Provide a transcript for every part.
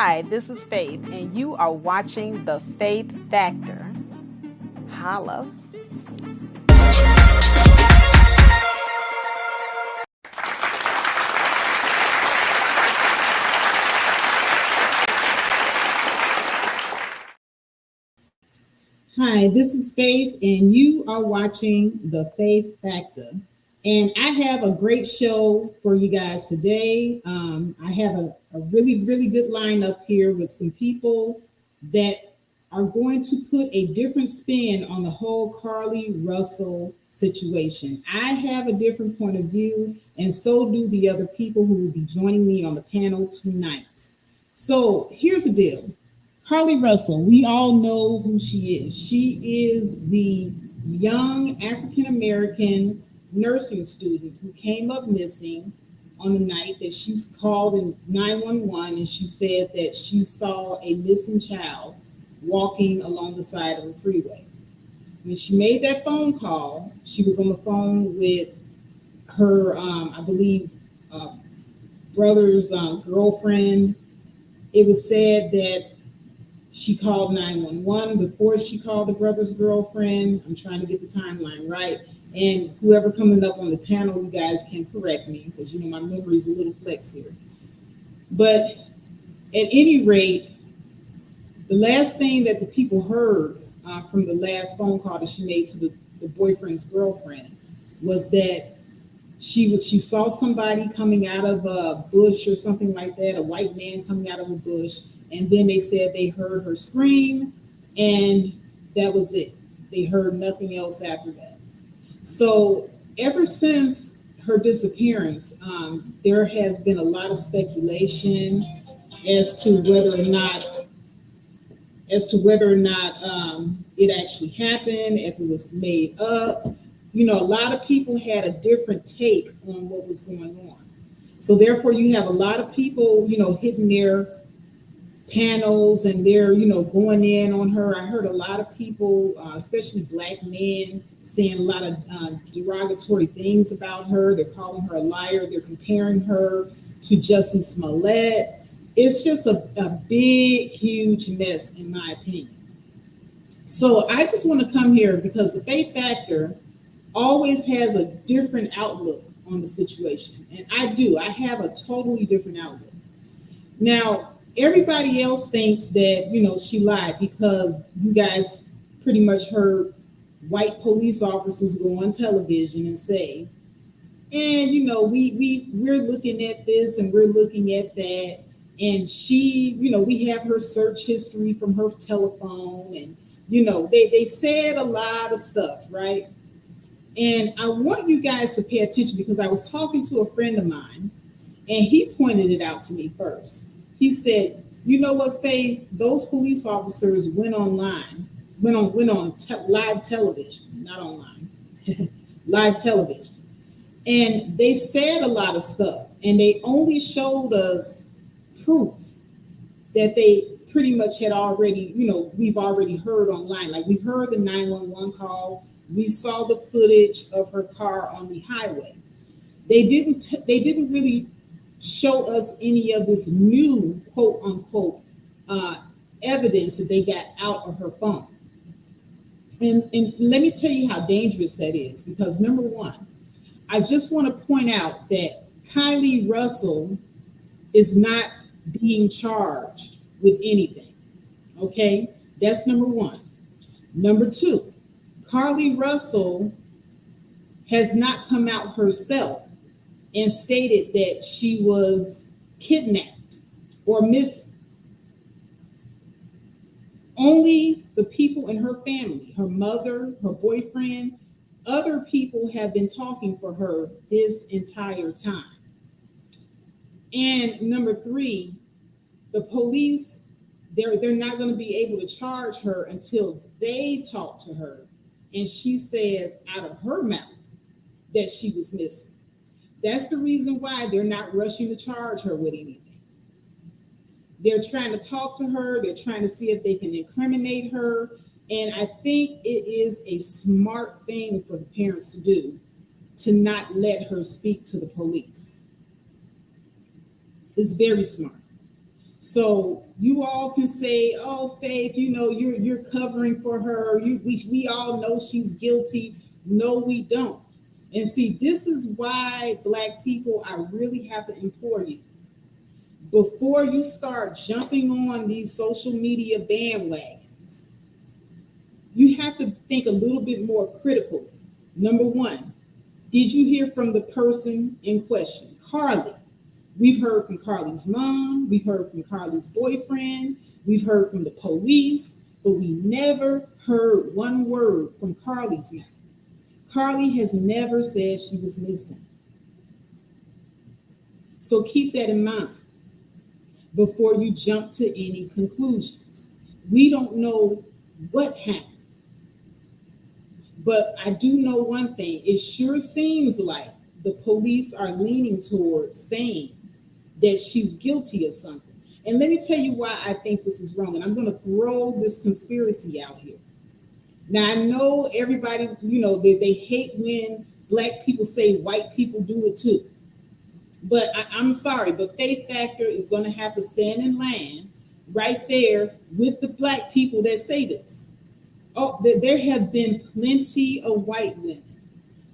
Hi, this is Faith, and you are watching The Faith Factor. Holla. Hi, this is Faith, and you are watching The Faith Factor. And I have a great show for you guys today. I have a really, really good lineup here with some people that are going to put a different spin on the whole Carlee Russell situation. I have a different point of view, and so do the other people who will be joining me on the panel tonight. So here's the deal. Carlee Russell, we all know who she is. She is the young African-American nursing student who came up missing on the night that she's called in 911, and she said that she saw a missing child walking along the side of the freeway. When she made that phone call, she was on the phone with her, I believe, brother's girlfriend. It was said that she called 911 before she called the brother's girlfriend. I'm trying to get the timeline right. And whoever coming up on the panel, you guys can correct me, because you know my memory is a little flex here. But at any rate, the last thing that the people heard from the last phone call that she made to the boyfriend's girlfriend was that she saw somebody coming out of a bush or something like that, a white man coming out of a bush, and then they said they heard her scream, and that was it. They heard nothing else after that. So ever since her disappearance, there has been a lot of speculation as to whether or not it actually happened, if it was made up. You know, a lot of people had a different take on what was going on. So therefore, you have a lot of people, you know, hitting their panels and they're, you know, going in on her. I heard a lot of people, especially black men, saying a lot of derogatory things about her. They're calling her a liar. They're comparing her to Jussie Smollett. It's just a big, huge mess, in my opinion. So I just want to come here because the Faith Factor always has a different outlook on the situation. And I do. I have a totally different outlook. Now, everybody else thinks that, you know, she lied because you guys pretty much heard white police officers go on television and say, and, you know, we're looking at this and we're looking at that. And she, you know, we have her search history from her telephone. And, you know, they said a lot of stuff, right? And I want you guys to pay attention because I was talking to a friend of mine and he pointed it out to me first. He said, you know what, Faith, those police officers went on live television, not online, live television. And they said a lot of stuff and they only showed us proof that they pretty much had already, you know, we've already heard online. Like we heard the 911 call. We saw the footage of her car on the highway. They didn't really show us any of this new quote unquote evidence that they got out of her phone. And let me tell you how dangerous that is, because number one, I just want to point out that Carlee Russell is not being charged with anything. Okay, that's number one. Number two, Carlee Russell has not come out herself and stated that she was kidnapped or missing. Only the people in her family, her mother, her boyfriend, other people have been talking for her this entire time. And number three, the police, they're not going to be able to charge her until they talk to her and she says out of her mouth that she was missing. That's the reason why they're not rushing to charge her with anything. They're trying to talk to her. They're trying to see if they can incriminate her. And I think it is a smart thing for the parents to do, to not let her speak to the police. It's very smart. So you all can say, "Oh, Faith, you're covering for her. We all know she's guilty." No, we don't. And see, this is why Black people, I really have to implore you, before you start jumping on these social media bandwagons, you have to think a little bit more critically. Number one, did you hear from the person in question, Carlee? We've heard from Carlee's mom, we've heard from Carlee's boyfriend, we've heard from the police, but we never heard one word from Carlee's mouth. Carlee has never said she was missing. So keep that in mind before you jump to any conclusions. We don't know what happened. But I do know one thing. It sure seems like the police are leaning towards saying that she's guilty of something. And let me tell you why I think this is wrong. And I'm going to throw this conspiracy out here. Now, I know everybody, they hate when Black people say white people do it too. But I'm sorry, but Faith Factor is going to have to stand in line right there with the Black people that say this. Oh, there have been plenty of white women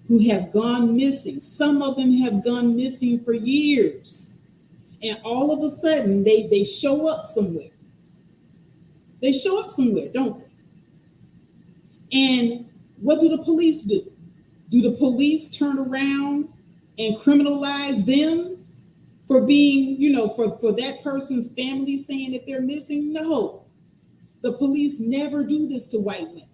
who have gone missing. Some of them have gone missing for years. And all of a sudden, they show up somewhere. They show up somewhere, don't they? And what do the police do? Do the police turn around and criminalize them for being, for that person's family saying that they're missing? No. The police never do this to white women.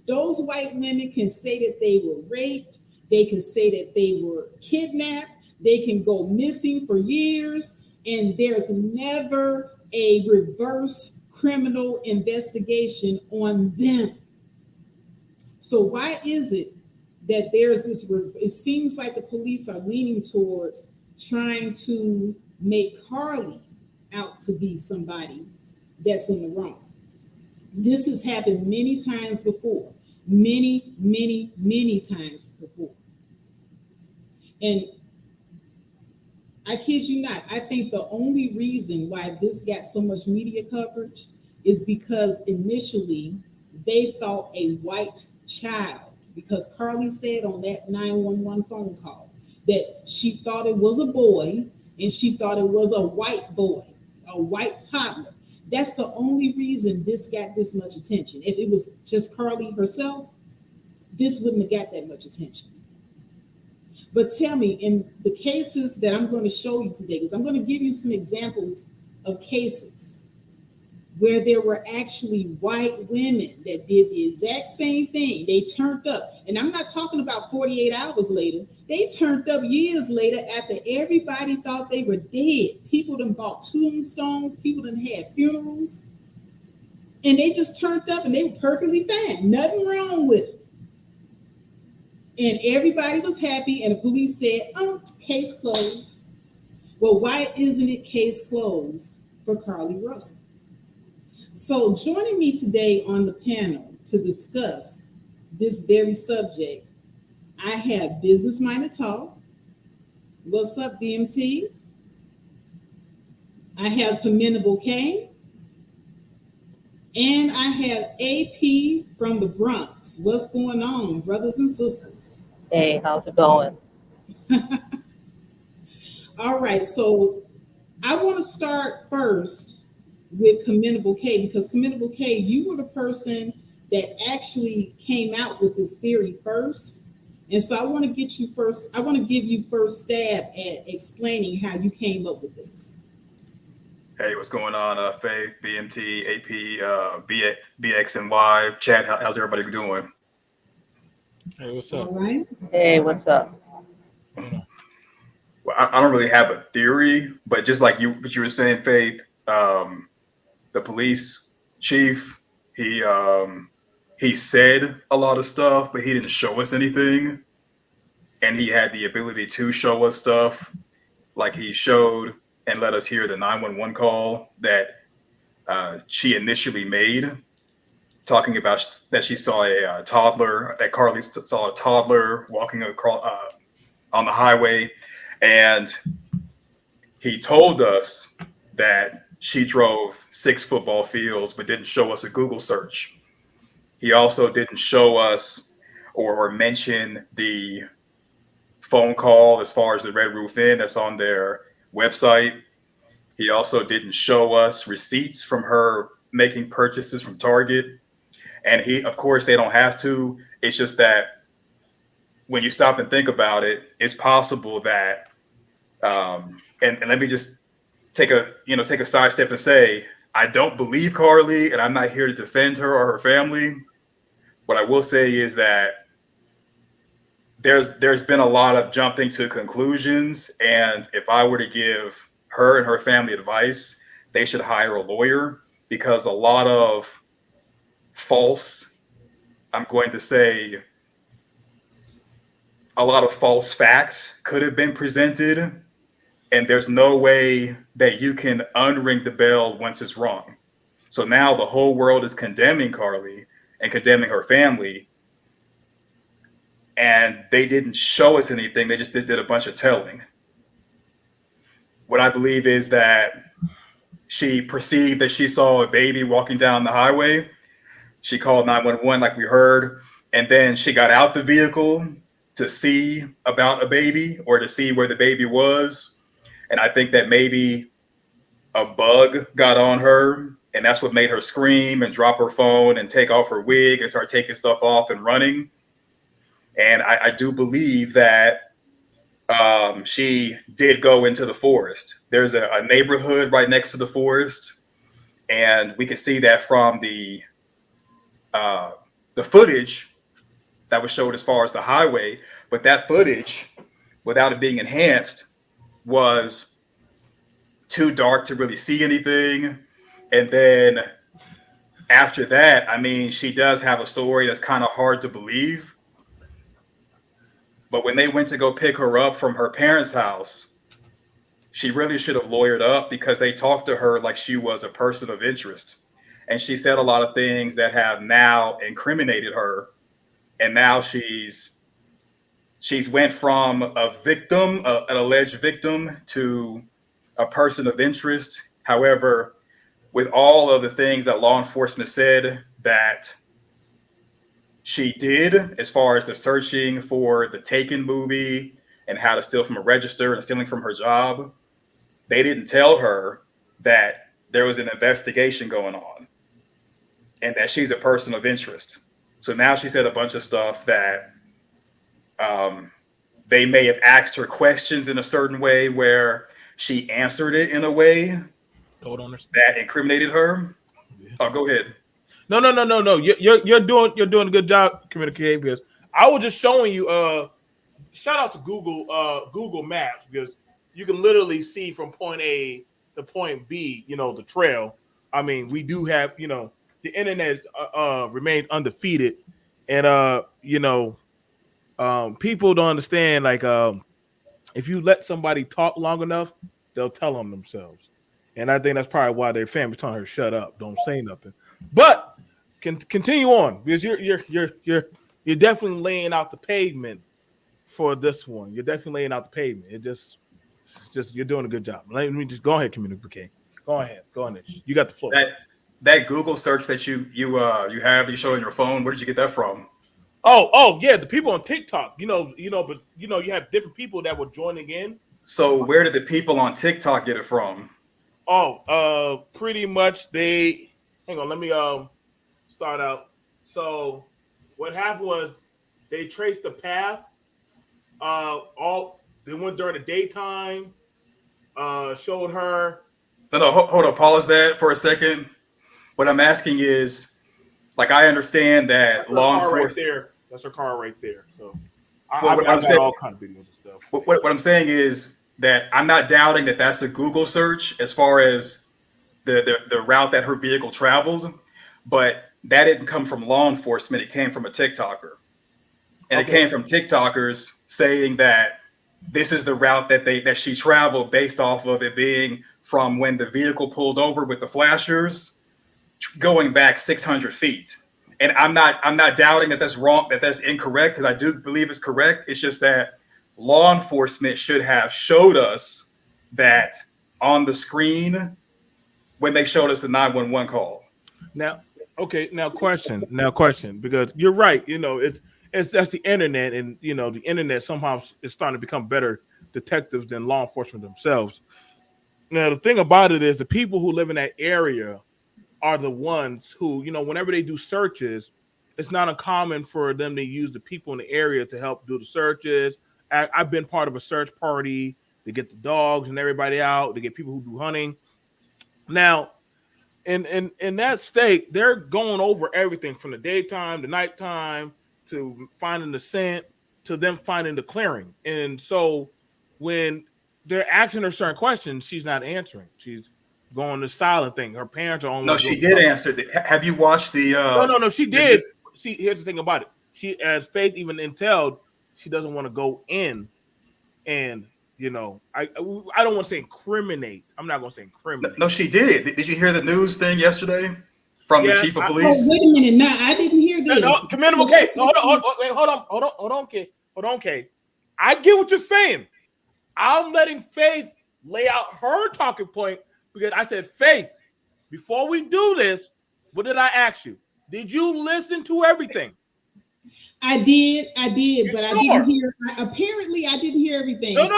Those white women can say that they were raped. They can say that they were kidnapped. They can go missing for years, and there's never a reverse criminal investigation on them. So why is it that there's this, it seems like the police are leaning towards trying to make Carlee out to be somebody that's in the wrong? This has happened many times before. Many, many, many times before. And I kid you not, I think the only reason why this got so much media coverage is because initially they thought a white child, because Carlee said on that 911 phone call that she thought it was a boy and she thought it was a white boy, a white toddler. That's the only reason this got this much attention. If it was just Carlee herself, this wouldn't have got that much attention. But tell me, in the cases that I'm going to show you today, because I'm going to give you some examples of cases where there were actually white women that did the exact same thing. They turned up. And I'm not talking about 48 hours later. They turned up years later after everybody thought they were dead. People done bought tombstones. People done had funerals. And they just turned up and they were perfectly fine. Nothing wrong with it. And everybody was happy. And the police said, case closed. Well, why isn't it case closed for Carlee Russell? So joining me today on the panel to discuss this very subject, I have Business Minded Talk. What's up, BMT? I have Commendable K. And I have AP from the Bronx. What's going on, brothers and sisters? Hey, how's it going? All right, so I want to start first with Commendable K, because Commendable K, you were the person that actually came out with this theory first. And so I want to get you first, I want to give you first stab at explaining how you came up with this. Hey, what's going on? Faith, BMT, AP, BX, and Y. Chat, how's everybody doing? Hey, what's All up? right. Hey, what's up? Hold on. Well, I don't really have a theory, but just like what you were saying, Faith, the police chief, he um, he said a lot of stuff, but he didn't show us anything, and he had the ability to show us stuff, like he showed and let us hear the 911 call that she initially made, talking about that she saw a toddler, that Carlee saw a toddler walking across on the highway, and he told us that she drove 6 football fields, but didn't show us a Google search. He also didn't show us or mention the phone call as far as the Red Roof Inn that's on their website. He also didn't show us receipts from her making purchases from Target. And he, of course, they don't have to. It's just that when you stop and think about it, it's possible that, and let me just take a sidestep and say, I don't believe Carlee, and I'm not here to defend her or her family. What I will say is that there's been a lot of jumping to conclusions, and if I were to give her and her family advice, they should hire a lawyer, because a lot of false, I'm going to say, a lot of false facts could have been presented, and there's no way that you can unring the bell once it's wrong. So now the whole world is condemning Carlee and condemning her family, and they didn't show us anything. They just did a bunch of telling. What I believe is that she perceived that she saw a baby walking down the highway. She called 911 like we heard, and then she got out the vehicle to see about a baby or to see where the baby was. And I think that maybe a bug got on her, and that's what made her scream and drop her phone and take off her wig and start taking stuff off and running. And I do believe that she did go into the forest. There's a neighborhood right next to the forest, and we can see that from the footage that was showed as far as the highway. But that footage, without it being enhanced, was too dark to really see anything. And then after that, I mean, she does have a story that's kind of hard to believe. But when they went to go pick her up from her parents' house, she really should have lawyered up, because they talked to her like she was a person of interest. And she said a lot of things that have now incriminated her. And now she's went from a victim, an alleged victim, to a person of interest. However, with all of the things that law enforcement said that she did, as far as the searching for the Taken movie and how to steal from a register and stealing from her job, they didn't tell her that there was an investigation going on and that she's a person of interest. So now she said a bunch of stuff that they may have asked her questions in a certain way where she answered it in a way Hold on. that incriminated her. Yeah. Oh, go ahead. No. You're doing a good job communicating, because I was just showing you. Shout out to Google Maps, because you can literally see from point A to point B. The trail. I mean, we do have the internet remained undefeated, and people don't understand, like, if you let somebody talk long enough, they'll tell on themselves. And I think that's probably why their family's telling her, "Shut up, don't say nothing." But continue on, because you're definitely laying out the pavement for this one. You're definitely laying out the pavement. It's just you're doing a good job. Let me just go ahead, communicate. Go ahead. You got the floor. That Google search that you have that you show on your phone, where did you get that from? Oh yeah, the people on TikTok. But you have different people that were joining in. So where did the people on TikTok get it from? Pretty much they. Hang on, let me start out. So what happened was they traced the path. All they went during the daytime. Showed her Hold on, pause that for a second. What I'm asking is, like, I understand that That's her law car right enforcement. there. That's her car right there. So Well, I got all kind of videos and stuff. what I'm saying is that I'm not doubting that that's a Google search as far as the route that her vehicle traveled, but that didn't come from law enforcement. It came from a TikToker, and it came from TikTokers saying that this is the route that she traveled based off of it being from when the vehicle pulled over with the flashers going back 600 feet. And I'm not doubting that that's wrong, that that's incorrect, because I do believe it's correct. It's just that law enforcement should have showed us that on the screen when they showed us the 911 call. Now, question, because you're right. You know, it's that's the internet, and you know, the internet somehow is starting to become better detectives than law enforcement themselves. Now, the thing about it is the people who live in that area are the ones who, you know, whenever they do searches, it's not uncommon for them to use the people in the area to help do the searches. I've been part of a search party to get the dogs and everybody out, to get people who do hunting. Now, in that state, they're going over everything from the daytime to nighttime to finding the scent to them finding the clearing. And so when they're asking her certain questions, she's not answering. She's going the silent thing. Her parents are only. No, she did answer. Have you watched the? No. She did. See, here's the thing about it. She, as Faith even entailed, she doesn't want to go in, and you know, I don't want to say incriminate. I'm not going to say incriminate. No, she did. Did you hear the news thing yesterday from the chief of police? Oh, wait a minute. No, I didn't hear this. No, commendable case. Hold on, Kate. I get what you're saying. I'm letting Faith lay out her talking point because I said, Faith, before we do this, what did I ask you? Did you listen to everything? I did, You're but sure? I didn't hear. Apparently, I didn't hear everything. No.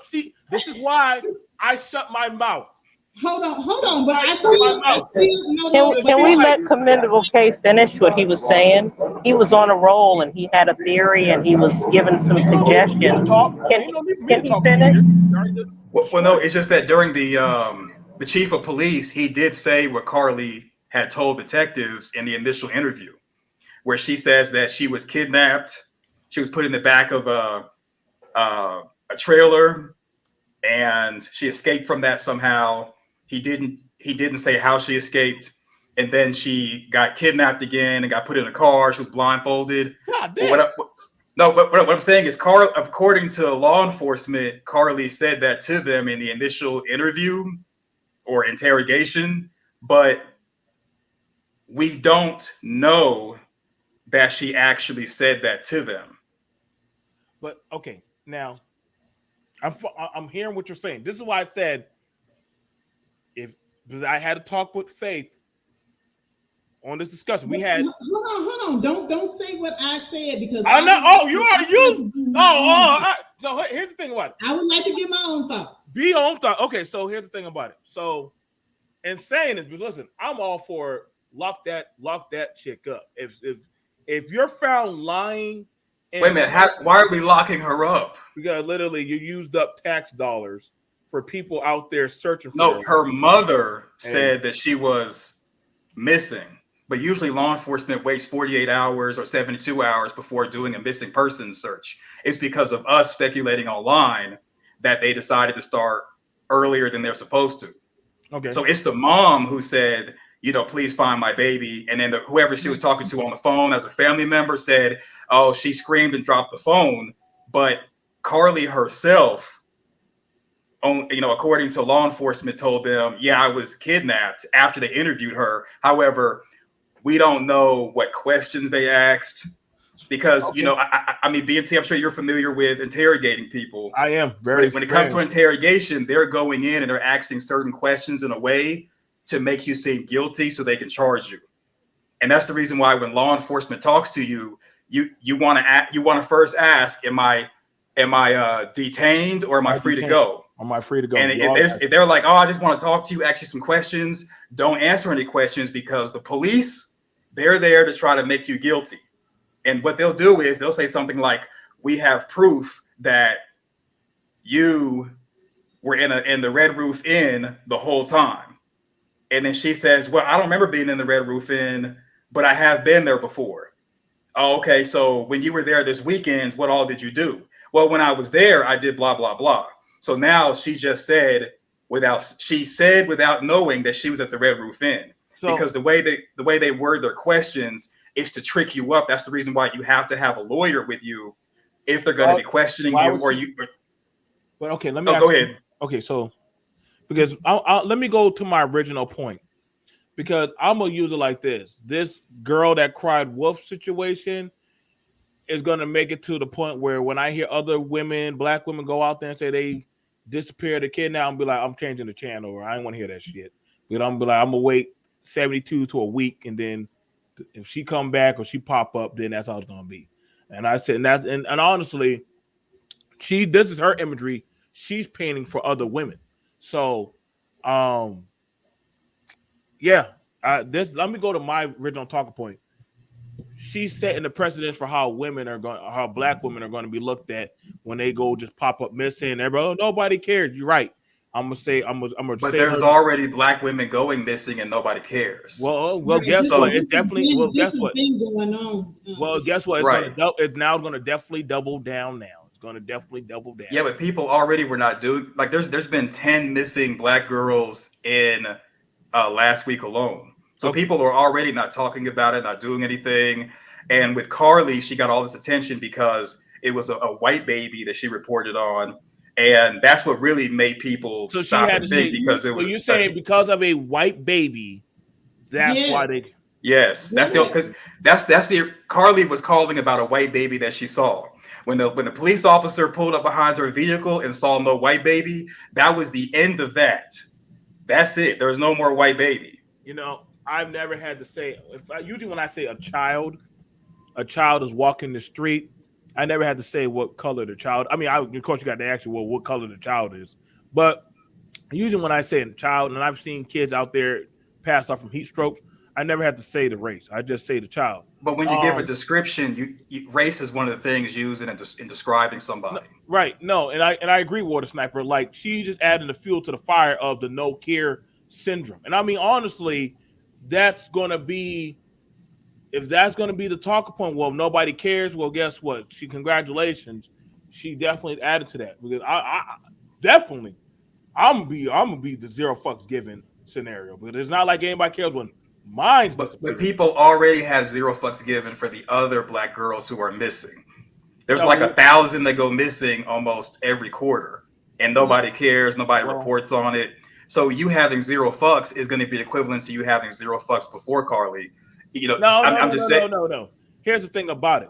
See, this is why I shut my mouth. Hold on, but I still Can we let Commendable Case finish what he was saying? He was on a roll and he had a theory and he was giving some suggestions. Can he finish? Well, no, it's just that during the chief of police, he did say what Carlee had told detectives in the initial interview, where she says that she was kidnapped, she was put in the back of a trailer, and she escaped from that somehow. He didn't say how she escaped, and then she got kidnapped again and got put in a car. She was blindfolded. But what I'm saying is, according to law enforcement, Carlee said that to them in the initial interview or interrogation, but we don't know that she actually said that to them. But okay, now I'm hearing what you're saying. This is why I said because I had to talk with Faith on this discussion. We had hold on. Don't say what I said because I know. Oh, you already used. So here's the thing about it. I would like to give my own thoughts. Be your own thought. Okay, so here's the thing about it. So, in saying this, listen, I'm all for lock that chick up. If you're found lying, wait a minute, why are we locking her up? Because literally you used up tax dollars for people out there searching for No, her mother said that she was missing, but usually law enforcement waits 48 hours or 72 hours before doing a missing person search. It's because of us speculating online that they decided to start earlier than they're supposed to. Okay. So it's the mom who said, please find my baby. And then whoever she was talking to on the phone as a family member said, oh, she screamed and dropped the phone. But Carlee herself, according to law enforcement, told them, yeah, I was kidnapped after they interviewed her. However, we don't know what questions they asked because, I mean, BMT, I'm sure you're familiar with interrogating people. I am very. When it comes to interrogation, they're going in and they're asking certain questions in a way to make you seem guilty so they can charge you. And that's the reason why when law enforcement talks to you, you want to first ask, am I detained or am I free to go? Am I free to go? And if they're like, oh, I just want to talk to you, ask you some questions, don't answer any questions because the police, they're there to try to make you guilty. And what they'll do is they'll say something like, we have proof that you were in the Red Roof Inn the whole time. And then she says, well, I don't remember being in the Red Roof Inn, but I have been there before. Oh, okay. So when you were there this weekend, what all did you do? Well, when I was there, I did blah, blah, blah. So now she just said without knowing that she was at the Red Roof Inn. So, because the way they word their questions is to trick you up. That's the reason why you have to have a lawyer with you if they're going to be questioning you or you. But okay, let me go ahead. Okay, so because let me go to my original point, because I'm gonna use it like this. This girl that cried wolf situation is gonna make it to the point where when I hear other women, black women, go out there and say they disappeared a kid now, I'm be like, I'm changing the channel, or I don't want to hear that shit. But I'm be like, I'm gonna wait 72 to a week, and then if she come back or she pop up, then that's how it's gonna be. And I said, and honestly, this is her imagery she's painting for other women. So, let me go to my original talking point. She's setting the precedence for how black women are going to be looked at when they go just pop up missing. Everybody, nobody cares. You're right. But there's already black women going missing and nobody cares. Well, guess what? It's definitely. Well, guess what? Been going on. Well, guess what? It's now going to definitely double down. Now it's going to definitely double down. Yeah, but people already were not doing like. There's been 10 missing black girls in last week alone. So people are already not talking about it, not doing anything. And with Carlee, she got all this attention because it was a white baby that she reported on. And that's what really made people stop and think, because it was. So you're saying because of a white baby, that's why they. Yes, that's because that's the Carlee was calling about a white baby that she saw. When the police officer pulled up behind her vehicle and saw no white baby, that was the end of that. That's it. There was no more white baby. You know, I've never had to say, usually when I say a child is walking the street, I never had to say what color the child. I mean, of course you got to ask you, well, what color the child is. But usually when I say a child, and I've seen kids out there pass off from heat strokes, I never had to say the race. I just say the child. But when you give a description, race is one of the things used in describing somebody. Right. No, and I agree, Water Sniper. Like, she just adding the fuel to the fire of the no care syndrome. And I mean, honestly, that's going to be, if that's going to be the talking point, well, nobody cares. Well, guess what? Congratulations. She definitely added to that, because I'm gonna be the zero fucks given scenario, because it's not like anybody cares when mine's. But people already have zero fucks given for the other black girls who are missing. There's like 1,000 that go missing almost every quarter, and nobody cares. Nobody reports on it. So you having zero fucks is going to be equivalent to you having zero fucks before Carlee. You know, I'm just saying. No. Here's the thing about it.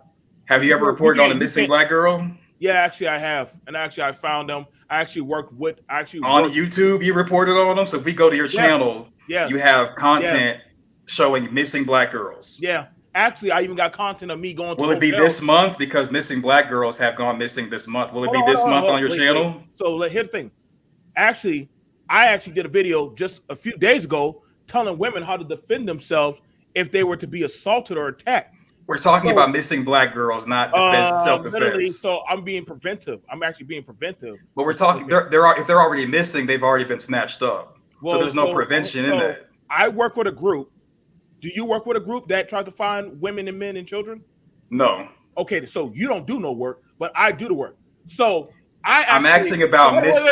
Have you ever reported on a missing black girl? Yeah, actually I have, and actually I found them. I actually worked on YouTube. You reported on them. So if we go to your channel, you have content showing missing black girls. Yeah, actually I even got content of me going. Will it be this month? Because missing black girls have gone missing this month. Will it be this month on your channel? Wait. So here's the thing. Actually, I did a video just a few days ago telling women how to defend themselves if they were to be assaulted or attacked. We're talking about missing black girls, not self-defense. So I'm being preventive. I'm actually being preventive. But we're talking. If they're already missing, they've already been snatched up. So there's no prevention in that. I work with a group. Do you work with a group that tries to find women and men and children? No. Okay, so you don't do no work, but I do the work. So I'm asking about missing.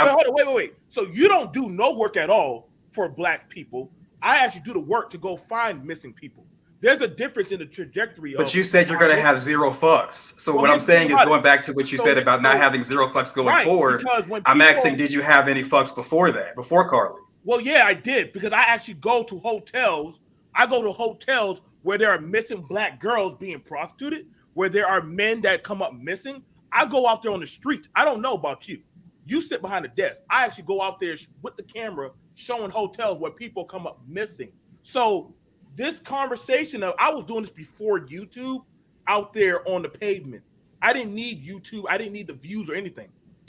Wait. So you don't do no work at all for black people. I actually do the work to go find missing people. There's a difference in the trajectory. But you said you're going to have zero fucks. So what I'm saying is going back to what you said about not having zero fucks going forward. I'm asking, did you have any fucks before that, before Carlee? Well, yeah, I did, because I actually go to hotels. I go to hotels where there are missing black girls being prostituted, where there are men that come up missing. I go out there on the streets. I don't know about you. You sit behind the desk. I actually go out there with the camera showing hotels where people come up missing. So this conversation I was doing this before YouTube, out there on the pavement. I didn't need YouTube. I didn't need the views or anything.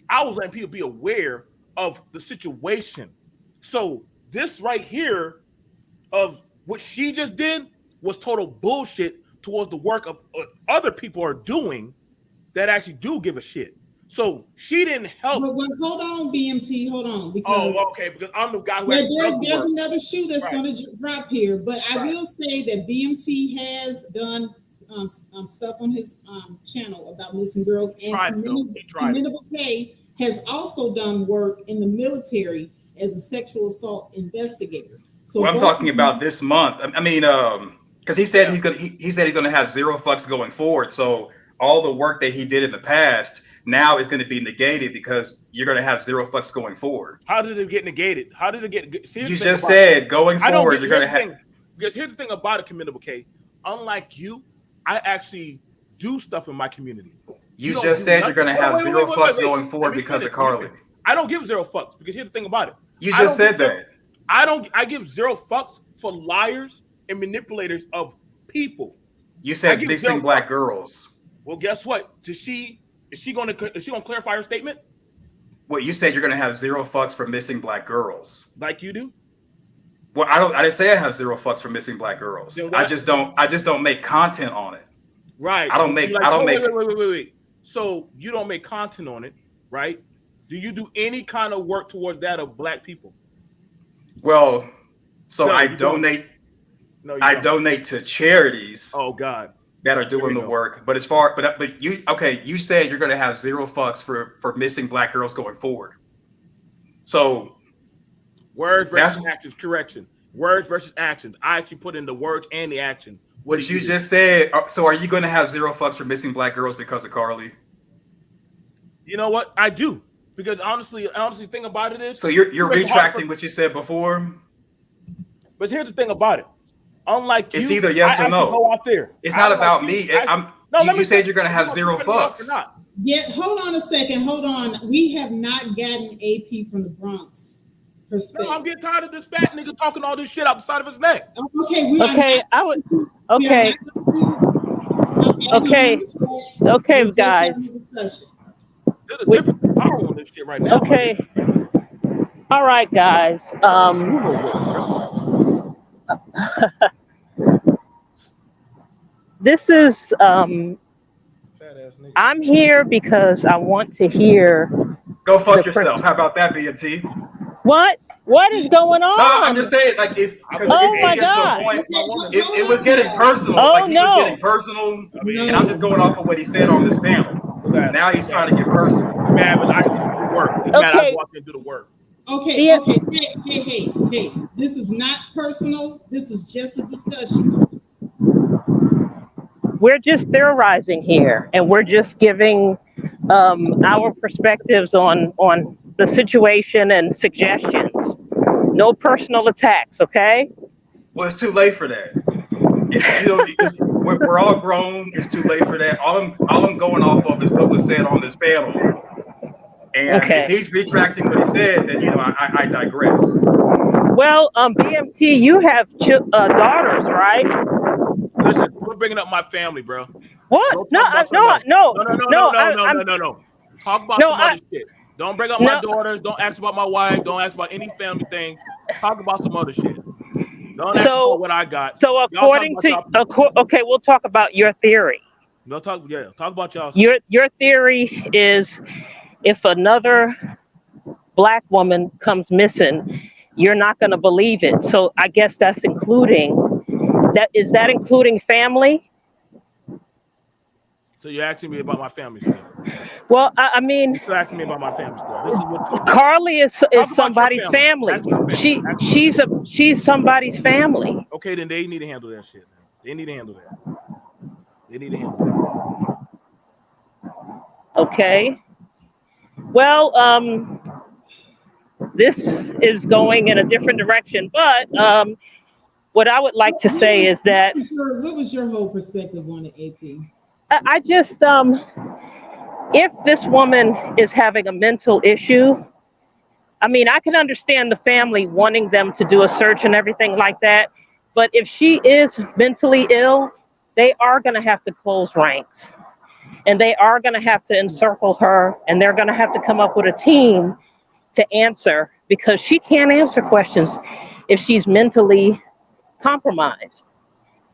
I was letting people be aware of the situation. So this right here of what she just did was total bullshit towards the work of other people are doing that actually do give a shit. So she didn't help. Well, hold on, BMT, hold on. Because okay, because I'm the guy who there's another shoe that's going to drop here. But I will say that BMT has done stuff on his channel about missing girls, and Commendable K has also done work in the military as a sexual assault investigator. So well, I'm talking about this month. I mean, because he said he's gonna have zero fucks going forward. So all the work that he did in the past now is going to be negated because you're going to have zero fucks going forward. How did it get negated? How did it get? You just said going forward you're going to have. Because here's the thing about a Commendable K. Unlike you, I actually do stuff in my community. You just said you're going to have zero fucks going forward because of Carlee. I don't give zero fucks because here's the thing about it. You just said that. I give zero fucks for liars and manipulators of people. You said missing black girls. Well, guess what? Is she gonna clarify her statement? Well, you said you're gonna have zero fucks for missing black girls. Like you do? Well, I didn't say I have zero fucks for missing black girls. I just don't make content on it. Right. Wait. So you don't make content on it, right? Do you do any kind of work towards that of black people? Well, so I donate. I donate to charities. Oh God. That are doing the work, but you said you're going to have zero fucks for missing black girls going forward. So words versus actions. Correction. Words versus actions. I actually put in the words and the action. What you just said. So are you going to have zero fucks for missing black girls because of Carlee? You know what? I do, because honestly, thing about it is. So you're retracting what you said before. But here's the thing about it. Unlike it's either yes or no. Go out there. It's not about me. You said you're going to have zero fucks. Yeah, hold on a second. Hold on. We have not gotten AP from the Bronx perspective. No, I'm getting tired of this fat nigga talking all this shit out the side of his neck. Okay, guys. There's a different power on this shit right now. Okay. All right, guys. This is I'm here because I want to hear. Go fuck yourself. How about that, BMT? What is going on? No, I'm just saying, like, if my God, it was getting personal. He was getting personal, and I'm just going off of what he said on this panel. Now he's trying to get personal. Man, but I do the work. I walk in and do the work. Okay. Hey. This is not personal. This is just a discussion. We're just theorizing here, and we're just giving our perspectives on the situation and suggestions. No personal attacks, okay? Well, it's too late for that. We're all grown. It's too late for that. All I'm going off of is what was said on this panel. And if he's retracting what he said, then I digress. Well, BMT, you have daughters, right? Listen, we're bringing up my family, bro. What? No. Talk about some other shit. Don't bring up my daughters. Don't ask about my wife. Don't ask about any family thing. Talk about some other shit. Don't ask about what I got. So according to okay, we'll talk about your theory. Talk about y'all. Your theory is if another black woman comes missing, you're not going to believe it. So I guess that's including family? So you're asking me about my family still? Well, I mean, you're asking me about my family still. This is what Carlee is somebody's family. She's somebody's family. Okay, then they need to handle that shit. They need to handle that. Okay. Well, this is going in a different direction, but what I would like to say is that what was your whole perspective on the AP? I just if this woman is having a mental issue, I mean, I can understand the family wanting them to do a search and everything like that, but if she is mentally ill, they are going to have to close ranks, and they are going to have to encircle her, and they're going to have to come up with a team to answer, because she can't answer questions if she's mentally compromised.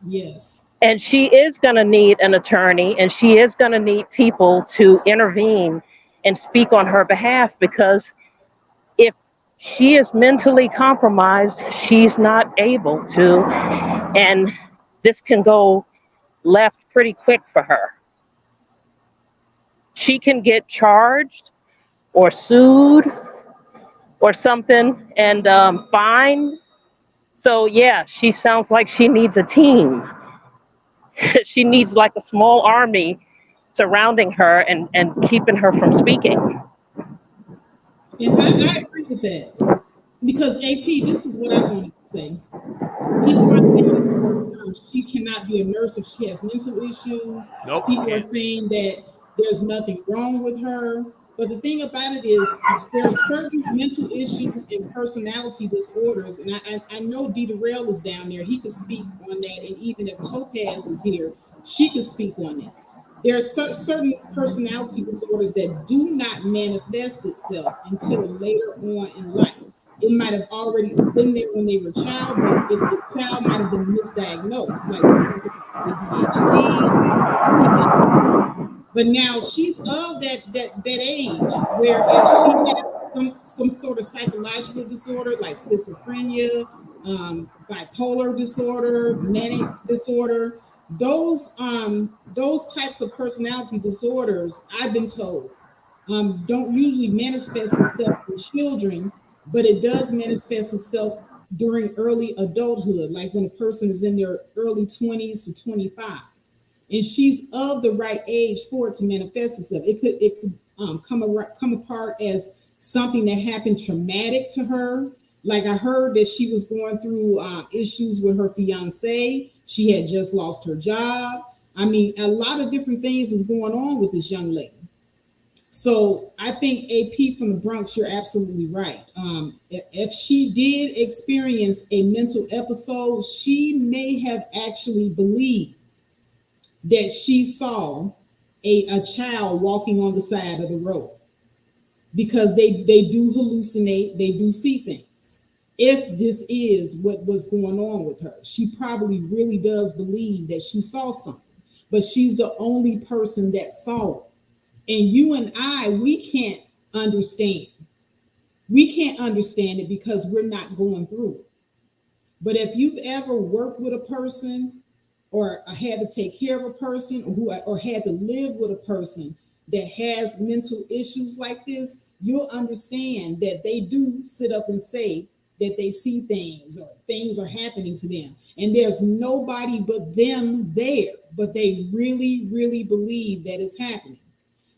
Yes. And she is going to need an attorney, and she is going to need people to intervene and speak on her behalf, because if she is mentally compromised, she's not able to, and this can go left pretty quick for her. She can get charged or sued or something and fined. So yeah, she sounds like she needs a team. She needs like a small army surrounding her and keeping her from speaking. And I agree with that because AP, this is what I wanted to say. People are saying she cannot be a nurse if she has mental issues. Nope, she People are can't. saying that there's nothing wrong with her. But the thing about it is there are certain mental issues and personality disorders. And I know Dita Rail is down there. He could speak on that. And even if Topaz was here, she could speak on that. There are certain personality disorders that do not manifest itself until later on in life. It might have already been there when they were a child, but the child might have been misdiagnosed, like with something like ADHD, anything. But now she's of that age where if she has some sort of psychological disorder like schizophrenia, bipolar disorder, manic disorder, those types of personality disorders, I've been told, don't usually manifest itself in children, but it does manifest itself during early adulthood, like when a person is in their early 20s to 25. And she's of the right age for it to manifest itself. It could come apart as something that happened traumatic to her. Like I heard that she was going through issues with her fiance. She had just lost her job. I mean, a lot of different things was going on with this young lady. So I think AP from the Bronx, you're absolutely right. If she did experience a mental episode, she may have actually believed that she saw a child walking on the side of the road, because they do hallucinate, they do see things. If this is what was going on with her, she probably really does believe that she saw something, but she's the only person that saw it. And you and I, we can't understand. We can't understand it because we're not going through it. But if you've ever worked with a person or had to take care of a person or had to live with a person that has mental issues like this, you'll understand that they do sit up and say that they see things or things are happening to them. And there's nobody but them there, but they really, really believe that it's happening.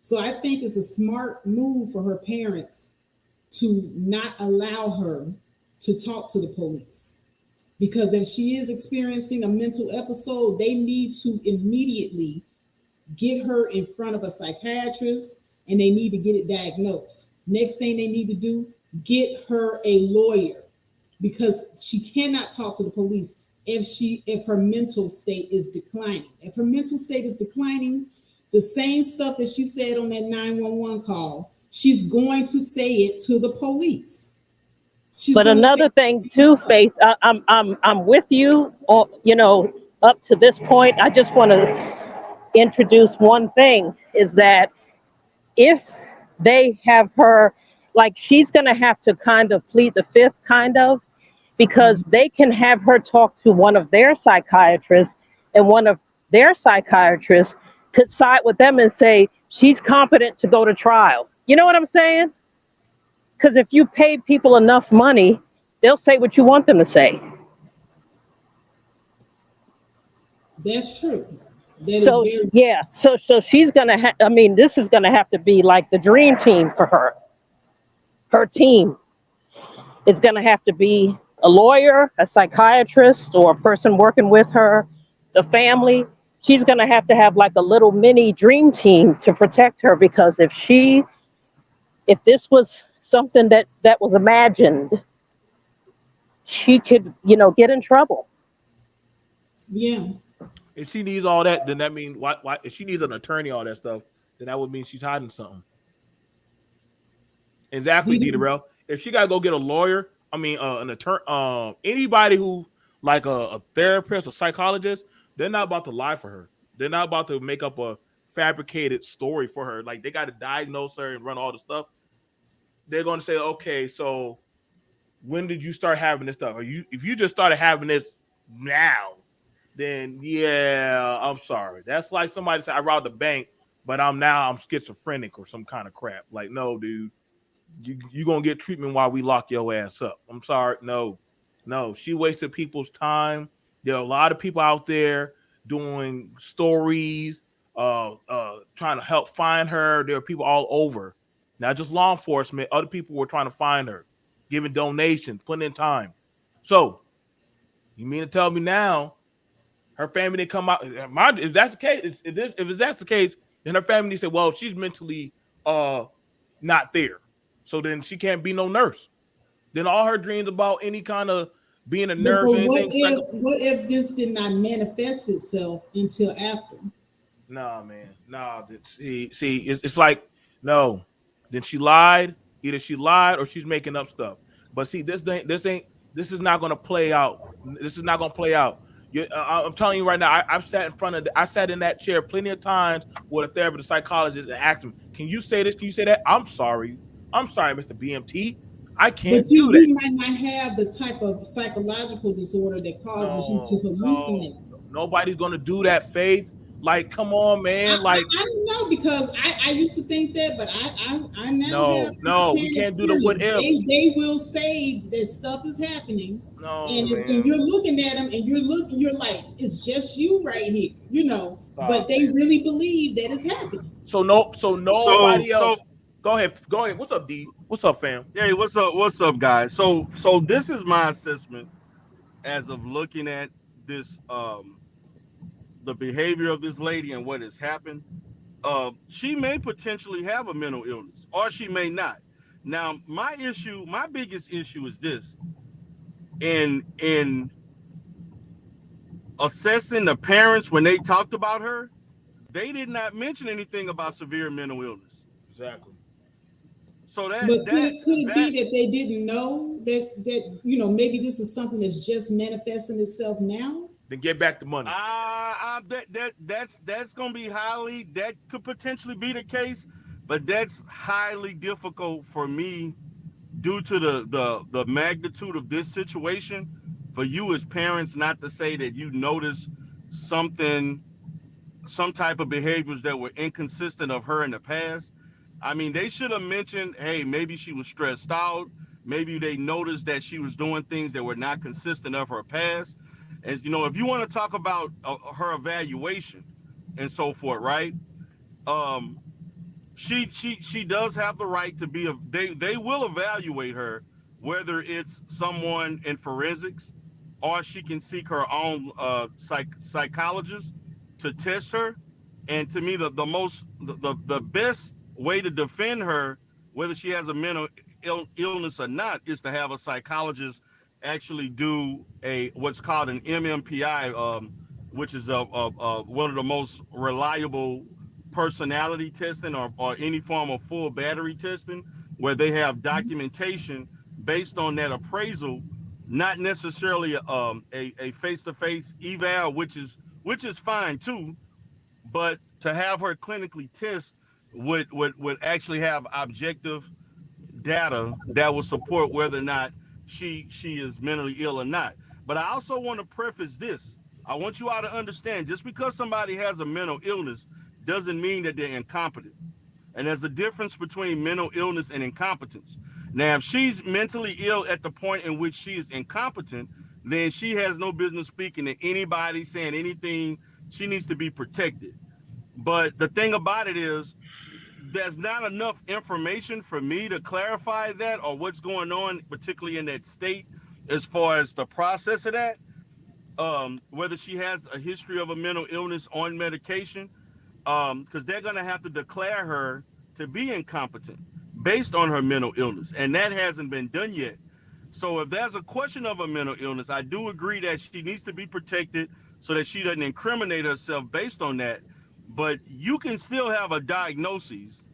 So I think it's a smart move for her parents to not allow her to talk to the police. Because if she is experiencing a mental episode, they need to immediately get her in front of a psychiatrist and they need to get it diagnosed. Next thing they need to do, get her a lawyer, because she cannot talk to the police if her mental state is declining. If her mental state is declining, the same stuff that she said on that 911 call, she's going to say it to the police. But another thing too, Faith, I'm with you. Up to this point, I just want to introduce one thing: is that if they have her, like, she's going to have to kind of plead the fifth, kind of, because they can have her talk to one of their psychiatrists, and one of their psychiatrists could side with them and say she's competent to go to trial. You know what I'm saying? Because if you pay people enough money, they'll say what you want them to say. That's true. So yeah, so she's gonna. This is gonna have to be like the dream team for her. Her team is gonna have to be a lawyer, a psychiatrist, or a person working with her, the family. She's gonna have to have like a little mini dream team to protect her, because if this was something that was imagined, she could, get in trouble. Yeah. If she needs all that, then that means why? If she needs an attorney, all that stuff, then that would mean she's hiding something. Exactly, Dita. If she gotta go get a lawyer, an attorney, anybody who like a therapist or psychologist, they're not about to lie for her. They're not about to make up a fabricated story for her. Like they got to diagnose her and run all the stuff. They're going to say, okay, so when did you start having this stuff? Or if you just started having this now, then yeah, I'm sorry. That's like somebody said I robbed a bank, but I'm schizophrenic or some kind of crap. Like, no, dude, you gonna get treatment while we lock your ass up. I'm sorry, no. She wasted people's time. There are a lot of people out there doing stories, trying to help find her. There are people all over, not just law enforcement. Other people were trying to find her, giving donations, putting in time. So, you mean to tell me now her family didn't come out? If that's the case, if that's the case, then her family said, "Well, she's mentally not there, so then she can't be no nurse." Then all her dreams about any kind of being a nurse But or anything. what if this did not manifest itself until after? Nah, man. Nah. See, it's like, no. Then she lied. Either she lied or she's making up stuff. But see, this is not gonna play out. This is not gonna play out. I'm telling you right now, I've sat I sat in that chair plenty of times with a therapist, a psychologist, and asked him, "Can you say this? Can you say that?" I'm sorry, Mr. BMT. I can't But do that. you might not have the type of psychological disorder that causes you to hallucinate. Nobody's gonna do that, Faith. Like, come on, man. I don't know, because I used to think that, but I now have we can't do the what if. They will say that stuff is happening, and you're looking at them and you're like, it's just you right here, but they really believe that it's happening. So nobody else. Go ahead. What's up, D? What's up, fam? Hey, what's up, guys? So this is my assessment as of looking at this, the behavior of this lady and what has happened. She may potentially have a mental illness, or she may not. Now, my biggest issue is this: in assessing the parents when they talked about her, they did not mention anything about severe mental illness. Exactly. So could it be that they didn't know that maybe this is something that's just manifesting itself now? Then get back the money. That's gonna be that could potentially be the case, but that's highly difficult for me due to the magnitude of this situation. For you as parents not to say that you noticed some type of behaviors that were inconsistent of her in the past. I mean, they should have mentioned, hey, maybe she was stressed out. Maybe they noticed that she was doing things that were not consistent of her past. As you know, if you want to talk about her evaluation and so forth, right? She does have the right to be they will evaluate her, whether it's someone in forensics or she can seek her own psychologist to test her. And to me, the best way to defend her, whether she has a mental illness or not, is to have a psychologist actually do what's called an MMPI, which is one of the most reliable personality testing or any form of full battery testing, where they have documentation based on that appraisal, not necessarily a face-to-face eval, which is fine too, but to have her clinically test would actually have objective data that will support whether or not she is mentally ill or not. But I also want to preface this. I want you all to understand, just because somebody has a mental illness doesn't mean that they're incompetent. And there's a difference between mental illness and incompetence. Now, if she's mentally ill at the point in which she is incompetent, then she has no business speaking to anybody, saying anything. She needs to be protected. But the thing about it is, there's not enough information for me to clarify that or what's going on, particularly in that state, as far as the process of that. Whether she has a history of a mental illness on medication, because they're going to have to declare her to be incompetent based on her mental illness. And that hasn't been done yet. So if there's a question of a mental illness, I do agree that she needs to be protected so that she doesn't incriminate herself based on that. But you can still have a diagnosis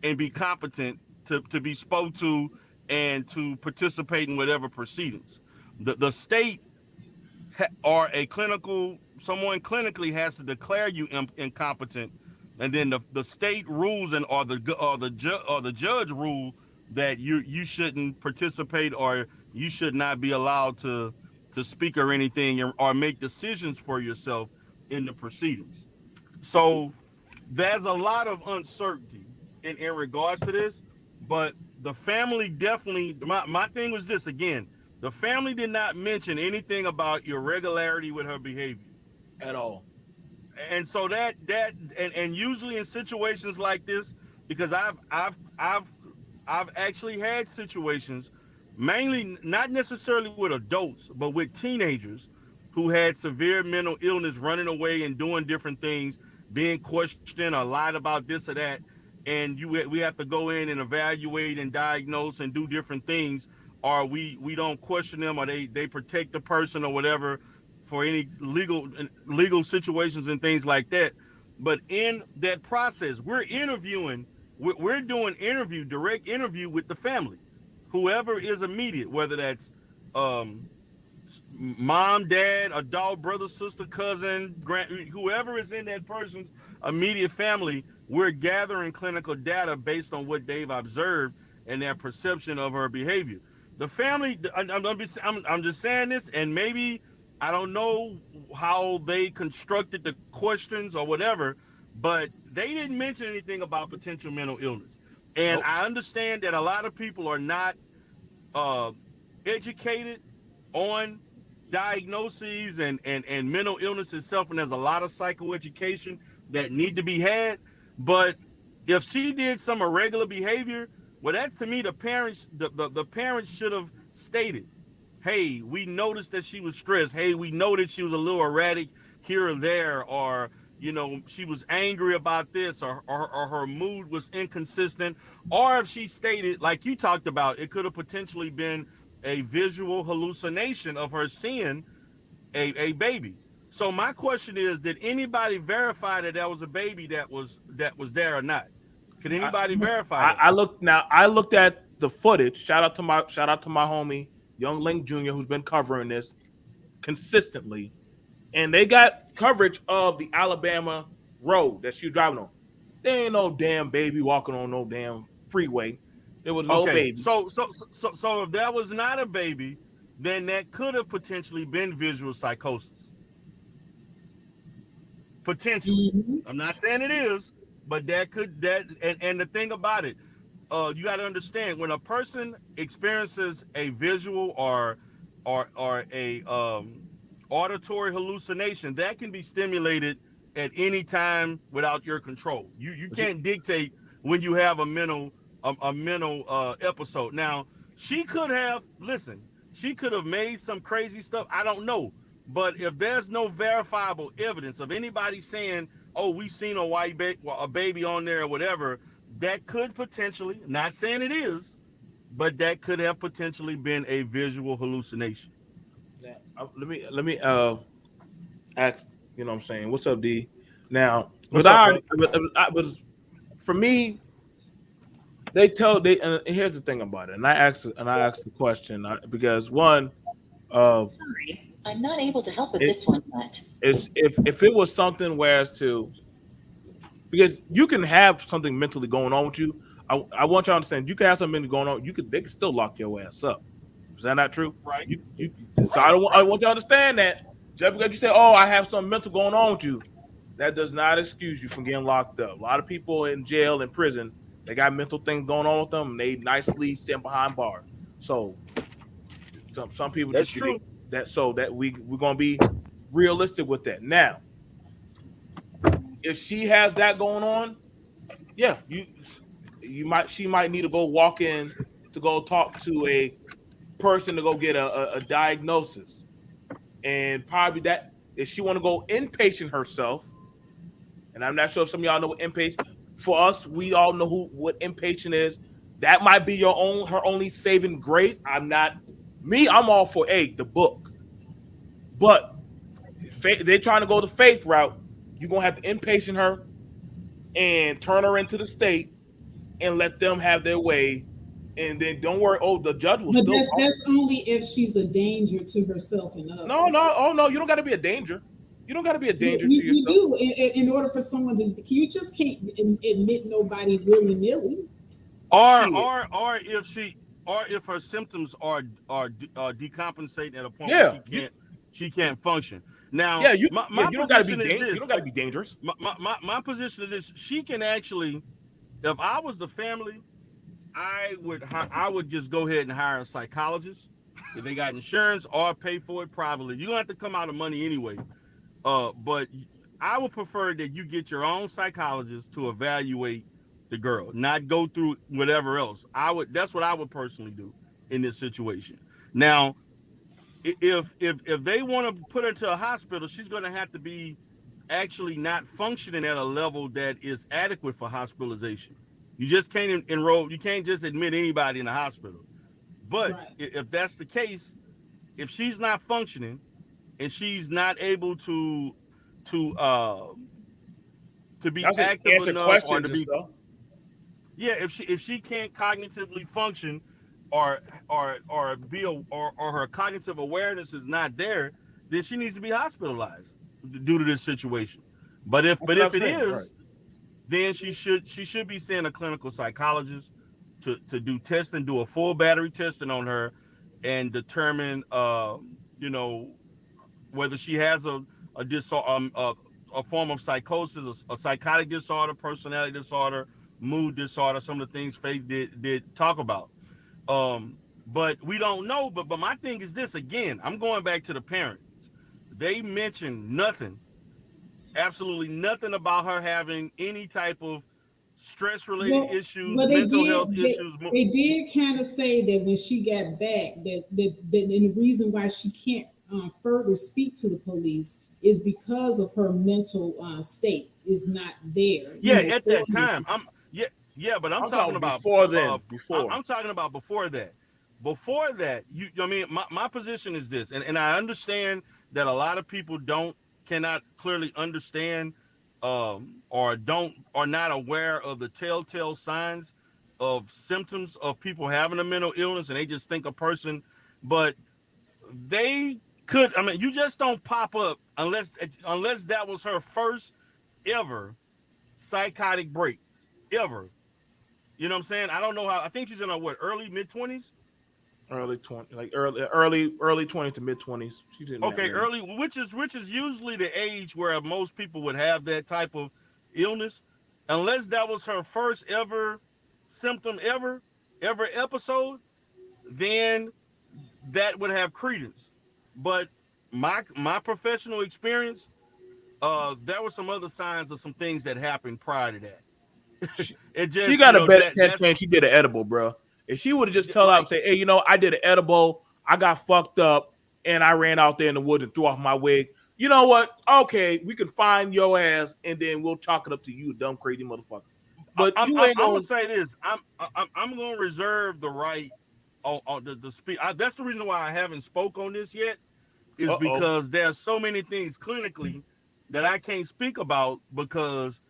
and be competent to be spoke to and to participate in whatever proceedings. The state or someone clinically has to declare you incompetent and then the state rules and or the judge rule that you shouldn't participate or you should not be allowed to speak or anything or make decisions for yourself in the proceedings. So there's a lot of uncertainty in regards to this, but the family definitely, my thing was this again, the family did not mention anything about irregularity with her behavior at all. and so and usually in situations like this, because I've actually had situations, mainly not necessarily with adults, but with teenagers who had severe mental illness, running away and doing different things, being questioned or lied about this or that, and we have to go in and evaluate and diagnose and do different things, or we don't question them, or they protect the person or whatever for any legal situations and things like that. But in that process, we're doing direct interview with the family, whoever is immediate, whether that's mom, dad, adult, brother, sister, cousin, whoever is in that person's immediate family. We're gathering clinical data based on what they've observed and their perception of her behavior. The family, I'm just saying this, and maybe I don't know how they constructed the questions or whatever, but they didn't mention anything about potential mental illness. And I understand that a lot of people are not educated on diagnoses and mental illness itself, and there's a lot of psychoeducation that need to be had. But if she did some irregular behavior, well, that to me, the parents should have stated, hey, we noticed that she was stressed. Hey, we noticed she was a little erratic here or there, or she was angry about this, or her mood was inconsistent. Or if she stated, like you talked about, it could have potentially been a visual hallucination of her seeing a baby. So my question is, did anybody verify that was a baby that was there or not? Could anybody verify that? I looked at the footage. Shout out to my homie Young Link Jr., who's been covering this consistently, and they got coverage of the Alabama road that she was driving on. There ain't no damn baby walking on no damn freeway. There was no baby. So if that was not a baby, then that could have potentially been visual psychosis. Potentially. Mm-hmm. I'm not saying it is, but and the thing about it, you got to understand, when a person experiences a visual or a auditory hallucination, that can be stimulated at any time without your control. You can't dictate when you have a mental episode. Now, she could have made some crazy stuff. I don't know. But if there's no verifiable evidence of anybody saying, oh, we seen a baby on there or whatever, that could potentially, not saying it is, but that could have potentially been a visual hallucination. Yeah, let me ask, you know what I'm saying? What's up, D? Now, for me, and here's the thing about it, and I asked the question because one, sorry, I'm not able to help with this one yet. If it was something because you can have something mentally going on with you. I want you to understand, you can have something going on. They can still lock your ass up. Is that not true? Right. So I want you to understand that just because you say, oh, I have something mental going on with you, that does not excuse you from getting locked up. A lot of people in jail and prison, they got mental things going on with them, and they nicely sit behind bars. So some people that's just true. That so that we're gonna be realistic with that. Now, if she has that going on, yeah, she might need to go walk in to go talk to a person to go get a diagnosis, and probably that if she want to go inpatient herself, and I'm not sure if some of y'all know what inpatient. For us, we all know what inpatient is. That might be her only saving grace. I'm all for the book, but they're trying to go the faith route. You're gonna have to inpatient her and turn her into the state and let them have their way. And then don't worry. Oh, the judge will. But that's only if she's a danger to herself and others. No. Oh no, you don't got to be a danger. You don't got to be a danger You, to you yourself. do in order for someone to. You just can't admit nobody willy nilly. Or Shit. or if she or if her symptoms are decompensating at a point where Yeah, she can't function. Now, you my don't got to be position is you this. don't got to be dangerous. My position is this. She can actually, if I was the family, I would just go ahead and hire a psychologist if they got insurance or pay for it privately. You don't have to come out of money anyway. But I would prefer that you get your own psychologist to evaluate the girl, not go through whatever else. That's what I would personally do in this situation. Now, if they want to put her to a hospital, she's going to have to be actually not functioning at a level that is adequate for hospitalization. You just can't enroll. You can't just admit anybody in the hospital. But Right. if that's the case, if she's not functioning and she's not able to uh to be That's an active answer enough or to questions and be, stuff. yeah, if she can't cognitively function or be or her cognitive awareness is not there, then she needs to be hospitalized due to this situation. But if That's but what I'm if it saying. Right. is, then she should be seeing a clinical psychologist to do testing, do a full battery testing on her, and determine you know whether she has a disorder, a form of psychosis, a psychotic disorder, personality disorder, mood disorder. Some of the things Faith did talk about. But we don't know. But my thing is this again. I'm going back to the parents. They mentioned nothing, absolutely nothing about her having any type of stress-related issues, Well, mental health issues. they did kind of say that when she got back, and the reason why she can't further speak to the police is because of her mental state is not there. Yeah, For at that me. time, but I'm I'm talking talking about before then. Before. I'm talking about before that. Before that, I mean, my position is this, and I understand that a lot of people cannot clearly understand, or are not aware of the telltale signs of symptoms of people having a mental illness, and they just think a person, but they could. I mean, you just don't pop up unless that was her first ever psychotic break, ever. You know what I'm saying? I don't know how. I think she's in her early mid-20s. Early 20, like early 20s to mid 20s. She's in that Okay, range. early, which is usually the age where most people would have that type of illness, unless that was her first ever symptom, ever episode, then that would have credence. But my professional experience, there were some other signs of some things that happened prior to that. It just, She got a better test that's plan. She did an edible, bro. If she would have just tell out and like, say, "Hey, I did an edible. I got fucked up, and I ran out there in the woods and threw off my wig." You know what? Okay, we could find your ass, and then we'll chalk it up to you, dumb crazy motherfucker. But I'm you ain't gonna gonna. say this. I'm gonna reserve the right on the speak. That's the reason why I haven't spoke on this yet, is because there's so many things clinically that I can't speak about because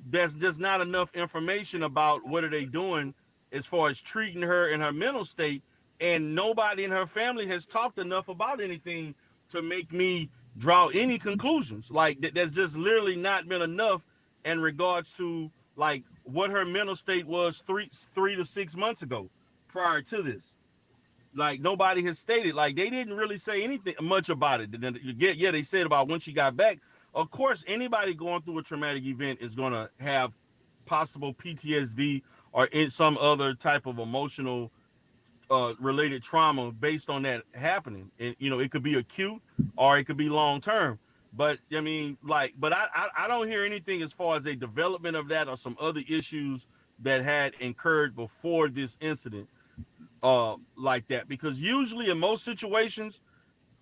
there's just not enough information about what are they doing as far as treating her in her mental state, and nobody in her family has talked enough about anything to make me draw any conclusions. Like there's just literally not been enough in regards to like what her mental state was 3 to 6 months ago prior to this. Like nobody has stated, like they didn't really say anything much about it. Yeah, they said about when she got back. Of course, anybody going through a traumatic event is going to have possible PTSD or in some other type of emotional related trauma based on that happening. And it could be acute or it could be long term. But I mean, but I don't hear anything as far as a development of that or some other issues that had incurred before this incident. Like that, because usually in most situations,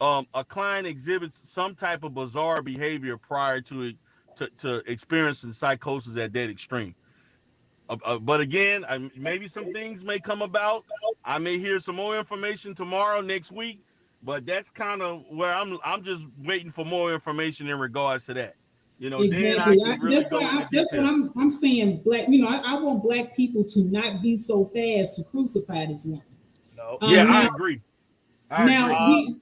a client exhibits some type of bizarre behavior prior to experiencing psychosis at that extreme. But again, maybe some things may come about. I may hear some more information tomorrow, next week, but that's kind of where I'm just waiting for more information in regards to that. Then I Exactly. can really go into That's what detail. I'm saying. Black, I want black people to not be so fast to crucify this woman. No. Yeah, I Now, agree. now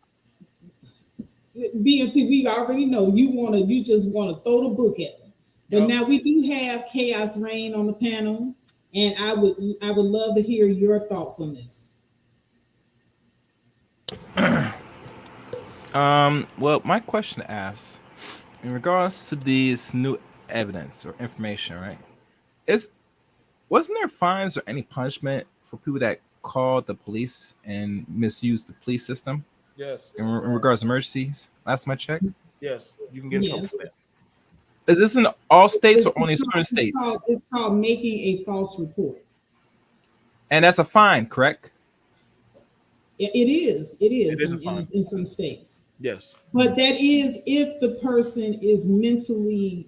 BNT, we already know you just want to throw the book at them. But now we do have Chaos Reign on the panel, and I would love to hear your thoughts on this. Well, my question asks, in regards to these new evidence or information, right? Wasn't there fines or any punishment for people that called the police and misused the police system Yes. in regards to emergencies? Last time I checked. Yes. You can get in trouble for that. Is this in all states or only certain states? It's called making a false report. And that's a fine, correct? It is. It is a fine. in some states. Yes. But that is if the person is mentally,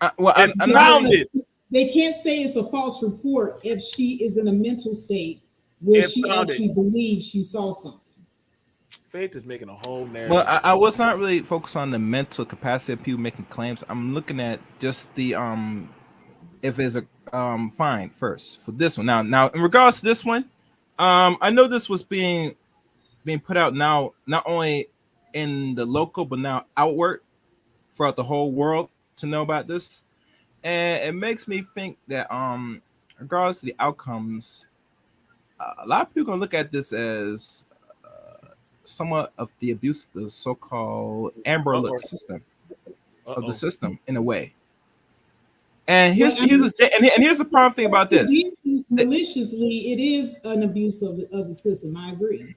I'm grounded. They can't say it's a false report if she is in a mental state where she actually believes she saw something. Faith is making a whole narrative. Well, I was not really focused on the mental capacity of people making claims. I'm looking at just the if there's a fine first for this one. Now in regards to this one, I know this was being put out now, not only in the local but now outward throughout the whole world to know about this. And it makes me think that regardless to the outcomes, a lot of people are gonna look at this as somewhat of the abuse of the so-called Amber Alert system of the system in a way. And here's the problem thing about this. Maliciously, it is an abuse of the system. I agree.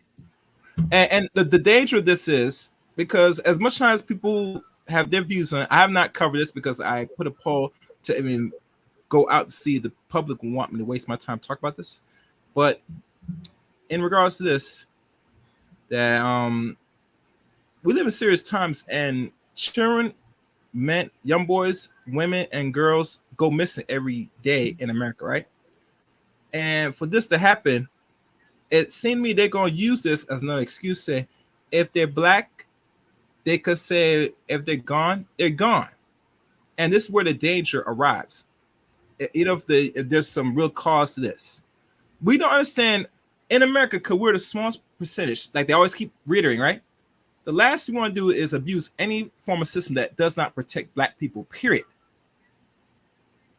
And the danger of this is because as much as people have their views on it, I have not covered this because I put a poll to go out to see if the public will want me to waste my time to talk about this. But in regards to this, that we live in serious times, and children, men, young boys, women, and girls go missing every day in America, right? And for this to happen, it seemed to me they're going to use this as another excuse. Say, if they're black, they could say if they're gone, they're gone. And this is where the danger arrives. If there's some real cause to this. We don't understand in America because we're the smallest percentage, like they always keep reiterating, right? The last thing we want to do is abuse any form of system that does not protect black people, period.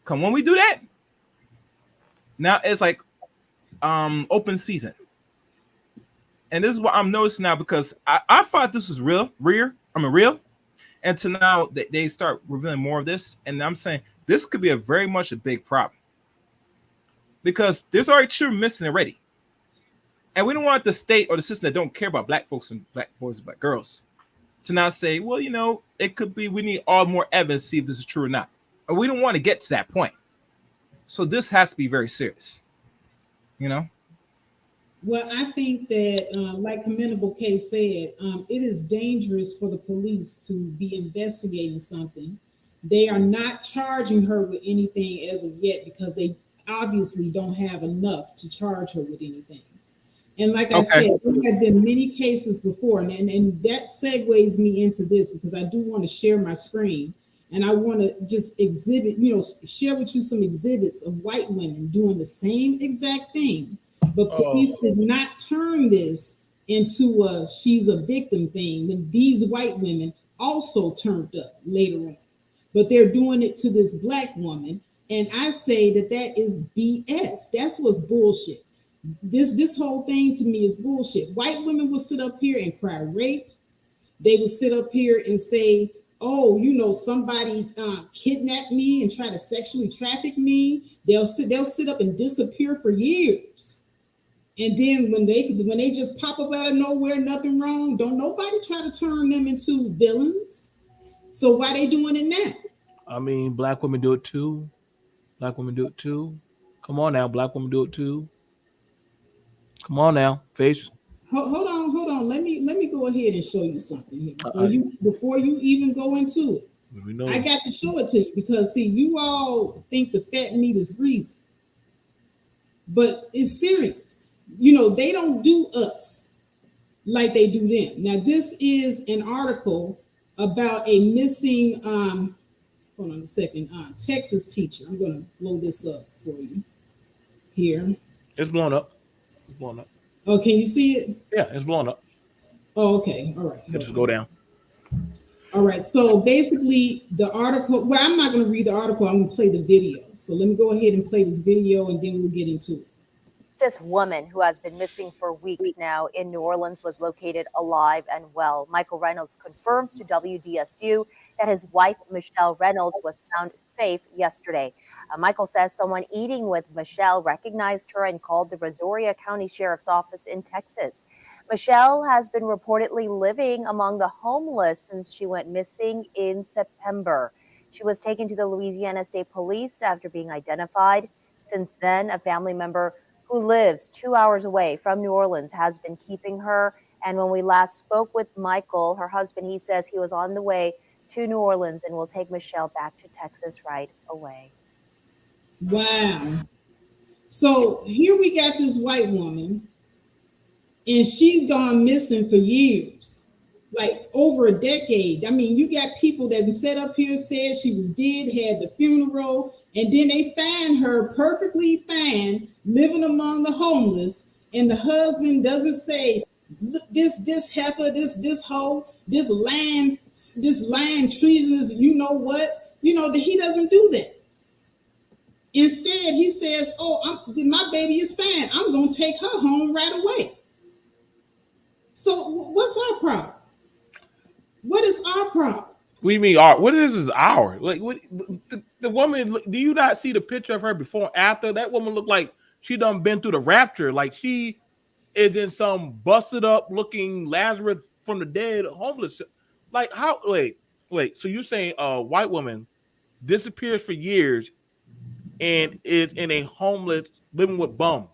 Come when we do that, now it's like open season. And this is what I'm noticing now because I thought this was real. And to now they start revealing more of this. And I'm saying this could be very much a big problem. Because there's already children missing already. And we don't want the state or the system that don't care about black folks and black boys and black girls to now say, well, it could be we need all more evidence to see if this is true or not. And we don't want to get to that point. So this has to be very serious. Well, I think that, like Commendable K said, it is dangerous for the police to be investigating something. They are not charging her with anything as of yet because they obviously don't have enough to charge her with anything. And like I said, there have been many cases before, and that segues me into this because I do want to share my screen. And I want to just share with you some exhibits of white women doing the same exact thing. But police did not turn this into a she's a victim thing. And these white women also turned up later on. But they're doing it to this black woman. And I say that is BS. That's what's bullshit. This whole thing to me is bullshit. White women will sit up here and cry rape. They will sit up here and say, oh, somebody kidnapped me and try to sexually traffic me. They'll sit up and disappear for years. And then when they just pop up out of nowhere, nothing wrong, don't nobody try to turn them into villains. So why they doing it now? I mean, black women do it too. Black women do it too. Come on now, black women do it too. Come on now, face. Hold on. Let me go ahead and show you something here before you even go into it. I got to show it to you because see, you all think the fat meat is greasy, but it's serious. They don't do us like they do them. Now, this is an article about a missing, hold on a second, Texas teacher. I'm going to blow this up for you here. It's blown up. Oh, can you see it? Yeah, it's blown up. Oh, okay. All right. Just go down. All right. So basically, the article. Well, I'm not going to read the article. I'm going to play the video. So let me go ahead and play this video, and then we'll get into it. This woman who has been missing for weeks now in New Orleans was located alive and well. Michael Reynolds confirms to WDSU that his wife, Michelle Reynolds, was found safe yesterday. Michael says someone eating with Michelle recognized her and called the Brazoria County Sheriff's Office in Texas. Michelle has been reportedly living among the homeless since she went missing in September. She was taken to the Louisiana State Police after being identified. Since then, a family member who lives 2 hours away from New Orleans has been keeping her. And when we last spoke with Michael, her husband, he says he was on the way to New Orleans and will take Michelle back to Texas right away. Wow. So here we got this white woman, and she's gone missing for years, like over a decade. I mean, you got people that set up here, said she was dead, had the funeral, and then they find her perfectly fine living among the homeless, and the husband doesn't say, look, this heifer, this hoe, this land treasonous, you know what? You know that he doesn't do that. Instead, he says, "Oh, my baby is fine. I'm gonna take her home right away." So, what's our problem? What is our problem? We mean our. What is our? Like what? The woman. Do you not see the picture of her before and after? That woman looked like she done been through the rapture. Like she is in some busted up looking Lazarus from the dead homeless. Like how? Wait. So you saying a white woman disappears for years and is in a homeless living with bums?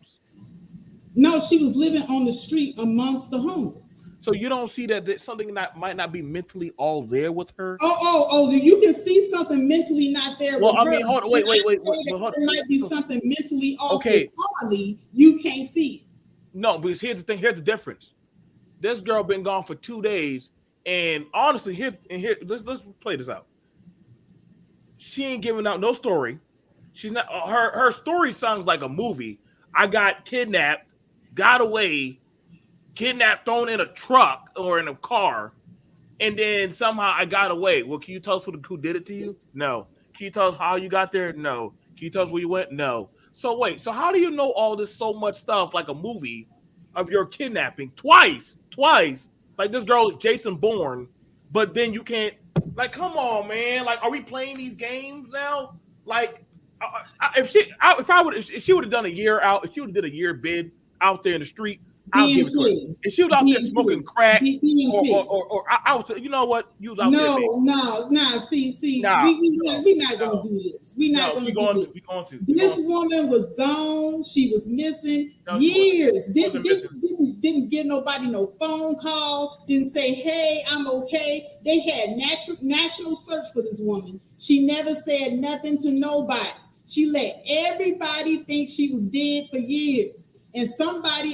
No, she was living on the street amongst the homeless. So you don't see that something that might not be mentally all there with her? Oh, you can see something mentally not there with her. Well, I mean, hold on, wait. There might be something mentally off okay. with Carlee. You can't see it. No, because here's the thing. Here's the difference. This girl been gone for 2 days, and honestly, let's play this out. She ain't giving out no story. She's not. Her story sounds like a movie. I got kidnapped, got away, kidnapped, thrown in a truck or in a car, and then somehow I got away. Well, can you tell us who did it to you? No. Can you tell us how you got there? No. Can you tell us where you went? No. So wait. So how do you know all this so much stuff like a movie of your kidnapping twice? Like this girl is Jason Bourne, but then you can't. Like, come on, man. Like, are we playing these games now? Like, if she would have done a year out, if she would have did a year bid out there in the street, I'll give it to her. If she was out there smoking crack, or I was, you know what, you was out there. See, we're not gonna do this. We're not gonna do this. This woman was gone. She was missing years. Didn't give nobody no phone call. Didn't say, "Hey, I'm okay." They had national search for this woman. She never said nothing to nobody. She let everybody think she was dead for years. And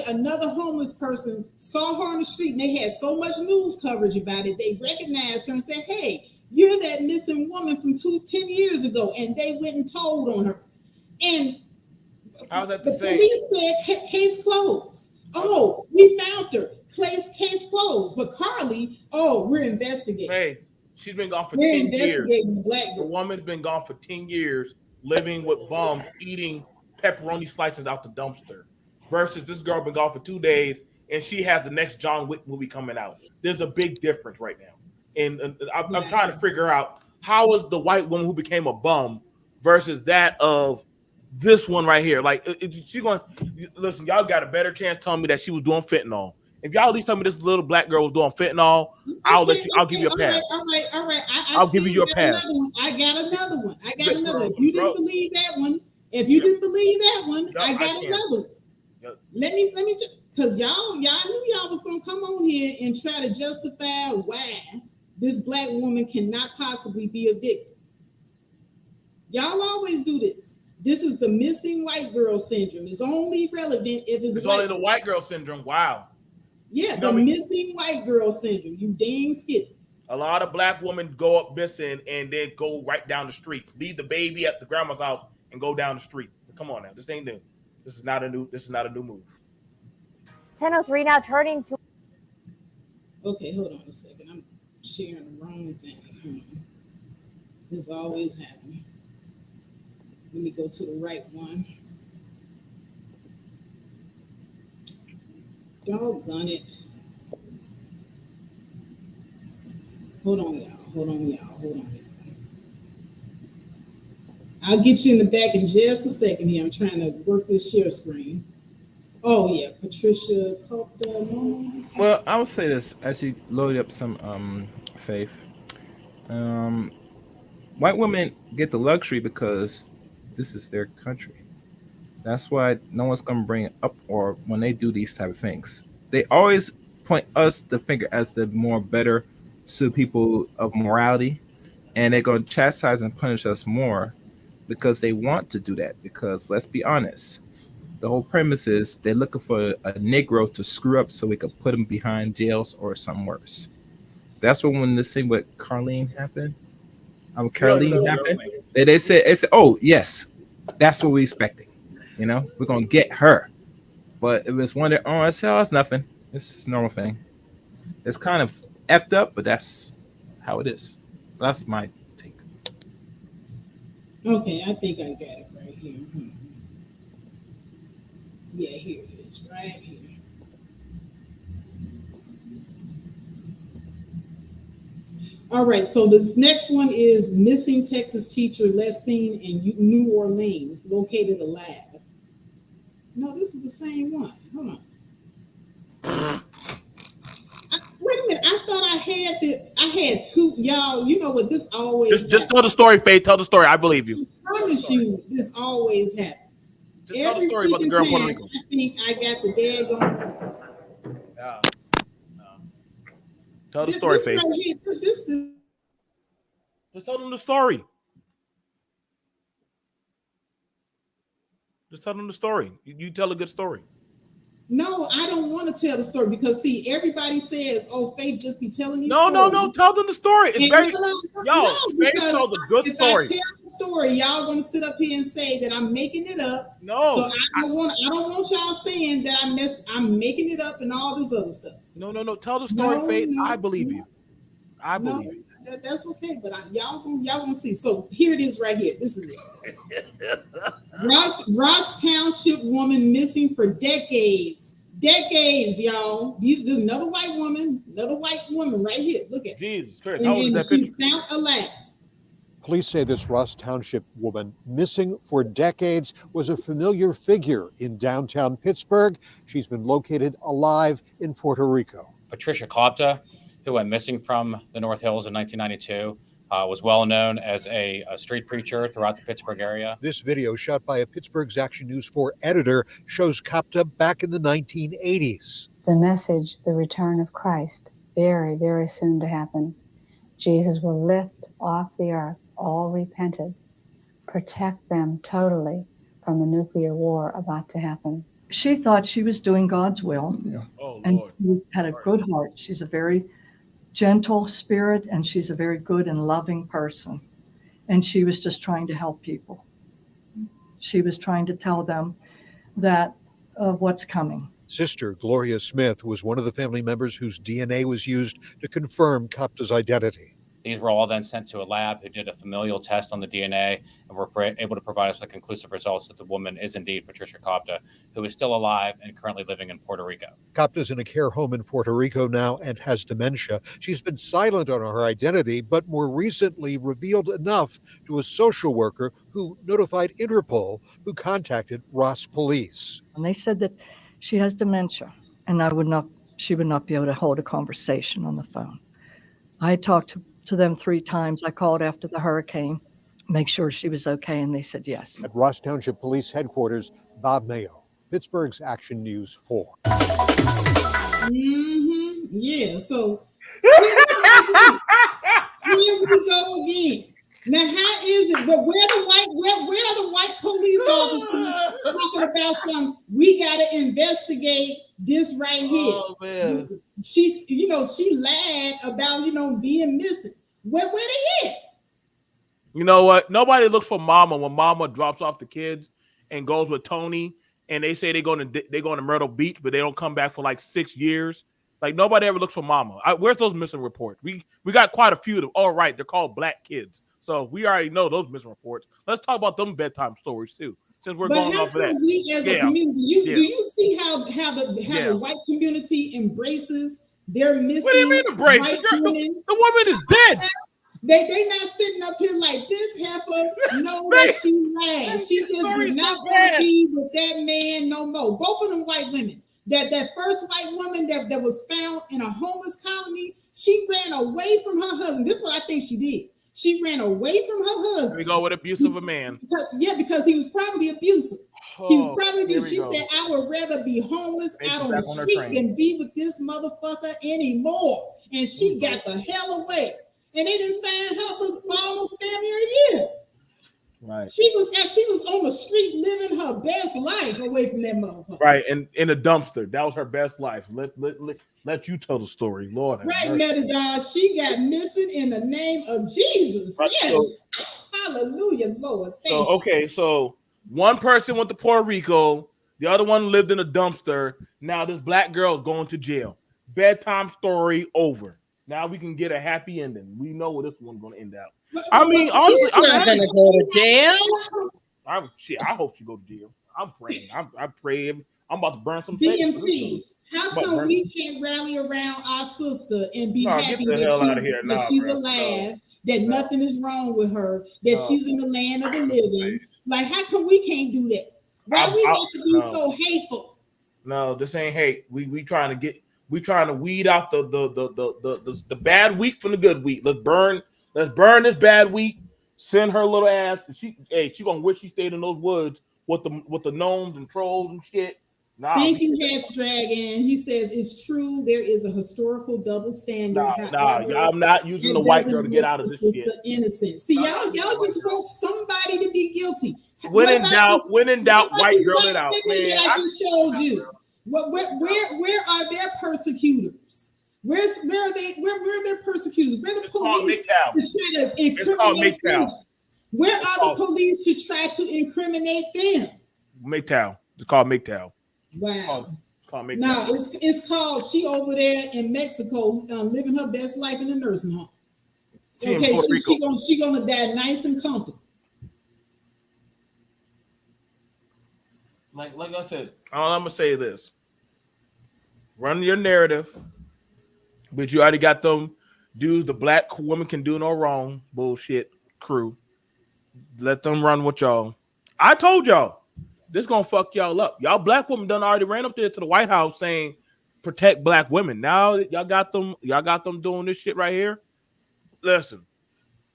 another homeless person, saw her on the street, and they had so much news coverage about it. They recognized her and said, "Hey, you're that missing woman from 10 years ago." And they went and told on her. And the police said, "Case closed." Oh, we found her. Case closed. But Carlee, we're investigating. Hey, she's been gone for 10 years. The black girl. The woman's been gone for 10 years, living with bums, eating pepperoni slices out the dumpster. Versus this girl been gone for 2 days, and she has the next John Wick movie coming out. There's a big difference right now. And I'm trying to figure out how is the white woman who became a bum versus that of this one right here. Like, she going, listen, y'all got a better chance telling me that she was doing fentanyl. If y'all at least tell me this little black girl was doing fentanyl, I'll give you a pass. All right. I'll give you a pass. I got another one. If you didn't believe that one, I got another one. Let me because y'all knew y'all was gonna come on here and try to justify why this black woman cannot possibly be a victim. Y'all always do this. This is the missing white girl syndrome. It's only relevant if it's only the white girl syndrome. Wow. Yeah, the missing white girl syndrome. You dang skip. A lot of black women go up missing and then go right down the street, leave the baby at the grandma's house and go down the street. Come on now, this ain't new. This is not a new move. 10:03 now, turning to. Okay, hold on a second. I'm sharing the wrong thing. Hold on. This always happens. Let me go to the right one. Doggone it. Hold on, y'all. Hold on. I'll get you in the back in just a second here. I'm trying to work this share screen. Oh, yeah. Patricia Copta. Well, I would say this as you load up some faith. White women get the luxury because this is their country. That's why no one's gonna bring it up or when they do these type of things. They always point us the finger as the more better to people of morality, and they're gonna chastise and punish us more because they want to do that. Because let's be honest, the whole premise is they're looking for a Negro to screw up so we could put him behind jails or something worse. That's when this thing with Carleen happened. Carlee happened. They said, oh yes, that's what we expecting. You know, we're gonna get her. But it was one that I said, oh, it's nothing. It's a normal thing. It's kind of effed up, but that's how it is. That's my take. Okay, I think I got it right here. Yeah, here it is, right here. All right, so this next one is missing Texas teacher last seen in New Orleans, located alive. No, this is the same one. Hold on. Wait a minute. I thought I had two. Y'all, you know what? This always just tell the story, Faith. Tell the story. I believe you. I promise you, this always happens. Just tell the story about the girl in Puerto Rico. I think I got the daggone. No. Tell the story, Faith. Right here, Just tell them the story. Just tell them the story. You tell a good story. No, I don't want to tell the story because see, everybody says, "Oh, Faith just be telling you." No. Tell them the story. It's very Faith tells a good story. If I tell the story, y'all gonna sit up here and say that I'm making it up. No, so I don't want y'all saying that I'm making it up and all this other stuff. No. Tell the story, Faith. I believe you. I believe you. That's okay, but y'all gonna see. So here it is, right here. This is it. Ross Township woman missing for decades, y'all. This is another white woman right here. Look at Jesus Christ. How is that she's found alive. Police say this Ross Township woman, missing for decades, was a familiar figure in downtown Pittsburgh. She's been located alive in Puerto Rico. Patricia Copta, who went missing from the North Hills in 1992, was well known as a street preacher throughout the Pittsburgh area. This video, shot by a Pittsburgh's Action News 4 editor, shows Copta back in the 1980s. The message, the return of Christ, very, very soon to happen. Jesus will lift off the earth all repented, protect them totally from the nuclear war about to happen. She thought she was doing God's will, and she had a good heart. She's a very gentle spirit, and she's a very good and loving person. And she was just trying to help people. She was trying to tell them that what's coming. Sister Gloria Smith was one of the family members whose DNA was used to confirm Copta's identity. These were all then sent to a lab who did a familial test on the DNA and were able to provide us with conclusive results that the woman is indeed Patricia Copta, who is still alive and currently living in Puerto Rico. Copta's in a care home in Puerto Rico now and has dementia. She's been silent on her identity, but more recently revealed enough to a social worker who notified Interpol, who contacted Ross police. And they said that she has dementia, and she would not be able to hold a conversation on the phone. I talked to them 3 times. I called after the hurricane, make sure she was okay, and they said yes. At Ross Township Police Headquarters, Bob Mayo, Pittsburgh's Action News 4. Yeah, so here we go again. Now, how is it? But where are the white police officers talking about some? We got to investigate this right here. Oh man, she lied about being missing. Where they at? You know what? Nobody looks for Mama when Mama drops off the kids and goes with Tony, and they say they're going to Myrtle Beach, but they don't come back for like 6 years. Like nobody ever looks for mama. Where's those missing reports? We got quite a few of them. All right, they're called black kids. So we already know those missing reports. Let's talk about them bedtime stories too, since we're going off of that. We as a community, do you see how the white community embraces their missing what do you mean embrace? white women? The woman is dead. They not sitting up here like this heifer know that she lied. She just did not want to be with that man no more. Both of them white women. That first white woman that was found in a homeless colony, she ran away from her husband. This is what I think she did. She ran away from her husband. We go with abuse of a man. Because he was probably abusive. He was probably abusive. She said, I would rather be homeless out on the street than be with this motherfucker anymore. And she got the hell away. And they didn't find her for almost damn near a year. Right. She was on the street living her best life away from that motherfucker. Right, and in a dumpster. That was her best life. Let you tell the story, Lord. Right, Metadog. She got missing in the name of Jesus. Right, yes. So, hallelujah, Lord. So one person went to Puerto Rico, the other one lived in a dumpster. Now this black girl is going to jail. Bedtime story over. Now we can get a happy ending. We know where this one's going to end out. I mean, honestly, I'm not going to go to jail. I hope she go to jail. I'm praying. I pray. I'm about to burn some. BMT. How come we can't rally around our sister and be happy that she's alive, that nothing is wrong with her, that she's in the land of the living? Like, how come we can't do that? Why we got to be so hateful? No, this ain't hate. We trying to weed out the bad wheat from the good wheat. Let's burn this bad wheat. Send her little ass. She gonna wish she stayed in those woods with the gnomes and trolls and shit. Nah, thank you, Hash Dragon. He says it's true. There is a historical double standard. Y'all not using the white girl to get out of this shit. Innocent. See, y'all just want somebody to be guilty. When in doubt, white girl it out. Man, I just showed you. Where are their persecutors? Where are their persecutors? Where are the police to try to incriminate them? Where are the police to try to incriminate them? MGTOW. It's called MGTOW. Wow. It's called MGTOW. No, it's called she over there in Mexico living her best life in a nursing home. Okay, she gonna die nice and comfortable. Like I said, all I'm gonna say is this. Run your narrative, but you already got them dudes, the black woman can do no wrong bullshit crew. Let them run with y'all. I told y'all this gonna fuck y'all up. Y'all black women done already ran up there to the White House saying protect black women. Now y'all got them doing this shit right here. Listen,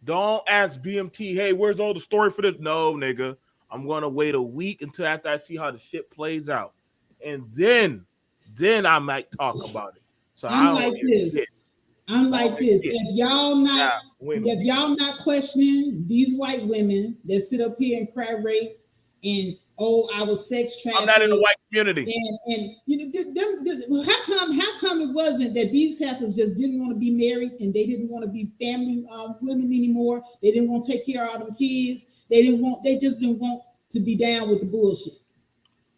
don't ask BMT, hey, where's all the story for this? No, nigga. I'm gonna wait a week until after I see how the shit plays out. And then I might talk about it. So I'm like this. If y'all not questioning these white women that sit up here and cry rape and I was sex trafficked. I'm not in the white community. And you know, how come it wasn't that these heifers just didn't want to be married and they didn't want to be family women anymore? They didn't want to take care of all them kids. They just didn't want to be down with the bullshit.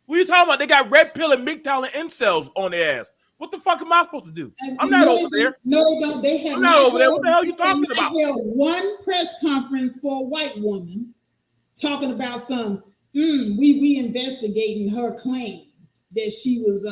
What are you talking about? They got red pill and MGTOW and incels on their ass. What the fuck am I supposed to do? I'm not over there. No, they don't. They have. I'm not over there. What the hell are you talking about? They held one press conference for a white woman talking about some. We investigating her claim that she was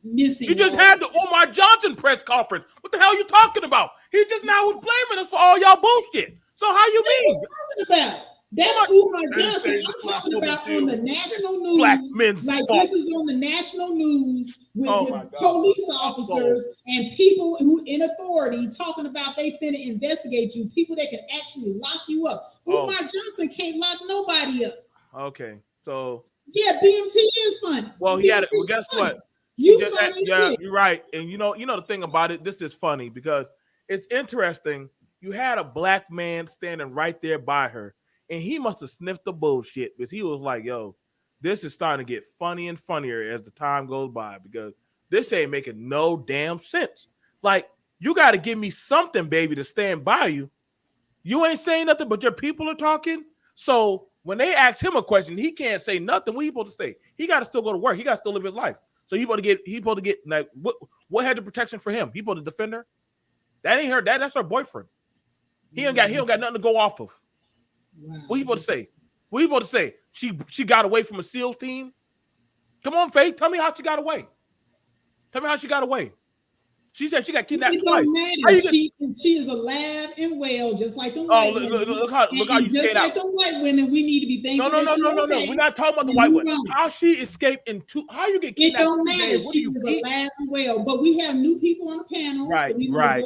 missing. You just had the Omar Johnson press conference. What the hell are you talking about? He just now was blaming us for all y'all bullshit. So how you mean? What are you talking about? That's Umar Johnson. I'm talking about on the national news. Black men's like fault. This is on the national news with police officers and people who in authority talking about they finna investigate you. People that can actually lock you up. Umar Johnson can't lock nobody up. Okay, so yeah, BMT is funny. Well, he had it. Well, guess what? You're right. And you know the thing about it. This is funny because it's interesting. You had a black man standing right there by her. And he must have sniffed the bullshit because he was like, yo, this is starting to get funny and funnier as the time goes by because this ain't making no damn sense. Like, you got to give me something, baby, to stand by you. You ain't saying nothing, but your people are talking. So when they ask him a question, he can't say nothing. What are you supposed to say? He got to still go to work. He got to still live his life. So he supposed to get like what had the protection for him? He supposed to defend her? That ain't her. That's her boyfriend. He don't got nothing to go off of. Wow. What he supposed to say? What he supposed to say? She got away from a SEALs team? Come on, Faith. Tell me how she got away. Tell me how she got away. She said she got kidnapped It twice. don't matter. She is alive and well, just like the white women. Look how you just skate like out. the white women, we need to be thankful. No. We're not talking about the white one. How she escaped how you get kidnapped? It don't matter. She is alive and well. But we have new people on the panel, right, so we right.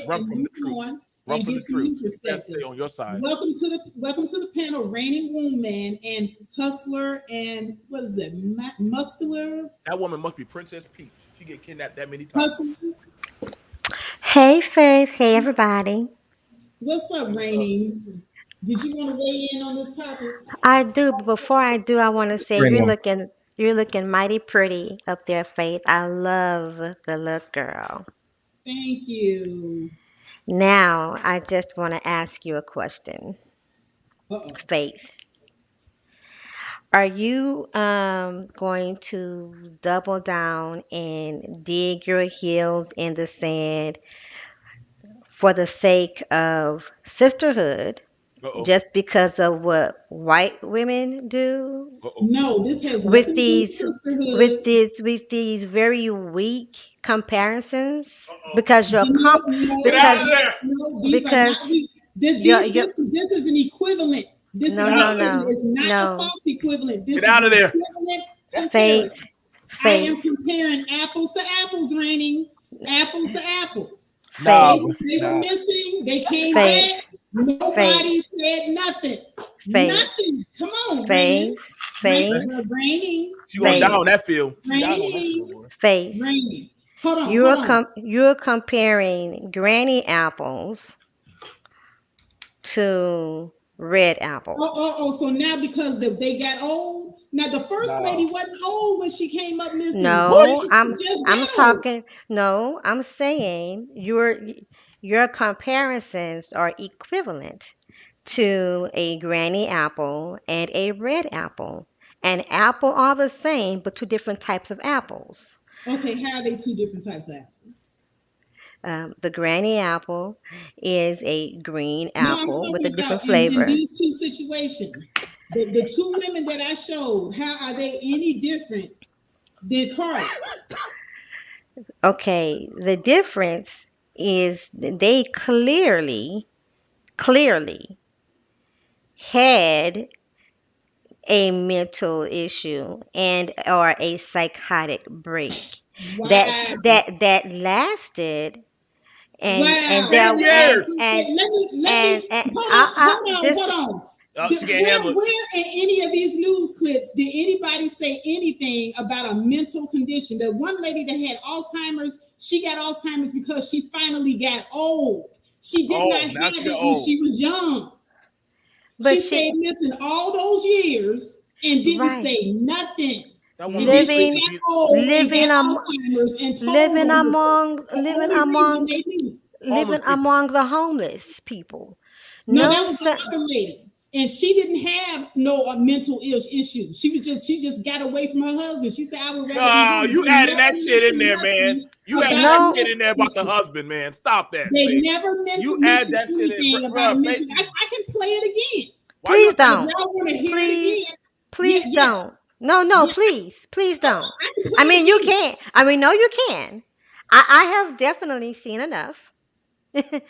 Run from the truth. Run from the truth. Stay on your side. Welcome to the panel, Reigning Womb Man and Hustler and what is it? Muscular. That woman must be Princess Peach. She get kidnapped that many times. Hustler. Hey, Faith. Hey, everybody. What's up, Reigning? Did you want to weigh in on this topic? I do, but before I do, I want to say you're looking mighty pretty up there, Faith. I love the look, girl. Thank you. Now, I just want to ask you a question. Faith. Are you going to double down and dig your heels in the sand for the sake of sisterhood? Just because of what white women do? No, this has nothing to do with sisterhood. With these very weak comparisons, because you're These are not weak. This is an equivalent. This is not a false equivalent. This Get out of there. Faith. I am comparing apples to apples, Reigning. Apples to apples. They were missing. They came back. Nobody said nothing. Nothing. Come on, Faith. Reigning. She going down on that field. Faith. Hold on. You're comparing granny apples to red apples. So now because they got old. Now the first lady wasn't old when she came up missing. No, I'm saying your comparisons are equivalent to a granny apple and a red apple. An apple are the same, but two different types of apples. Okay, how are they two different types of apples? The granny apple is a green apple with a different flavor. In these two situations, the two women that I showed, how are they any different than Carlee? Okay, the difference is they clearly had a mental issue and or a psychotic break that lasted and there hold on. Where in any of these news clips did anybody say anything about a mental condition? The one lady that had Alzheimer's, she got Alzheimer's because she finally got old. She did not have it when she was young. But she stayed missing all those years and didn't say nothing. Living among the homeless people. No, that was the other lady. And she didn't have no mental issue. She just got away from her husband. She said, "I would rather." You added that shit in there, man. You added that shit in there about the husband, man. Stop that. They never mentioned anything about mental. I can play it again. Please don't. Y'all want to hear it again? Please don't. No, please don't. I mean, you can. I mean, no, you can. I have definitely seen enough. Right,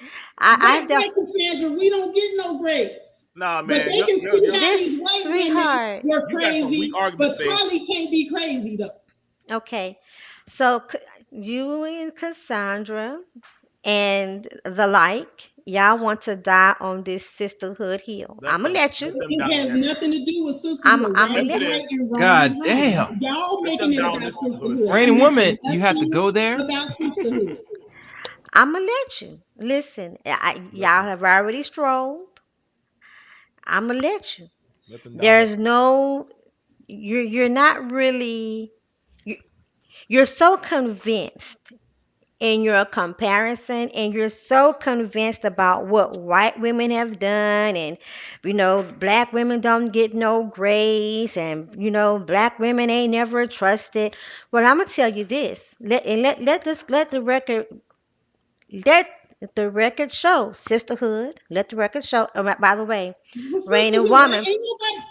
Cassandra, we don't get no breaks. Nah, man. But they can see how these white women were crazy. But Carlee can't be crazy though. Okay, so you and Cassandra and the like, y'all want to die on this sisterhood hill. I'm gonna let you. It has nothing to do with sisterhood. God damn. Y'all making it about sisterhood. Reigning woman, you have to go there. About sisterhood. I'm gonna let you. Listen, y'all have already strolled. I'm gonna let you. There's no. You're not really. You're so convinced in your comparison, and you're so convinced about what white women have done, and black women don't get no grace, and black women ain't never trusted. Well, I'm gonna tell you this. Let the record show, sisterhood. Let the record show. By the way, Well, Rain and sisterhood, Woman. ain't nobody.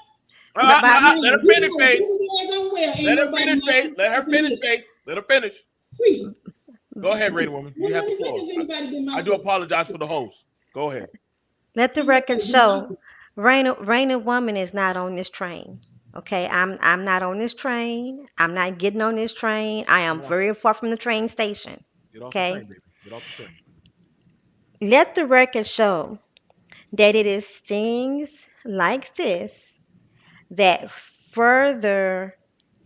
Let her Man, finish, we Faith. know good and well ain't Let her nobody finish, my Faith. Let her finish, sisterhood. Faith. Let her finish. Please. Go ahead, Rain Woman. You have the When floor. has anybody been my I do sister? apologize for the host. Go ahead. Let the Ain't nobody record been my show. Rain and Woman is not on this train. Okay, I'm not on this train. I'm not getting on this train. I am Come on. very far from the train station. Get off the Okay, train, baby. Get off the train. let the record show that it is things like this that further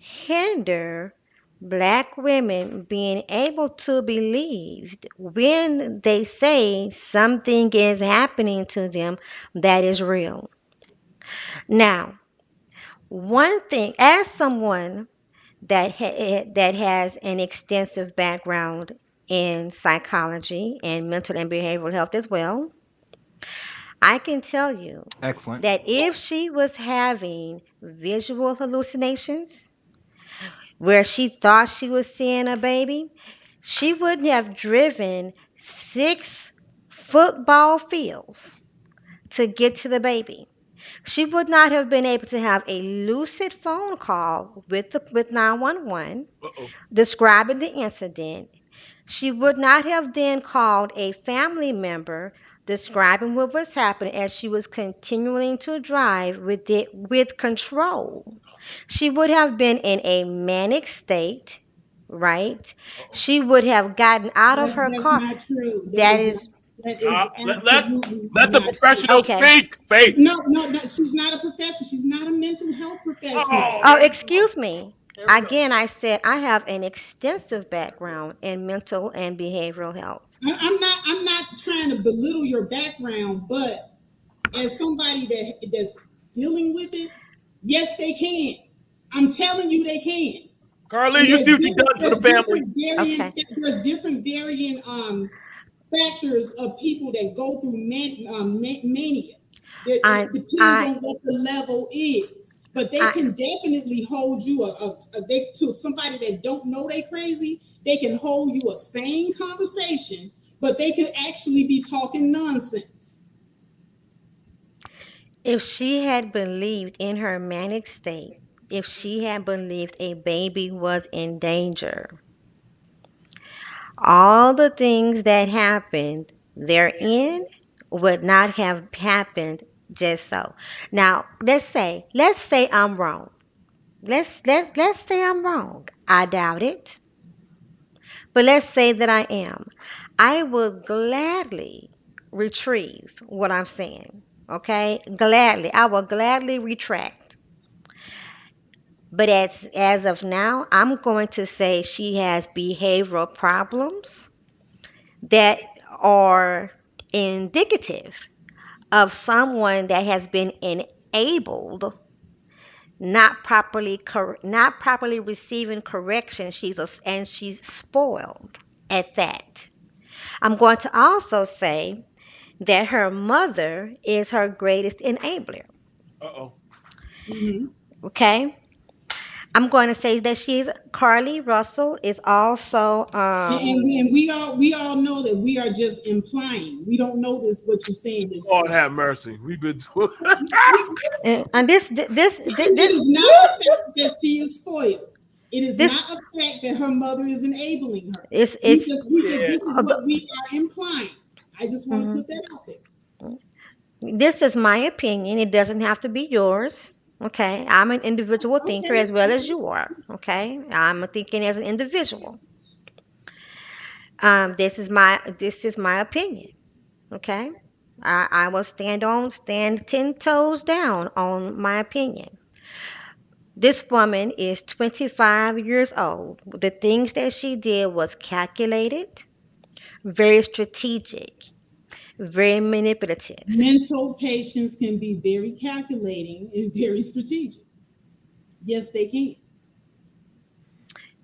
hinder black women being able to believe when they say something is happening to them that is real. Now, one thing, as someone that has an extensive background in psychology and mental and behavioral health as well, I can tell you Excellent. that if she was having visual hallucinations where she thought she was seeing a baby, she wouldn't have driven 6 football fields to get to the baby. She would not have been able to have a lucid phone call with 911 Uh-oh. describing the incident. She would not have then called a family member describing what was happening as she was continuing to drive with control. She would have been in a manic state, right? Uh-oh. She would have gotten out of her That's car. not true. That is That is absolutely Let the not true. professional okay. speak, Faith. No, she's not a professional. She's not a mental health professional. Oh, Oh, there we go. excuse me. There we go. Again, I said I have an extensive background in mental and behavioral health. I'm not trying to belittle your background, but as somebody that's dealing with it, yes, they can. I'm telling you, they can. Carlee, And you see what you done to the family. Okay. there's different varying factors of people that go through mania. I It depends I on what the level is, but they I can definitely hold you to somebody that don't know they crazy. They can hold you a sane conversation, but they could actually be talking nonsense. if she had believed in her manic state, if she had believed a baby was in danger, all the things that happened therein would not have happened just so. Now, let's say I'm wrong. Let's say I'm wrong. I doubt it, but let's say that I am. I will gladly retrieve what I'm saying. Okay? Gladly. I will gladly retract. But as of now, I'm going to say she has behavioral problems that are indicative of someone that has been enabled, not properly receiving correction. And she's spoiled at that. I'm going to also say that her mother is her greatest enabler. Uh-oh. Mm-hmm. Okay? I'm going to say that Carlee Russell is also And we all know that we are just implying. We don't know what you're saying. Lord have mercy. We've been to and It is not a fact that she is spoiled. It is this not a fact that her mother is enabling her. it's Yeah. This is what we are implying. I just want to mhm. put that out there. This is my opinion. It doesn't have to be yours. Okay, I'm an individual thinker Okay. as well as you are. Okay, I'm thinking as an individual. This is my opinion. Okay, I will stand 10 toes down on my opinion. This woman is 25 years old. The things that she did was calculated, very strategic, very manipulative. Mental patients can be very calculating and very strategic. Yes, they can.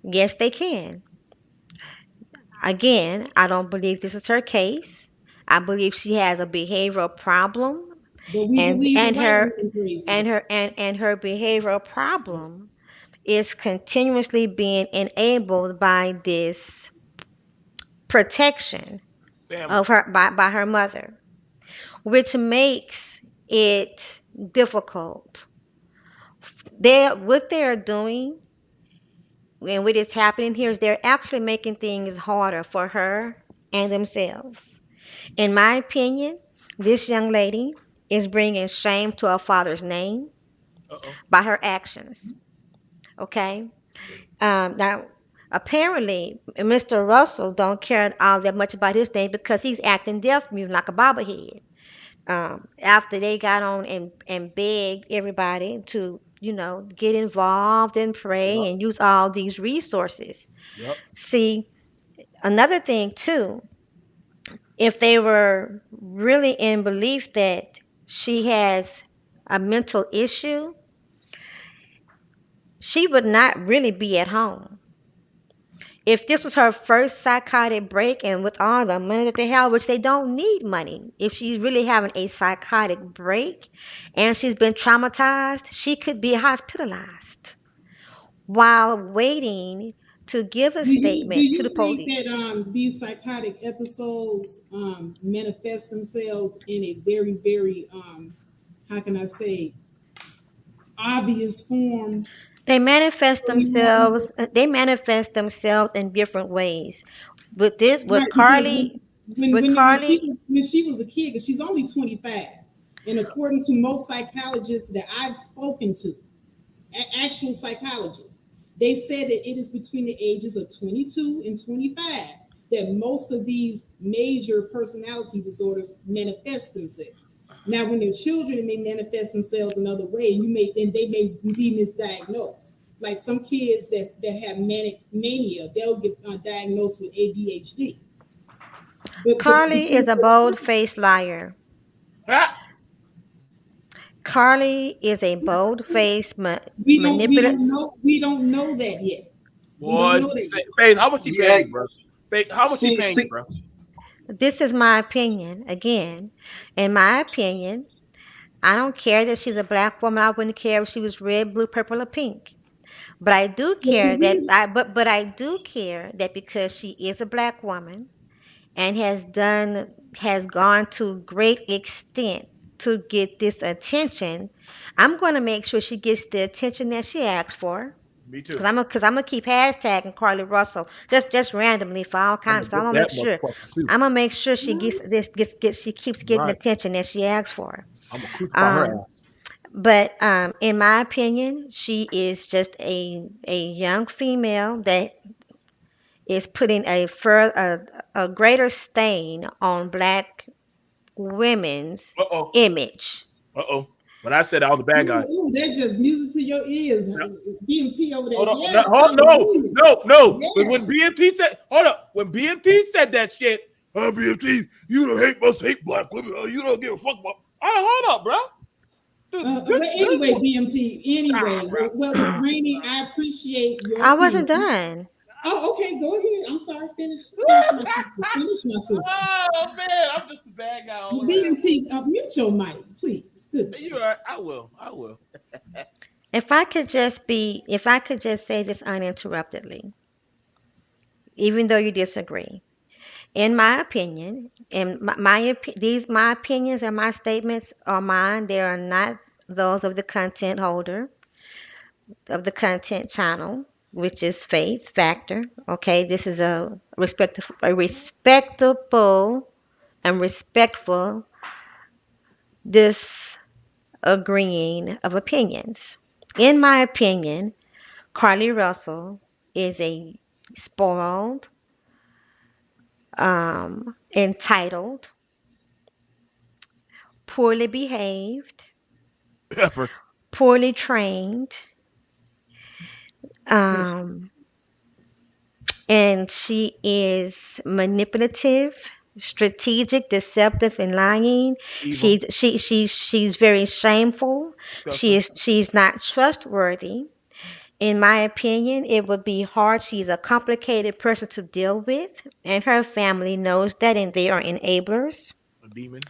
Yes, they can. Again, I don't believe this is her case. I believe she has a behavioral problem, But we and believe the and white her woman crazy. and her and her behavioral problem is continuously being enabled by this protection Family. of her by her mother, which makes it difficult. What they're doing and what is happening here is they're actually making things harder for her and themselves. In my opinion, this young lady is bringing shame to her father's name Uh-oh. by her actions. Okay. Now, apparently, Mr. Russell don't care all that much about his name because he's acting deaf mute like a bobblehead. After they got on and begged everybody to, get involved and pray Yep. and use all these resources. Yep. See, another thing too, if they were really in belief that she has a mental issue, she would not really be at home. If this was her first psychotic break and with all the money that they have, which they don't need money, if she's really having a psychotic break and she's been traumatized, she could be hospitalized while waiting to give a Do statement to the you think police. that these psychotic episodes manifest themselves in a very, very how can I say, obvious form? They manifest themselves in different ways. With this, Right, with because Carlee, when with when when Carlee, she was a kid, because she's only 25, and according to most psychologists that I've spoken to, actual psychologists, they said that it is between the ages of 22 and 25 that most of these major personality disorders manifest themselves. Now, when they're children, it may manifest themselves another way. They may be misdiagnosed. Like some kids that have manic mania, they'll get diagnosed with ADHD. But the Carlee is thing a bold-faced liar. Ah! Carlee is a bold-faced manipulative. we don't know that yet. We don't Boy, know that yet. Faith, how much she Yeah. paying you, bro? Faith, how much she See, paying you, see, bro? This is my opinion. Again, in my opinion, I don't care that she's a black woman. I wouldn't care if she was red, blue, purple, or pink. But I do But the care that reason I do care that because she is a black woman and has gone to great extent to get this attention, I'm going to make sure she gets the attention that she asked for. Me Cause too. I'm gonna keep hashtagging Carly Russell just randomly for all I'm kinds of gonna stuff. get that motherfucker too. She she keeps getting the Right. attention that she asks for. I'm gonna crucify her Um, ass. but in my opinion, she is just a young female that is putting a greater stain on black women's Uh oh. image. Uh oh. When I said I was a bad guy. ooh, that's just music to your ears. No, BMT over there. hold on. No, Yes, no, hallelujah. no, no. But when Yes. BMT said, hold up, when BMT said that shit, BMT, you don't must hate black women. You don't give a fuck about. Hold up, bro. But anyway, BMT, Ah, anyway, bro. Rainy, I appreciate your I wasn't opinion. done. Oh, okay, go ahead. I'm sorry, finish my sister. Finish my sister. Oh man, I'm just a bad guy all around. BMT, mute your mic, please. Goodness. You right. I will. I will. If I could just say this uninterruptedly, even though you disagree. In my opinion, and my opinions and my statements are mine. They are not those of the content holder of the content channel, which is Faith Factor. Okay, this is a respectable and respectful disagreeing of opinions. In my opinion, Carly Russell is a spoiled, entitled, poorly behaved, Effort. poorly trained, um, and she is manipulative, strategic, deceptive, and lying. Evil. She's very shameful. Disgusting. She's not trustworthy, In my opinion, it would be hard. She's a complicated person to deal with, and her family knows that, and they are enablers. A demon.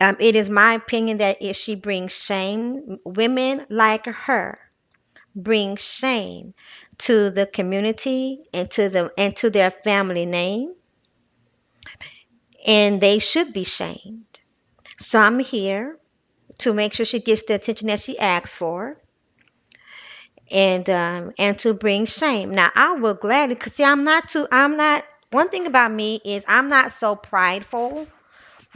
It is my opinion that if she brings shame, women like her bring shame to the community and to their family name, and they should be shamed. So I'm here to make sure she gets the attention that she asks for, and to bring shame. Now I will gladly, cause see, I'm not. One thing about me is I'm not so prideful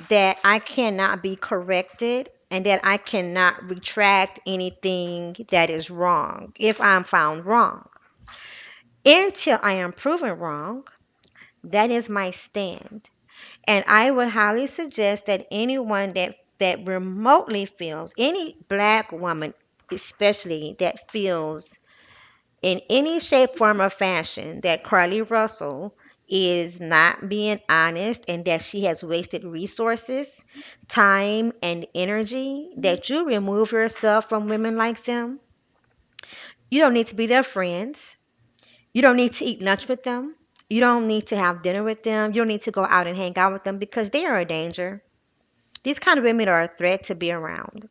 that I cannot be corrected and that I cannot retract anything that is wrong if I'm found wrong. Until I am proven wrong, that is my stand. And I would highly suggest that anyone that remotely feels, any black woman especially, that feels in any shape, form, or fashion that Carlee Russell is not being honest and that she has wasted resources, time, and energy, that you remove yourself from women like them. You don't need to be their friends. You don't need to eat lunch with them. You don't need to have dinner with them. You don't need to go out and hang out with them because they are a danger. These kind of women are a threat to be around.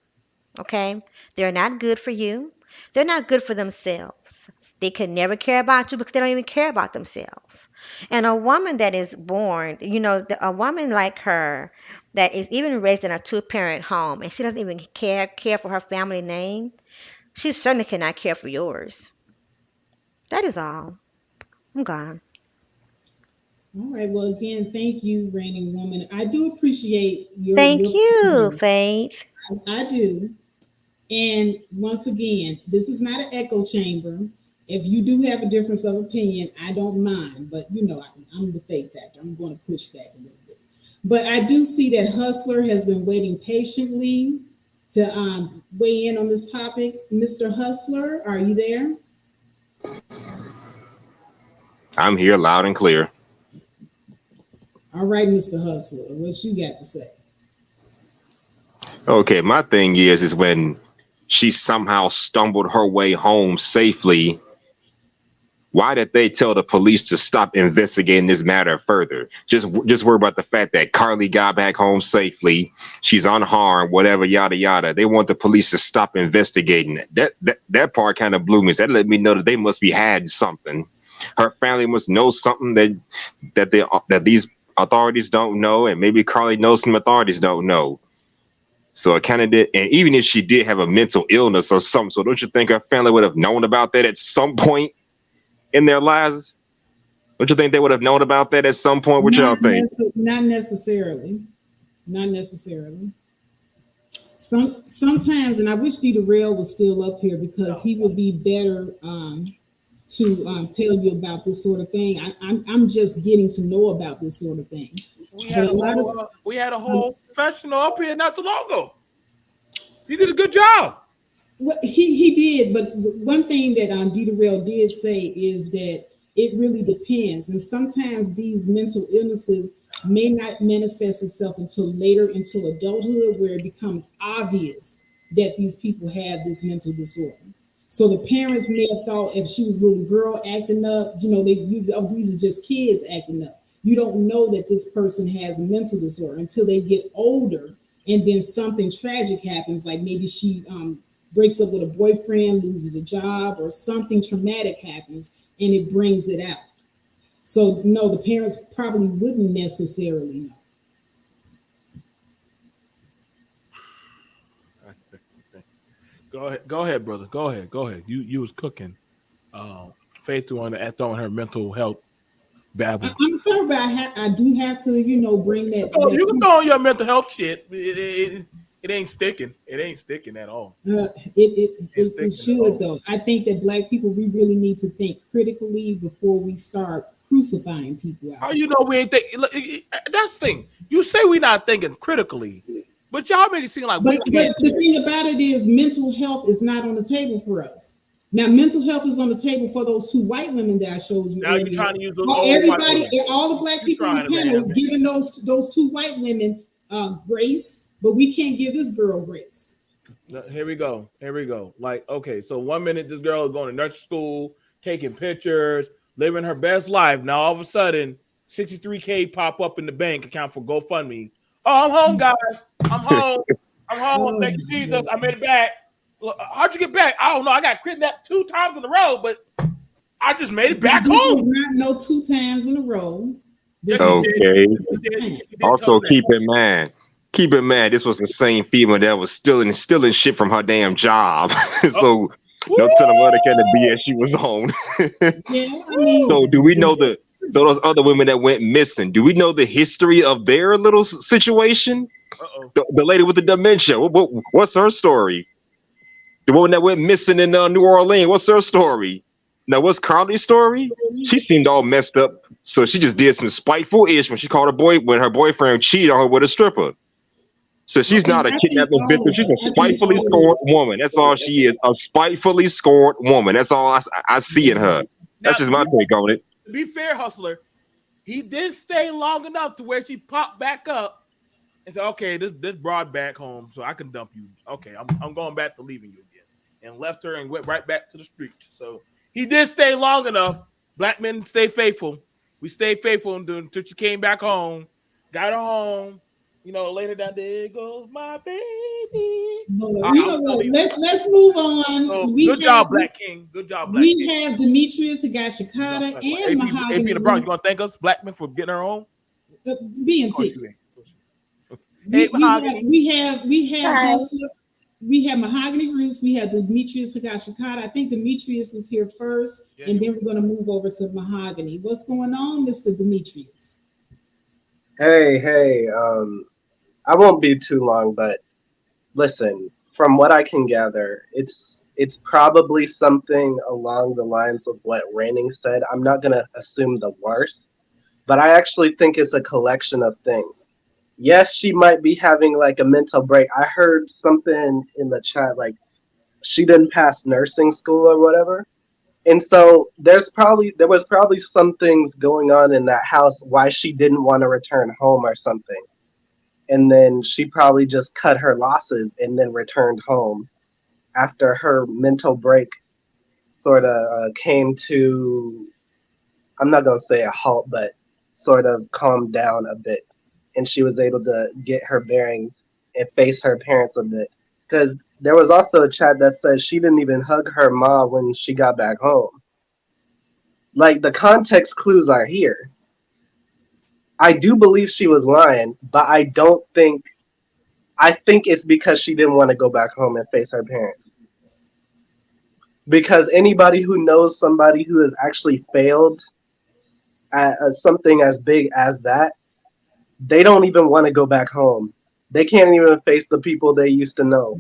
Okay? They're not good for you. They're not good for themselves. They could never care about you because they don't even care about themselves. And a woman that is born, a woman like her that is even raised in a two-parent home and she doesn't even care for her family name, she certainly cannot care for yours. That is all. I'm gone. All right. Well, again, thank you, reigning woman. I do appreciate Thank your you, Faith. I do. And once again, this is not an echo chamber. If you do have a difference of opinion, I don't mind. But I'm the faith factor. I'm going to push back a little bit. But I do see that Hustler has been waiting patiently to weigh in on this topic. Mr. Hustler, are you there? I'm here loud and clear. All right, Mr. Hustler, what you got to say? Okay, my thing is when she somehow stumbled her way home safely, why did they tell the police to stop investigating this matter further? Just worry about the fact that Carlee got back home safely, she's unharmed, whatever, yada yada. They want the police to stop investigating it. That part kind of blew me. So that let me know that they must be hiding something. Her family must know something that these authorities don't know, and maybe Carlee knows some authorities don't know. So it kind of did. And even if she did have a mental illness or something, so don't you think her family would have known about that at some point in their lives? Don't you think they would have known about that at some point? What y'all think? Not necessarily. Not necessarily. Sometimes, and I wish Darrell was still up here because he would be better to tell you about this sort of thing. I'm just getting to know about this sort of thing. We had a whole professional up here not too long ago. He did a good job. Well, he did, but one thing that Darrell did say is that it really depends, and sometimes these mental illnesses may not manifest itself until later, until adulthood, where it becomes obvious that these people have this mental disorder. So the parents may have thought if she was a little girl acting up, these are just kids acting up. You don't know that this person has a mental disorder until they get older, and then something tragic happens, like maybe she breaks up with a boyfriend, loses a job, or something traumatic happens, and it brings it out. So no, the parents probably wouldn't necessarily know. Go ahead, brother. Go ahead. You was cooking. Faith throwing her mental health babble. I'm sorry, but I do have to, bring that. You can throw on your mental health shit. It ain't sticking. It ain't sticking at all. It should though. I think that Black people, we really need to think critically before we start crucifying people. How you know we ain't think? That's the thing. You say we not thinking critically, but y'all make it seem like we can't. But the thing about it is, mental health is not on the table for us. Now, mental health is on the table for those two white women that I showed you. Now earlier. you're trying to use those everybody, all the Black people on the panel, giving those two white women grace, but we can't give this girl grace. Here we go. Here we go. Like, okay, so 1 minute this girl is going to nursery school, taking pictures, living her best life. Now all of a sudden, 63K pop up in the bank account for GoFundMe. Oh, I'm home, guys. I'm home. I'm home. Thank you, Jesus. I made it back. Look, how'd you get back? I don't know. I got kidnapped 2 times in a row, but I just made it back this home. Was not no 2 times in a row. Okay. Also, keep in mind, this was the same female that was stealing shit from her damn job. So no telling what kind of BS she was on. So do we know so those other women that went missing? Do we know the history of their little situation? The lady with the dementia. What's her story? The woman that went missing in New Orleans. What's her story? Now, what's Carlee's story? She seemed all messed up, so she just did some spiteful ish when she called when her boyfriend cheated on her with a stripper. So she's not a kidnapping victim. She's a spitefully scorned woman. That's all she is. A spitefully scorned woman. That's all I see in her. That's just my take on it. To be fair, Hustler, he did stay long enough to where she popped back up and said, "Okay, this broad back home, so I can dump you. Okay, I'm going back to leaving you again," and left her and went right back to the street. So he did stay long enough. Black men stay faithful. We stayed faithful until she came back home, got her home. You know, later that day goes my baby. Let's move on. So, good job, Black King. Good job, Black King. We have Demetrius Higashikata and Mahogany. AP the Bronx, you gonna thank us, Black men, for getting her home? BMT. Hey, we have Mahogany Roots. We have Demetrius Higashikata. I think Demetrius was here first, and then we're going to move over to Mahogany. What's going on, Mr. Demetrius? Hey. I won't be too long, but listen. From what I can gather, it's probably something along the lines of what Raining said. I'm not going to assume the worst, but I actually think it's a collection of things. Yes, she might be having like a mental break. I heard something in the chat like she didn't pass nursing school or whatever. And so there was probably some things going on in that house why she didn't want to return home or something. And then she probably just cut her losses and then returned home after her mental break sort of came to, I'm not going to say a halt, but sort of calmed down a bit. And she was able to get her bearings and face her parents a bit. Because there was also a chat that says she didn't even hug her mom when she got back home. Like, the context clues are here. I do believe she was lying, but I think it's because she didn't want to go back home and face her parents. Because anybody who knows somebody who has actually failed at something as big as that, they don't even want to go back home. They can't even face the people they used to know.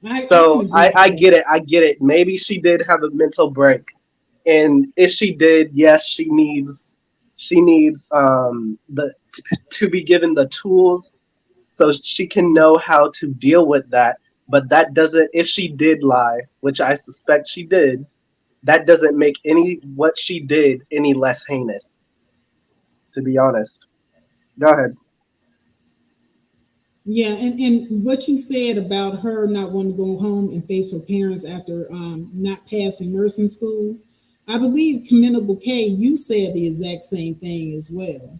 I get it. I get it. Maybe she did have a mental break. And if she did, yes, she needs to be given the tools so she can know how to deal with that. But that doesn't, if she did lie, which I suspect she did, that doesn't make what she did any less heinous, to be honest. Go ahead. Yeah, and what you said about her not wanting to go home and face her parents after not passing nursing school, I believe Commendable K, you said the exact same thing as well.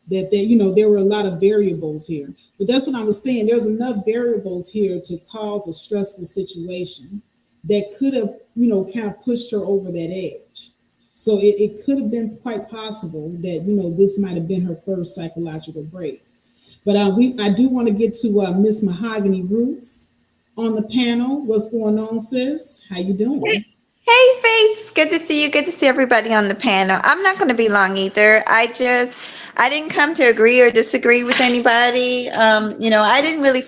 That there were a lot of variables here. But that's what I was saying. There's enough variables here to cause a stressful situation that could have, kind of pushed her over that edge. So it could have been quite possible that, this might have been her first psychological break. But I do want to get to Miss Mahogany Roots on the panel. What's going on, sis? How you doing? Hey, Faith. Good to see you. Good to see everybody on the panel. I'm not going to be long either. I didn't come to agree or disagree with anybody. I didn't really.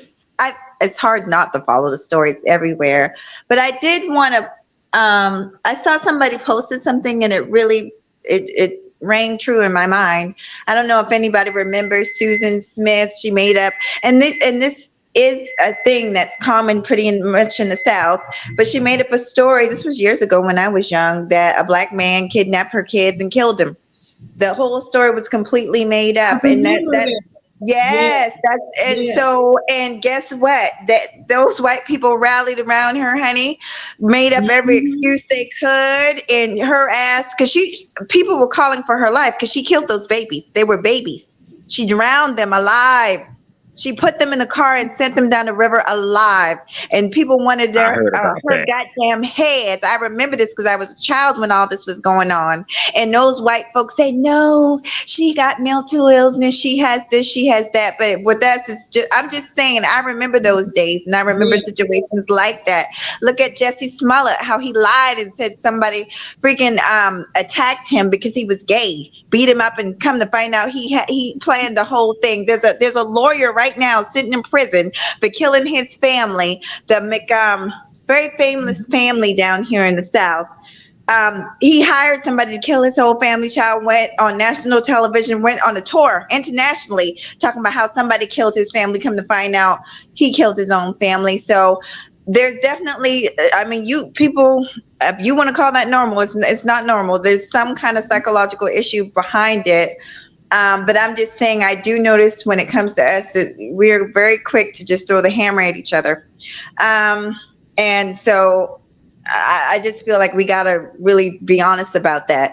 It's hard not to follow the story. It's everywhere. But I did want to. I saw somebody posted something, and it really it rang true in my mind. I don't know if anybody remembers Susan Smith. She made up, and this is a thing that's common pretty much in the South, but she made up a story. This was years ago when I was young, that a black man kidnapped her kids and killed them. The whole story was completely made up. And Yes, and guess what? That those white people rallied around her, honey, made up every excuse they could, and her ass, because people were calling for her life because she killed those babies. They were babies. She drowned them alive. She put them in the car and sent them down the river alive. And people wanted I heard about her that. goddamn heads. I remember this because I was a child when all this was going on. And those white folks say, no, she got mental illness. She has this, she has that. But with us, it's just, I'm just saying, I remember those days. And I remember situations like that. Look at Jesse Smollett, how he lied and said somebody freaking attacked him because he was gay, beat him up, and come to find out he planned the whole thing. There's a lawyer right now sitting in prison for killing his family, the very famous family down here in the South. He hired somebody to kill his whole family. Child went on national television, went on a tour internationally, talking about how somebody killed his family. Come to find out, he killed his own family. So there's definitely, I mean, you people, if you want to call that normal, it's not normal. There's some kind of psychological issue behind it. But I'm just saying, I do notice when it comes to us that we're very quick to just throw the hammer at each other. And so I just feel like we got to really be honest about that.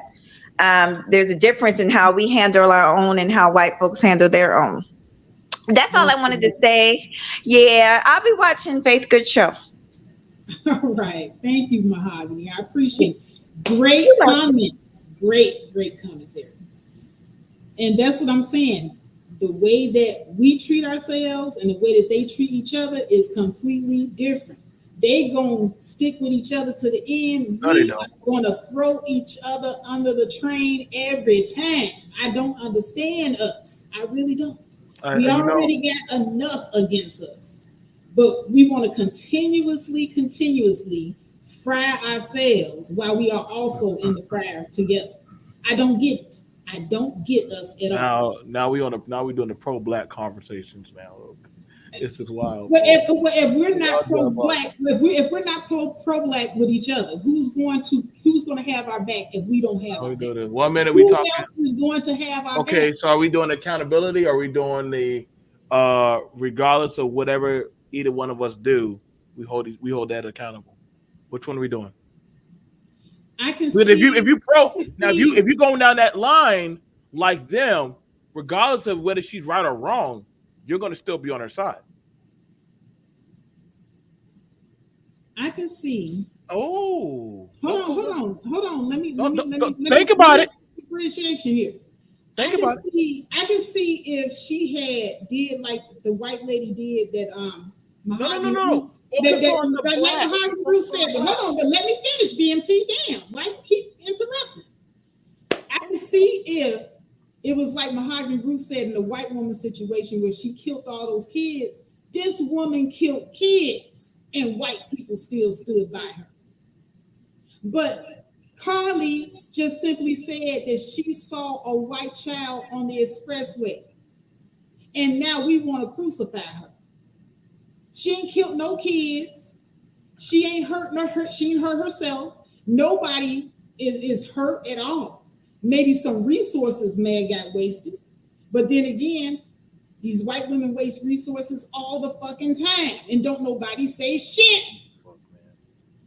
There's a difference in how we handle our own and how white folks handle their own. That's all I wanted to say. Yeah, I'll be watching Faith. Good show. All right. Thank you, Mahogany. I appreciate it. Great comments. Great commentary. And that's what I'm saying. The way that we treat ourselves and the way that they treat each other is completely different. They gonna stick with each other to the end. We are gonna throw each other under the train every time. I don't understand us. I really don't. We already got enough against us. But we want to continuously fry ourselves while we are also in the fryer together. I don't get it. I don't get us at all. Now we're doing the pro-black conversations now. This is wild. Well, if we're not pro-black, if we're not pro-black with each other, who's going to have our back if we don't have our back? 1 minute Who else is going to have our back? Okay, so are we doing accountability? Or are we doing the regardless of whatever either one of us do, we hold that accountable? Which one are we doing? I can but see, if you're going down that line like them, regardless of whether she's right or wrong, you're going to still be on her side. I can see. Oh, hold on. Let me think about it. Appreciation here. I can see if she had did like the white lady did that. No. Like Mahogany Bruce said. But hold on, but let me finish. BMT. Damn, why you keep interrupting? I can see if it was like Mahogany Bruce said in the white woman situation where she killed all those kids. This woman killed kids, and white people still stood by her. But Carlee just simply said that she saw a white child on the expressway, and now we want to crucify her. She ain't killed no kids. She ain't hurt. She ain't hurt herself. Nobody is hurt at all. Maybe some resources may have got wasted. But then again, these white women waste resources all the fucking time and don't nobody say shit.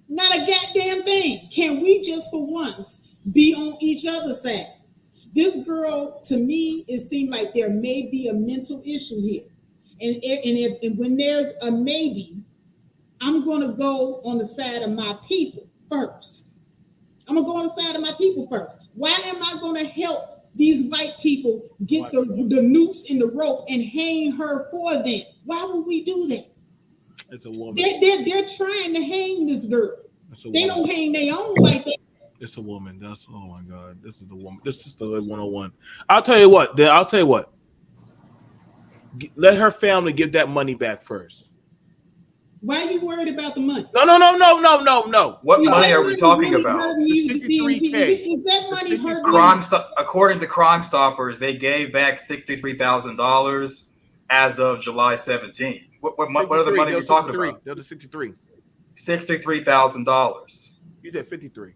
Not a goddamn thing. Can we just for once be on each other's side? This girl, to me, it seemed like there may be a mental issue here. And when there's a maybe, I'm going to go on the side of my people first. I'm going to go on the side of my people first. Why am I going to help these white people get the noose in the rope and hang her for them? Why would we do that? It's a woman. They're trying to hang this girl. They don't hang their own like that. It's a woman. Oh my God. This is the woman. This is the 101. I'll tell you what. Let her family get that money back first. Why are you worried about the money? No. What money are we talking about? The 63K. Is that money hurting? According to Crime Stoppers, they gave back $63,000 as of July 17th. What other money are we talking about? They're the 63. $63,000. You said 53.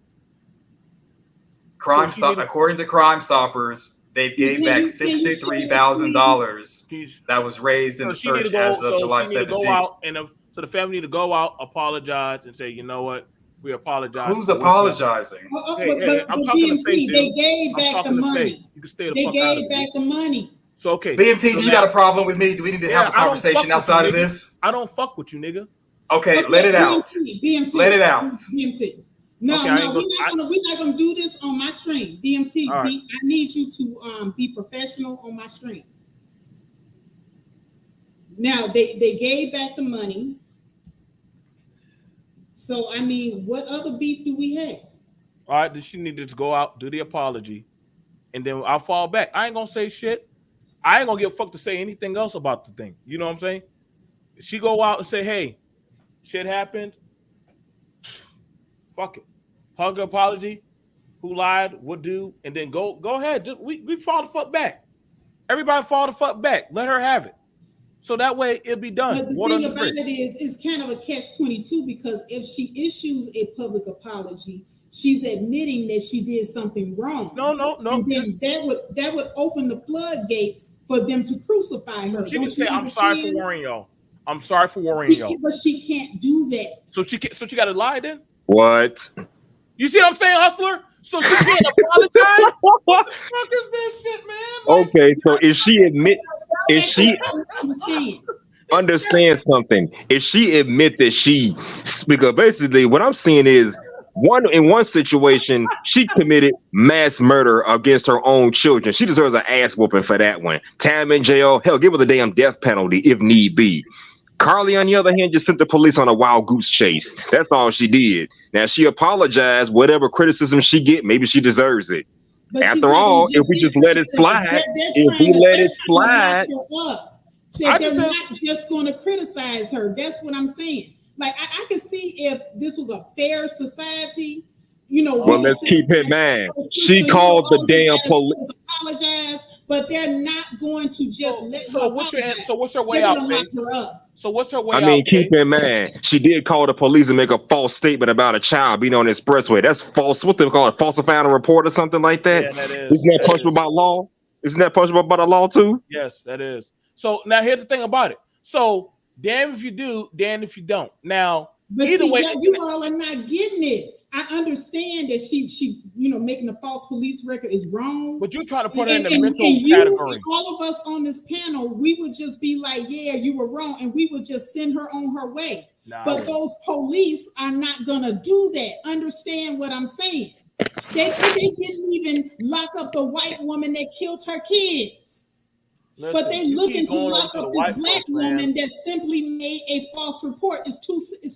According to Crime Stoppers, They gave back $53,000 that was raised in the she need to search go. as of July She need to go 17th. out, and so the family need to go out, apologize, and say, you know what, we apologize. Who's apologizing? Hey, I'm talking to Faith, dude. They gave back the money. You can stay the they fuck out of gave it. back the money. So okay, BMT, so you got a problem with me? Do we need to have a conversation outside of this? I don't fuck with you, nigga. Okay, let it out. BMT, let it out. BMT. No, Okay, we're not gonna do this on my stream. BMT, All right. I need you to be professional on my stream. Now they gave back the money. So I mean, what other beef do we have? All right, then she need to just go out, do the apology, and then I'll fall back. I ain't gonna say shit. I ain't gonna give a fuck to say anything else about the thing. You know what I'm saying? If she go out and say, hey, shit happened, fuck it. Hug her apology, who lied, what do, and then go ahead. Just, we fall the fuck back. Everybody fall the fuck back. Let her have it. So that way it'll be done. But the thing about it is, it's kind of a catch-22 because if she issues a public apology, she's admitting that she did something wrong. No. And then that would open the floodgates for them to crucify her. She can say, "I'm sorry for worrying y'all. I'm sorry for worrying y'all." But she can't do that. So she got to lie then? What? You see what I'm saying, hustler? So she can't apologize? What the fuck is this shit, man? Okay, so if she understand something, if she admit that because basically what I'm seeing is in one situation, she committed mass murder against her own children. She deserves an ass whooping for that one. Time in jail, hell, give her the damn death penalty if need be. Carlee, on the other hand, just sent the police on a wild goose chase. That's all she did. Now, she apologized. Whatever criticism she get, maybe she deserves it. But after all, if we just let it slide, they're not just going to criticize her. That's what I'm saying. Like, I can see if this was a fair society, Well, let's keep in mind, she called the damn police. Apologize, but they're not going to just let her. So what's her way out, Faith? So what's her way out? I mean, keep in mind, she did call the police and make a false statement about a child being on the expressway. That's false. What they call it, falsifying a report or something like that? Yeah, that is. Isn't that punishable by law? Isn't that punishable by the law too? Yes, that is. So now here's the thing about it. So damn if you do, damn if you don't. Now, but either way, you all are not getting it. I understand that she making a false police record is wrong. But you're trying to put her in the mental category. All of us on this panel, we would just be like, yeah, you were wrong, and we would just send her on her way. But those police are not gonna do that. Understand what I'm saying? They didn't even lock up the white woman that killed her kids. Listen, but they looking to lock up this black woman that simply made a false report. It's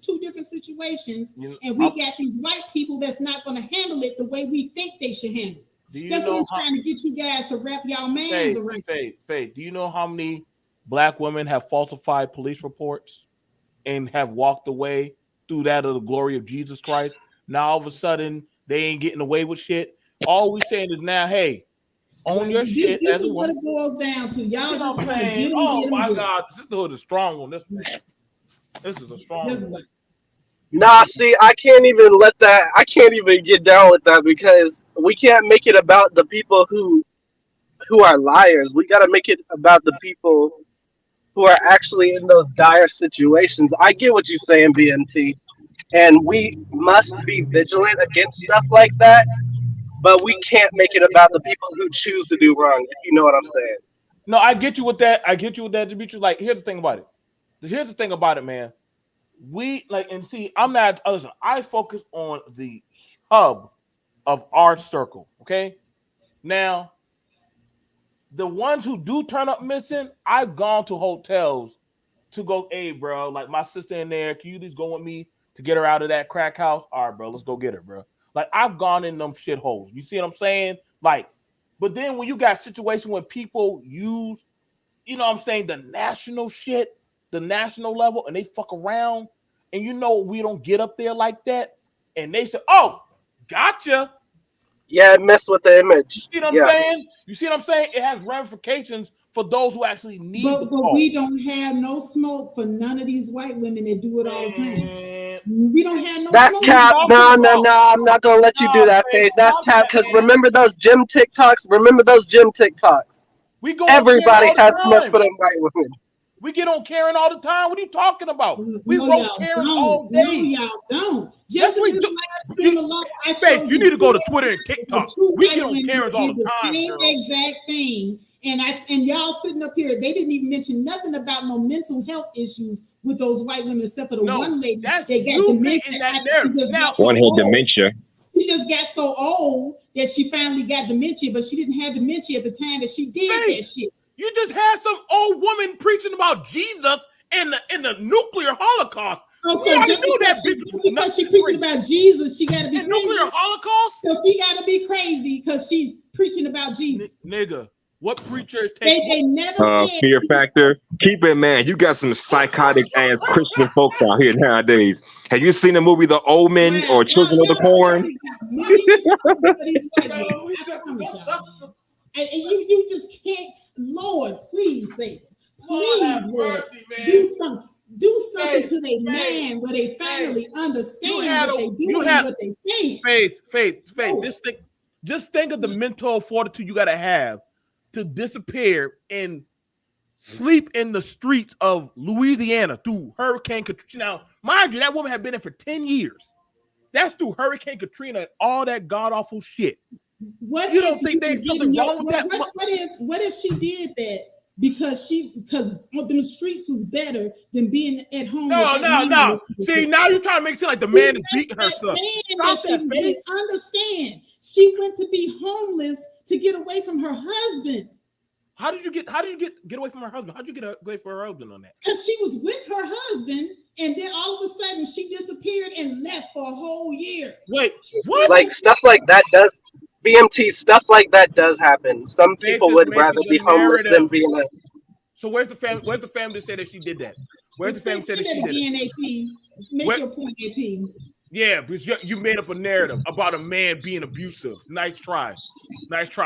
two different situations, and we got these white people that's not going to handle it the way we think they should handle it. That's what we're trying to get you guys to wrap y'all minds around. Faith, do you know how many black women have falsified police reports and have walked away through that of the glory of Jesus Christ? Now all of a sudden they ain't getting away with shit. All we saying is now, hey, own your shit. This is what it boils down to. Y'all just saying, oh my God, sisterhood is strong on this one. This is a strong one. Nah, see, I can't even get down with that because we can't make it about the people who are liars. We got to make it about the people who are actually in those dire situations. I get what you're saying, BMT, and we must be vigilant against stuff like that. But we can't make it about the people who choose to do wrong, if you know what I'm saying. No, I get you with that. Demetrius. Like, here's the thing about it. Man. Listen, I focus on the hub of our circle, okay? Now, the ones who do turn up missing, I've gone to hotels to go, hey, bro, like my sister in there, can you just go with me to get her out of that crack house? All right, bro, let's go get her, bro. Like, I've gone in them shitholes. You see what I'm saying? Like, but then when you got situations where people use, the national shit, the national level, and they fuck around, and we don't get up there like that, and they say, oh, gotcha. Yeah, mess with the image. You see what I'm saying? You see what I'm saying? It has ramifications for those who actually need But we don't have no smoke for none of these white women that do it all the time. We don't have no. That's cap. No. I'm not gonna let you do that, Faith. That's cap. Because remember those gym TikToks. We go Everybody all the has smoke time. for them white women. We get on Karen all the time. What are you talking about? We No, roast y'all Karen don't. all No, day. y'all don't. Yes, Just in we this do. last stream alone, I Faith, showed you need to go to two Twitter and examples TikTok. of two We white get on women Karens who all did the the time, same girl. exact thing, and y'all sitting up here, they didn't even mention nothing about no mental health issues with those white women, except for the one lady that got dementia after she just got so One had old. dementia. She just got so old that she finally got dementia, but she didn't have dementia at the time that she did that shit. You just had some old woman preaching about Jesus in the nuclear holocaust. Oh, We so already just knew that because, bitch was because she nuts preaching crazy. about Jesus, she got to be And crazy. nuclear holocaust? So she got to be crazy because she preaching about Jesus. Nigga, what preachers They take? never said. Fear factor. Keep it, man. You got some psychotic ass Christian folks out here nowadays. Have you seen the movie The Omen or Children of the Corn? Millions of these white women. I promise y'all, man. And you just can't. Lord, please save them. Please, Lord, do something to their mind where they finally understand what they doing and what they think. Faith. Just think of the mental fortitude you gotta have to disappear and sleep in the streets of Louisiana through Hurricane Katrina. Now, mind you, that woman had been there for 10 years. That's through Hurricane Katrina and all that god awful shit. What you don't think there's something wrong with that? What if she did that because the streets was better than being at home? No. See, now you're trying to make it seem like the man is beating her stuff. Understand? She went to be homeless to get away from her husband. How did you get away from her husband? How did you get away from her husband on that? Because she was with her husband, and then all of a sudden she disappeared and left for a whole year. Wait, what? Like stuff like that does BMT stuff like that does happen. Some people would rather be homeless than being a. So where's the family? Where's the family that said that she did that? Where's the family that said that she did it? AP. Let's make your point, AP. Yeah, because you made up a narrative about a man being abusive. Nice try.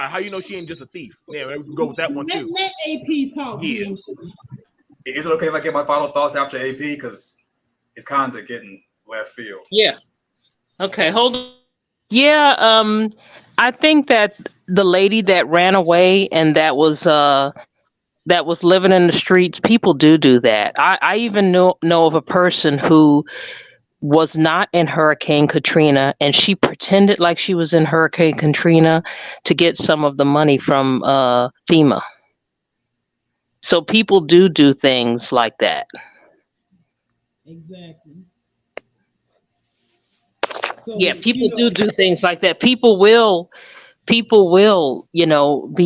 How you know she ain't just a thief? Yeah, we can go with that one too. Let AP talk. Yeah. Is it okay if I get my final thoughts after AP? Because it's kind of getting left field. Yeah. Okay, hold on. Yeah, I think that the lady that ran away and that was living in the streets, people do that. I even know of a person who was not in Hurricane Katrina, and she pretended like she was in Hurricane Katrina to get some of the money from FEMA. So people do things like that. Exactly. So, yeah, people do things like that. People will, be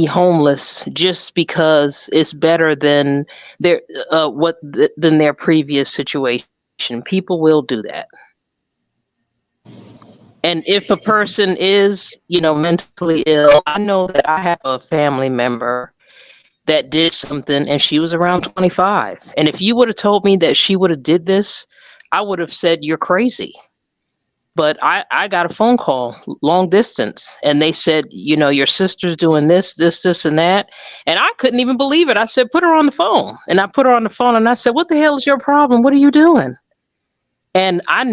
homeless just because it's better than than their previous situation. People will do that. And if a person is, mentally ill, I know that I have a family member that did something and she was around 25. And if you would have told me that she would have did this, I would have said, you're crazy. But I got a phone call long distance and they said, your sister's doing this, and that. And I couldn't even believe it. I said, put her on the phone. And I put her on the phone and I said, what the hell is your problem? What are you doing? And I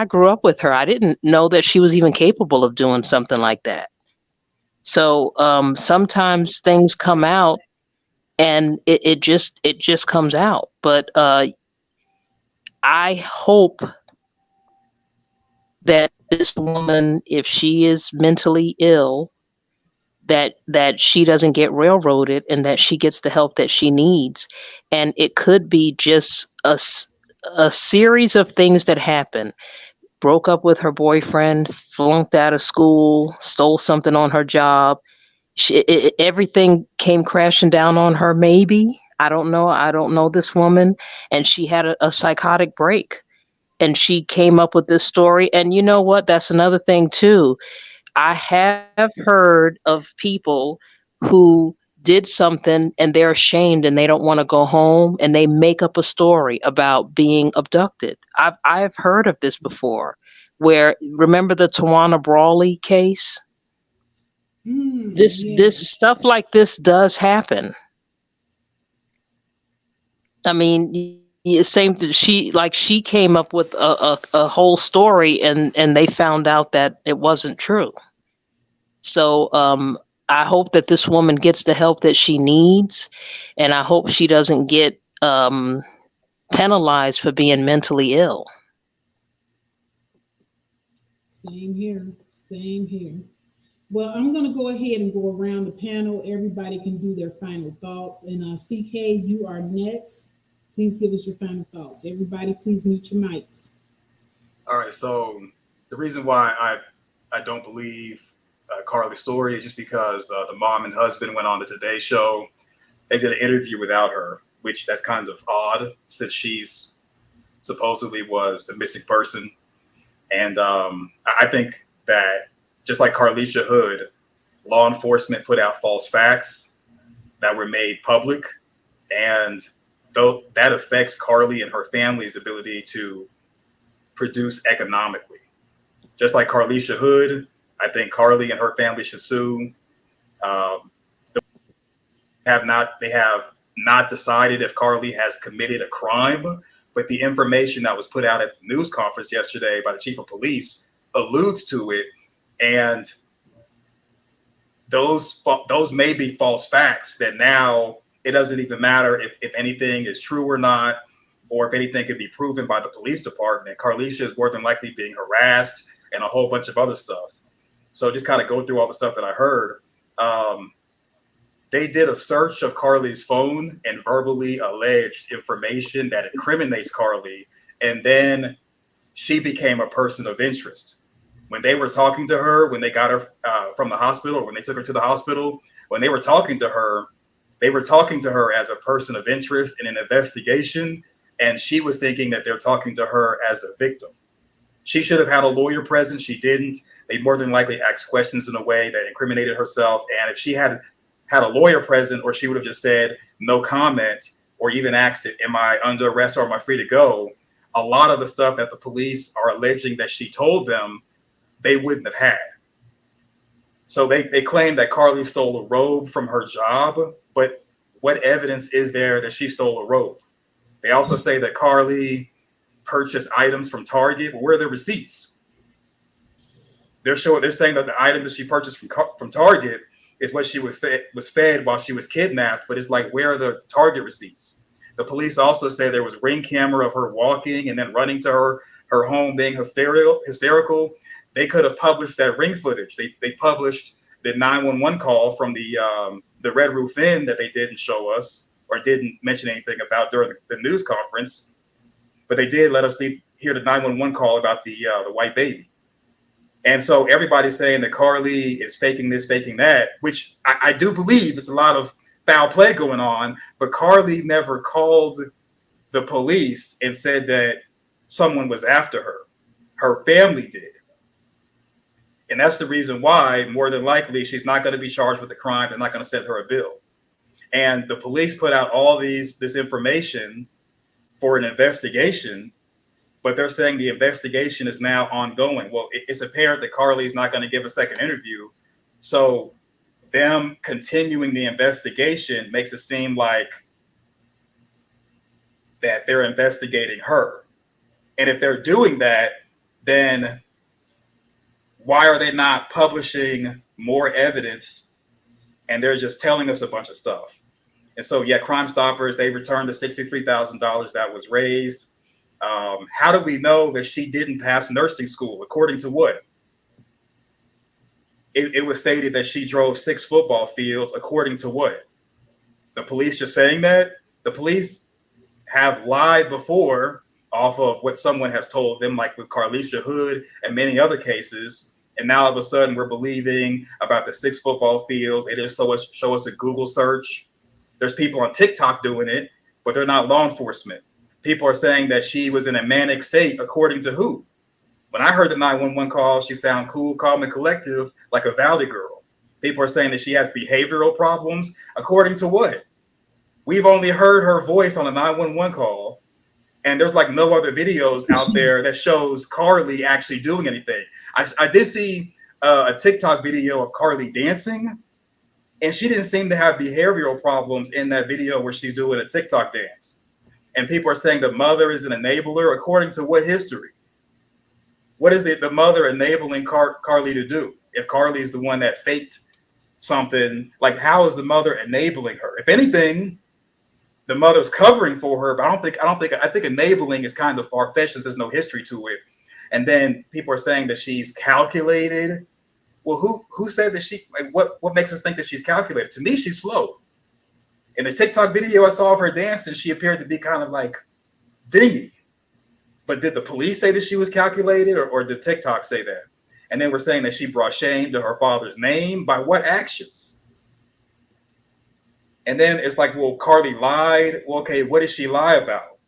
grew up with her. I didn't know that she was even capable of doing something like that. So sometimes things come out and it just comes out. But I hope that this woman, if she is mentally ill, that she doesn't get railroaded and that she gets the help that she needs. And it could be just a series of things that happen. Broke up with her boyfriend, flunked out of school, stole something on her job. Everything came crashing down on her, maybe. I don't know this woman. And she had a psychotic break. And she came up with this story. And you know what? That's another thing, too. I have heard of people who did something and they're ashamed and they don't want to go home and they make up a story about being abducted. I've heard of this before. Where, remember the Tawana Brawley case? This stuff like this does happen. I mean, Yeah, same thing. She came up with a whole story, and they found out that it wasn't true. So I hope that this woman gets the help that she needs, and I hope she doesn't get penalized for being mentally ill. Same here. Same here. Well, I'm going to go ahead and go around the panel. Everybody can do their final thoughts. And CK, you are next. Please give us your final thoughts. Everybody, please mute your mics. All right. So the reason why I don't believe Carlee's story is just because the mom and husband went on the Today Show. They did an interview without her, which that's kind of odd since she's supposedly was the missing person. And I think that just like Carleesha Hood, law enforcement put out false facts that were made public. And though that affects Carlee and her family's ability to produce economically. Just like Carleesha Hood, I think Carlee and her family should sue. They have not decided if Carlee has committed a crime, but the information that was put out at the news conference yesterday by the chief of police alludes to it. And those may be false facts that now it doesn't even matter if anything is true or not, or if anything can be proven by the police department. Carleesha is more than likely being harassed and a whole bunch of other stuff. So just kind of go through all the stuff that I heard. They did a search of Carlee's phone and verbally alleged information that incriminates Carlee. And then she became a person of interest. When they were talking to her, when they got her from the hospital, or when they took her to the hospital, when they were talking to her as a person of interest in an investigation. And she was thinking that they're talking to her as a victim. She should have had a lawyer present. She didn't. They more than likely asked questions in a way that incriminated herself. And if she had a lawyer present, or she would have just said no comment, or even asked it, am I under arrest or am I free to go? A lot of the stuff that the police are alleging that she told them, they wouldn't have had. So they claim that Carlee stole a robe from her job, but what evidence is there that she stole a robe? They also say that Carlee purchased items from Target. Where are the receipts? They're saying that the items that she purchased from Target is what she was fed while she was kidnapped, but it's like, where are the Target receipts? The police also say there was ring camera of her walking and then running to her home being hysterical. They could have published that ring footage. They published the 911 call from the Red Roof Inn that they didn't show us or didn't mention anything about during the news conference, but they did let us hear the 911 call about the white baby. And so everybody's saying that Carlee is faking this, faking that, which I do believe it's a lot of foul play going on, but Carlee never called the police and said that someone was after her. Her family did. And that's the reason why, more than likely, she's not going to be charged with the crime. They're not going to send her a bill. And the police put out all this information for an investigation, but they're saying the investigation is now ongoing. Well, it's apparent that Carlee's not going to give a second interview. So them continuing the investigation makes it seem like that they're investigating her. And if they're doing that, then why are they not publishing more evidence? And they're just telling us a bunch of stuff. And so, yeah, Crime Stoppers, they returned the $63,000 that was raised. How do we know that she didn't pass nursing school? According to what? It was stated that she drove 6 football fields. According to what? The police just saying that? The police have lied before off of what someone has told them, like with Carleesha Hood and many other cases. And now all of a sudden we're believing about the 6 football fields. They just show us a Google search. There's people on TikTok doing it, but they're not law enforcement. People are saying that she was in a manic state, according to who? When I heard the 911 call, she sounded cool, calm, and collective, like a Valley girl. People are saying that she has behavioral problems. According to what? We've only heard her voice on a 911 call, and there's like no other videos out there that shows Carlee actually doing anything. I did see a TikTok video of Carlee dancing, and she didn't seem to have behavioral problems in that video where she's doing a TikTok dance. And people are saying the mother is an enabler. According to what history? What is the mother enabling Carlee to do? If Carlee is the one that faked something, like how is the mother enabling her? If anything, the mother's covering for her, but I think enabling is kind of far-fetched as there's no history to it. And then people are saying that she's calculated. Well, who said that she, like, what makes us think that she's calculated? To me, she's slow. In the TikTok video I saw of her dancing, she appeared to be kind of like dingy. But did the police say that she was calculated, or did TikTok say that? And then we're saying that she brought shame to her father's name. By what actions? And then it's like, well, Carlee lied. Well, okay, what did she lie about?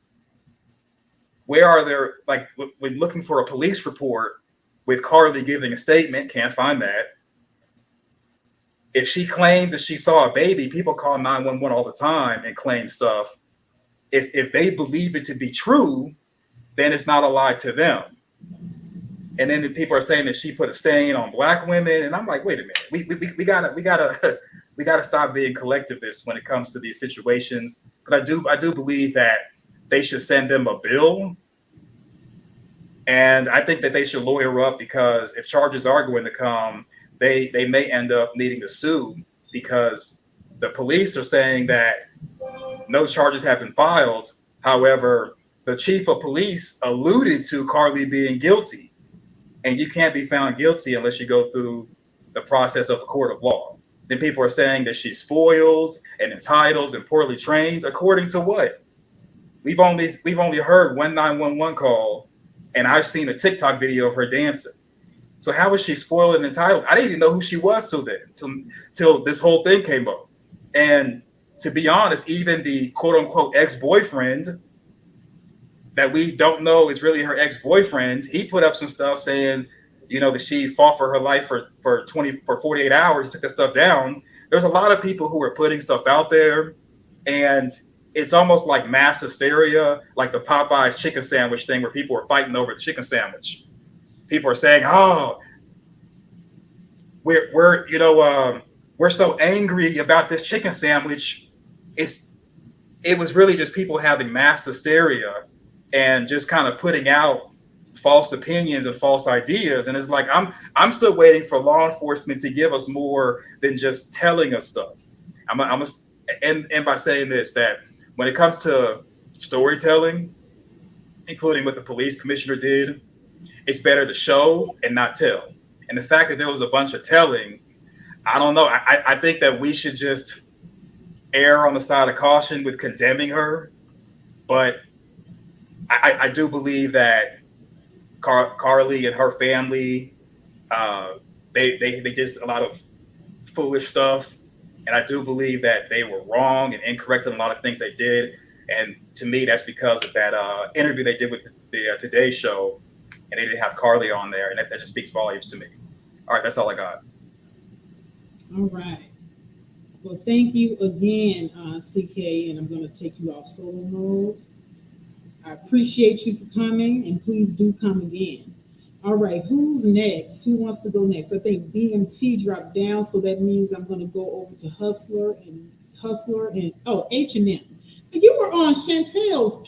Where are there, like, when looking for a police report with Carlee giving a statement, can't find that. If she claims that she saw a baby, people call 911 all the time and claim stuff. If they believe it to be true, then it's not a lie to them. And then the people are saying that she put a stain on Black women, and I'm like, wait a minute, we gotta stop being collectivists when it comes to these situations. But I do believe that they should send them a bill, and I think that they should lawyer up, because if charges are going to come, they may end up needing to sue, because the police are saying that no charges have been filed. However, the chief of police alluded to Carlee being guilty, and you can't be found guilty unless you go through the process of a court of law. Then people are saying that she's spoiled and entitled and poorly trained. According to what? We've only heard one 911 call, and I've seen a TikTok video of her dancing. So how is she spoiled and entitled? I didn't even know who she was till then, till this whole thing came up. And to be honest, even the quote unquote ex-boyfriend that we don't know is really her ex-boyfriend, he put up some stuff saying, you know, that she fought for her life for 48 hours, took that stuff down. There's a lot of people who are putting stuff out there, and it's almost like mass hysteria, like the Popeyes chicken sandwich thing, where people are fighting over the chicken sandwich. People are saying, oh, we're so angry about this chicken sandwich. It was really just people having mass hysteria and just kind of putting out false opinions and false ideas. And it's like, I'm still waiting for law enforcement to give us more than just telling us stuff. And by saying this, that when it comes to storytelling, including what the police commissioner did, it's better to show and not tell. And the fact that there was a bunch of telling, I don't know. I think that we should just err on the side of caution with condemning her. But I do believe that Carlee and her family, they did a lot of foolish stuff. And I do believe that they were wrong and incorrect in a lot of things they did. And to me, that's because of that interview they did with the Today Show, and they didn't have Carlee on there. And that just speaks volumes to me. All right, that's all I got. All right. Well, thank you again, CK, and I'm going to take you off solo mode. I appreciate you for coming, and please do come again. All right, who's next? Who wants to go next? I think BMT dropped down, so that means I'm going to go over to Hustler and H&M. You were on Chantel's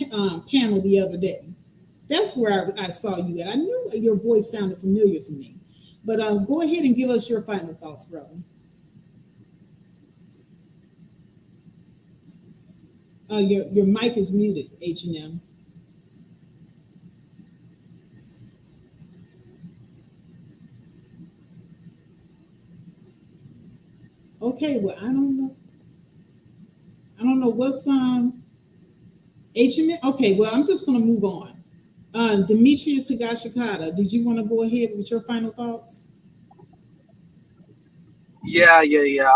panel the other day. That's where I saw you at. I knew your voice sounded familiar to me. But go ahead and give us your final thoughts, brother. Your mic is muted, H&M. Okay, well, I don't know what's H&M. Okay, well, I'm just going to move on. Demetrius Higashikata, did you want to go ahead with your final thoughts? Yeah.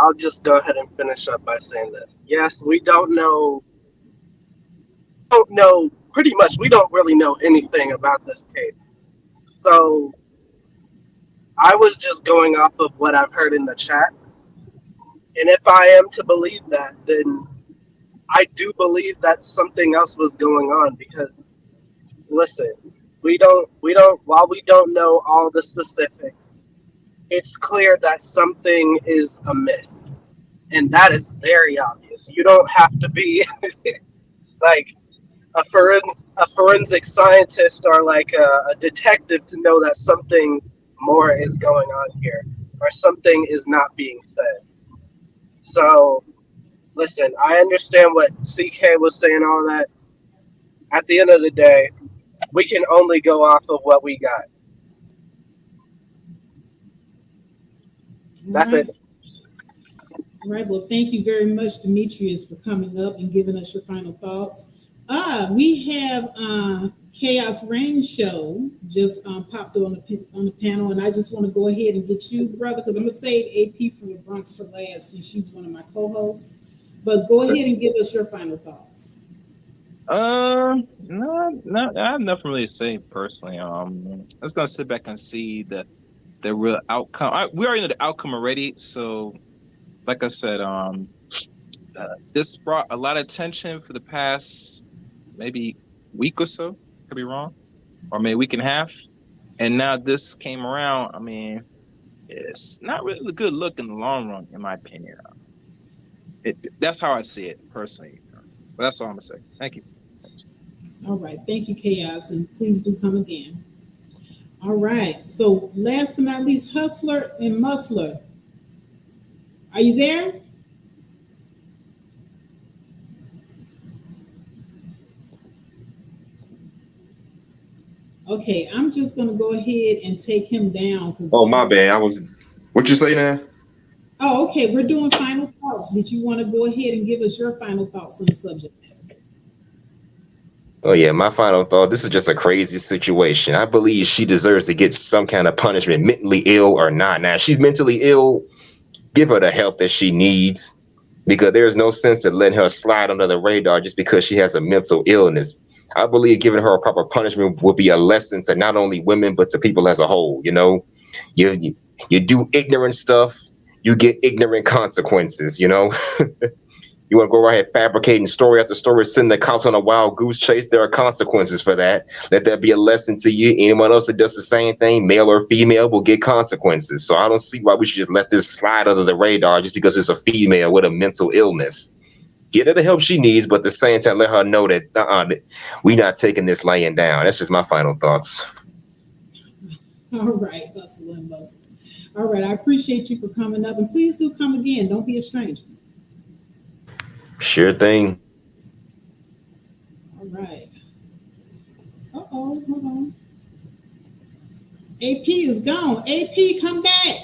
I'll just go ahead and finish up by saying this. Yes, we don't know pretty much, we don't really know anything about this case. So I was just going off of what I've heard in the chat. And if I am to believe that, then I do believe that something else was going on, because listen, while we don't know all the specifics, it's clear that something is amiss. And that is very obvious. You don't have to be like a forensic scientist or like a detective to know that something more is going on here or something is not being said. So, listen, I understand what CK was saying, all that. At the end of the day, we can only go off of what we got. That's it. All right. Well, thank you very much, Demetrius, for coming up and giving us your final thoughts. We have Chaos Rain Show just popped on the panel, and I just want to go ahead and get you, brother, because I'm gonna save AP from the Bronx for last, since she's one of my co-hosts. But go ahead and give us your final thoughts. No, I have nothing really to say personally. I'm just gonna sit back and see the real outcome. We already know the outcome already, so like I said, this brought a lot of attention for the past maybe week or so. Could be wrong, or maybe a week and a half, and now this came around. I mean, it's not really a good look in the long run, in my opinion. That's how I see it personally. But that's all I'm gonna say. Thank you. All right. Thank you, Chaos, and please do come again. All right. So last but not least, Hustler and Musler. Are you there? Okay, I'm just gonna go ahead and take him down. Oh, my bad. What you say now? Oh, okay. We're doing final thoughts. Did you want to go ahead and give us your final thoughts on the subject matter? Oh yeah, my final thought. This is just a crazy situation. I believe she deserves to get some kind of punishment, mentally ill or not. Now, if she's mentally ill, give her the help that she needs, because there's no sense in letting her slide under the radar just because she has a mental illness. I believe giving her a proper punishment would be a lesson to not only women but to people as a whole. You know, you do ignorant stuff, you get ignorant consequences. You know. You want to go right ahead fabricating story after story, sending the cops on a wild goose chase. There are consequences for that. Let that be a lesson to you. Anyone else that does the same thing, male or female, will get consequences. So I don't see why we should just let this slide under the radar just because it's a female with a mental illness. Get her the help she needs, but at the same time, let her know that we're not taking this laying down. That's just my final thoughts. All right, Hustle and Bustle. All right, I appreciate you for coming up, and please do come again. Don't be a stranger. Sure thing. All right. Uh-oh, hold on. AP is gone. AP, come back.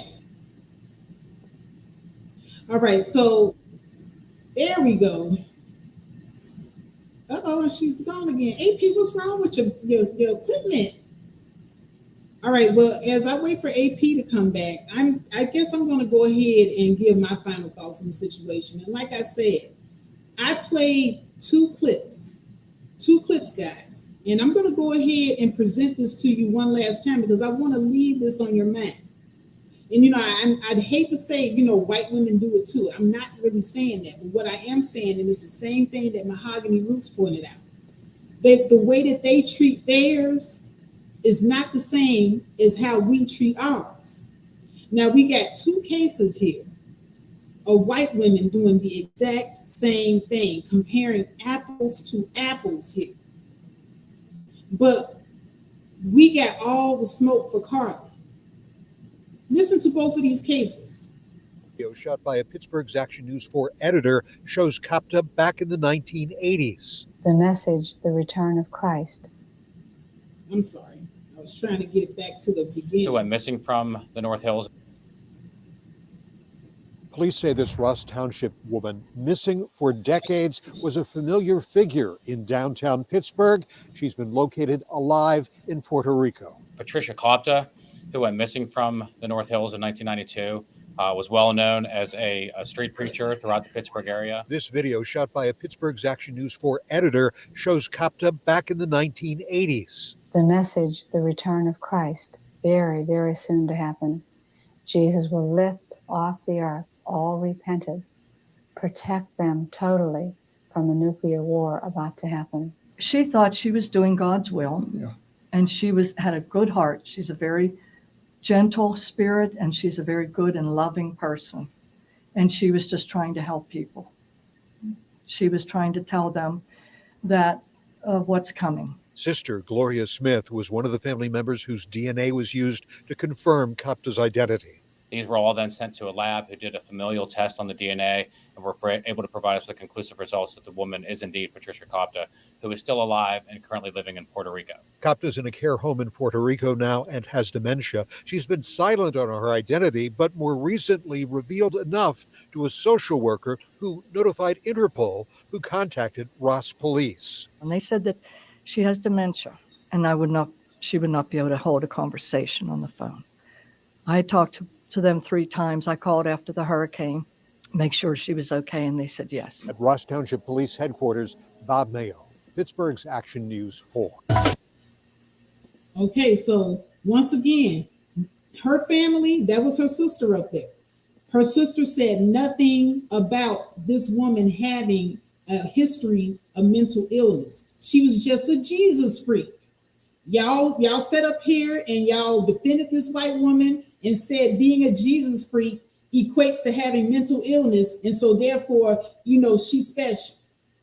All right, so there we go. Uh-oh, she's gone again. AP, what's wrong with your equipment? All right, well, as I wait for AP to come back, I guess I'm going to go ahead and give my final thoughts on the situation. And like I said, I played two clips, guys. And I'm going to go ahead and present this to you one last time because I want to leave this on your mind. And, I'd hate to say, white women do it too. I'm not really saying that. But what I am saying, and it's the same thing that Mahogany Roots pointed out, the way that they treat theirs is not the same as how we treat ours. Now, we got two cases here of white women doing the exact same thing, comparing apples to apples here. But we got all the smoke for Carlee. Listen to both of these cases. Video shot by a Pittsburgh's Action News 4 editor shows Kapta back in the 1980s. The message, the return of Christ. I'm sorry. I was trying to get back to the beginning. Who went missing from the North Hills. Police say this Ross Township woman, missing for decades, was a familiar figure in downtown Pittsburgh. She's been located alive in Puerto Rico. Patricia Klopta, who went missing from the North Hills in 1992, was well known as a street preacher throughout the Pittsburgh area. This video shot by a Pittsburgh's Action News 4 editor shows Kapta back in the 1980s. The message, the return of Christ, very, very soon to happen. Jesus will lift off the earth all repented, protect them totally from the nuclear war about to happen. She thought she was doing God's will, and she had a good heart. She's a very gentle spirit, and she's a very good and loving person. And she was just trying to help people. She was trying to tell them that of what's coming. Sister Gloria Smith was one of the family members whose DNA was used to confirm Kapta's identity. These were all then sent to a lab who did a familial test on the DNA and were able to provide us with conclusive results that the woman is indeed Patricia Kapta, who is still alive and currently living in Puerto Rico. Kapta's in a care home in Puerto Rico now and has dementia. She's been silent on her identity, but more recently revealed enough to a social worker who notified Interpol, who contacted Ross Police. And they said that she has dementia, and she would not be able to hold a conversation on the phone. I talked to them 3 times. I called after the hurricane, make sure she was okay, and they said yes. At Ross Township Police Headquarters, Bob Mayo, Pittsburgh's Action News 4. Okay, so once again, her family, that was her sister up there. Her sister said nothing about this woman having a history of mental illness. She was just a Jesus freak. Y'all sat up here and y'all defended this white woman and said being a Jesus freak equates to having mental illness, and so therefore, she's special.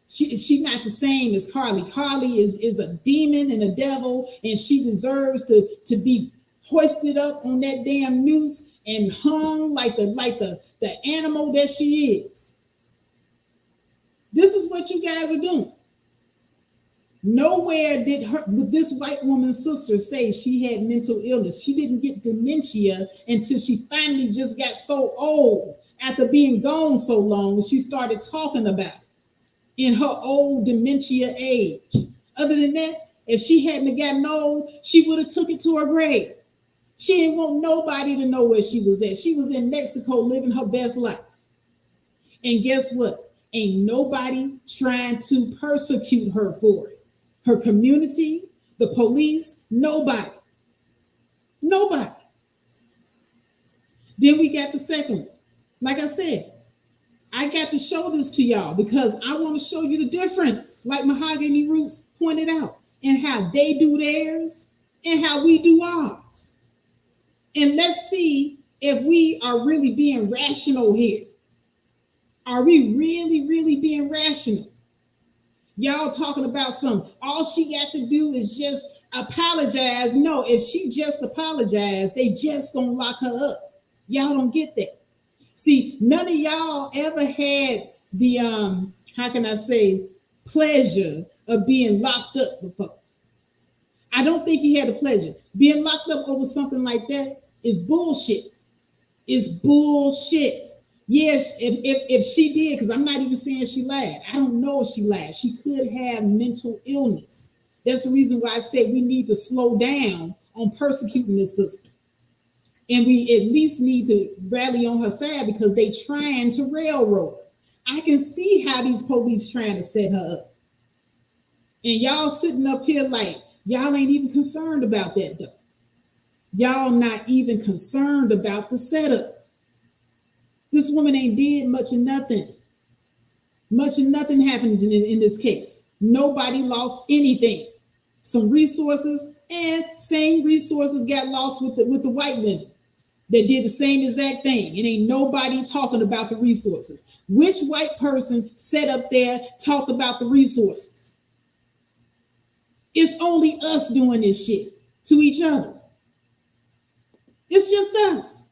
She's not the same as Carlee. Carlee is a demon and a devil, and she deserves to be hoisted up on that damn noose and hung like the animal that she is. This is what you guys are doing. Nowhere did this white woman's sister say she had mental illness. She didn't get dementia until she finally just got so old after being gone so long. She started talking about it in her old dementia age. Other than that, if she hadn't gotten old, she would have took it to her grave. She didn't want nobody to know where she was at. She was in Mexico living her best life. And guess what? Ain't nobody trying to persecute her for it. Her community, the police, nobody. Nobody. Then we got the second one. Like I said, I got to show this to y'all because I want to show you the difference, like Mahogany Roots pointed out, and how they do theirs and how we do ours. And let's see if we are really being rational here. Are we really, really being rational? Y'all talking about all she got to do is just apologize. No, if she just apologized, they just gonna lock her up. Y'all don't get that. See, none of y'all ever had the, pleasure of being locked up before. I don't think you had the pleasure. Being locked up over something like that is bullshit. It's bullshit. Yes, if she did, because I'm not even saying she lied. I don't know if she lied. She could have mental illness. That's the reason why I said we need to slow down on persecuting this sister. And we at least need to rally on her side because they trying to railroad her. I can see how these police trying to set her up. And y'all sitting up here like, y'all ain't even concerned about that though. Y'all not even concerned about the setup. This woman ain't did much of nothing. Much of nothing happened in this case. Nobody lost anything. Some resources, and same resources got lost with the white women that did the same exact thing. And ain't nobody talking about the resources. Which white person sat up there talked about the resources? It's only us doing this shit to each other. It's just us.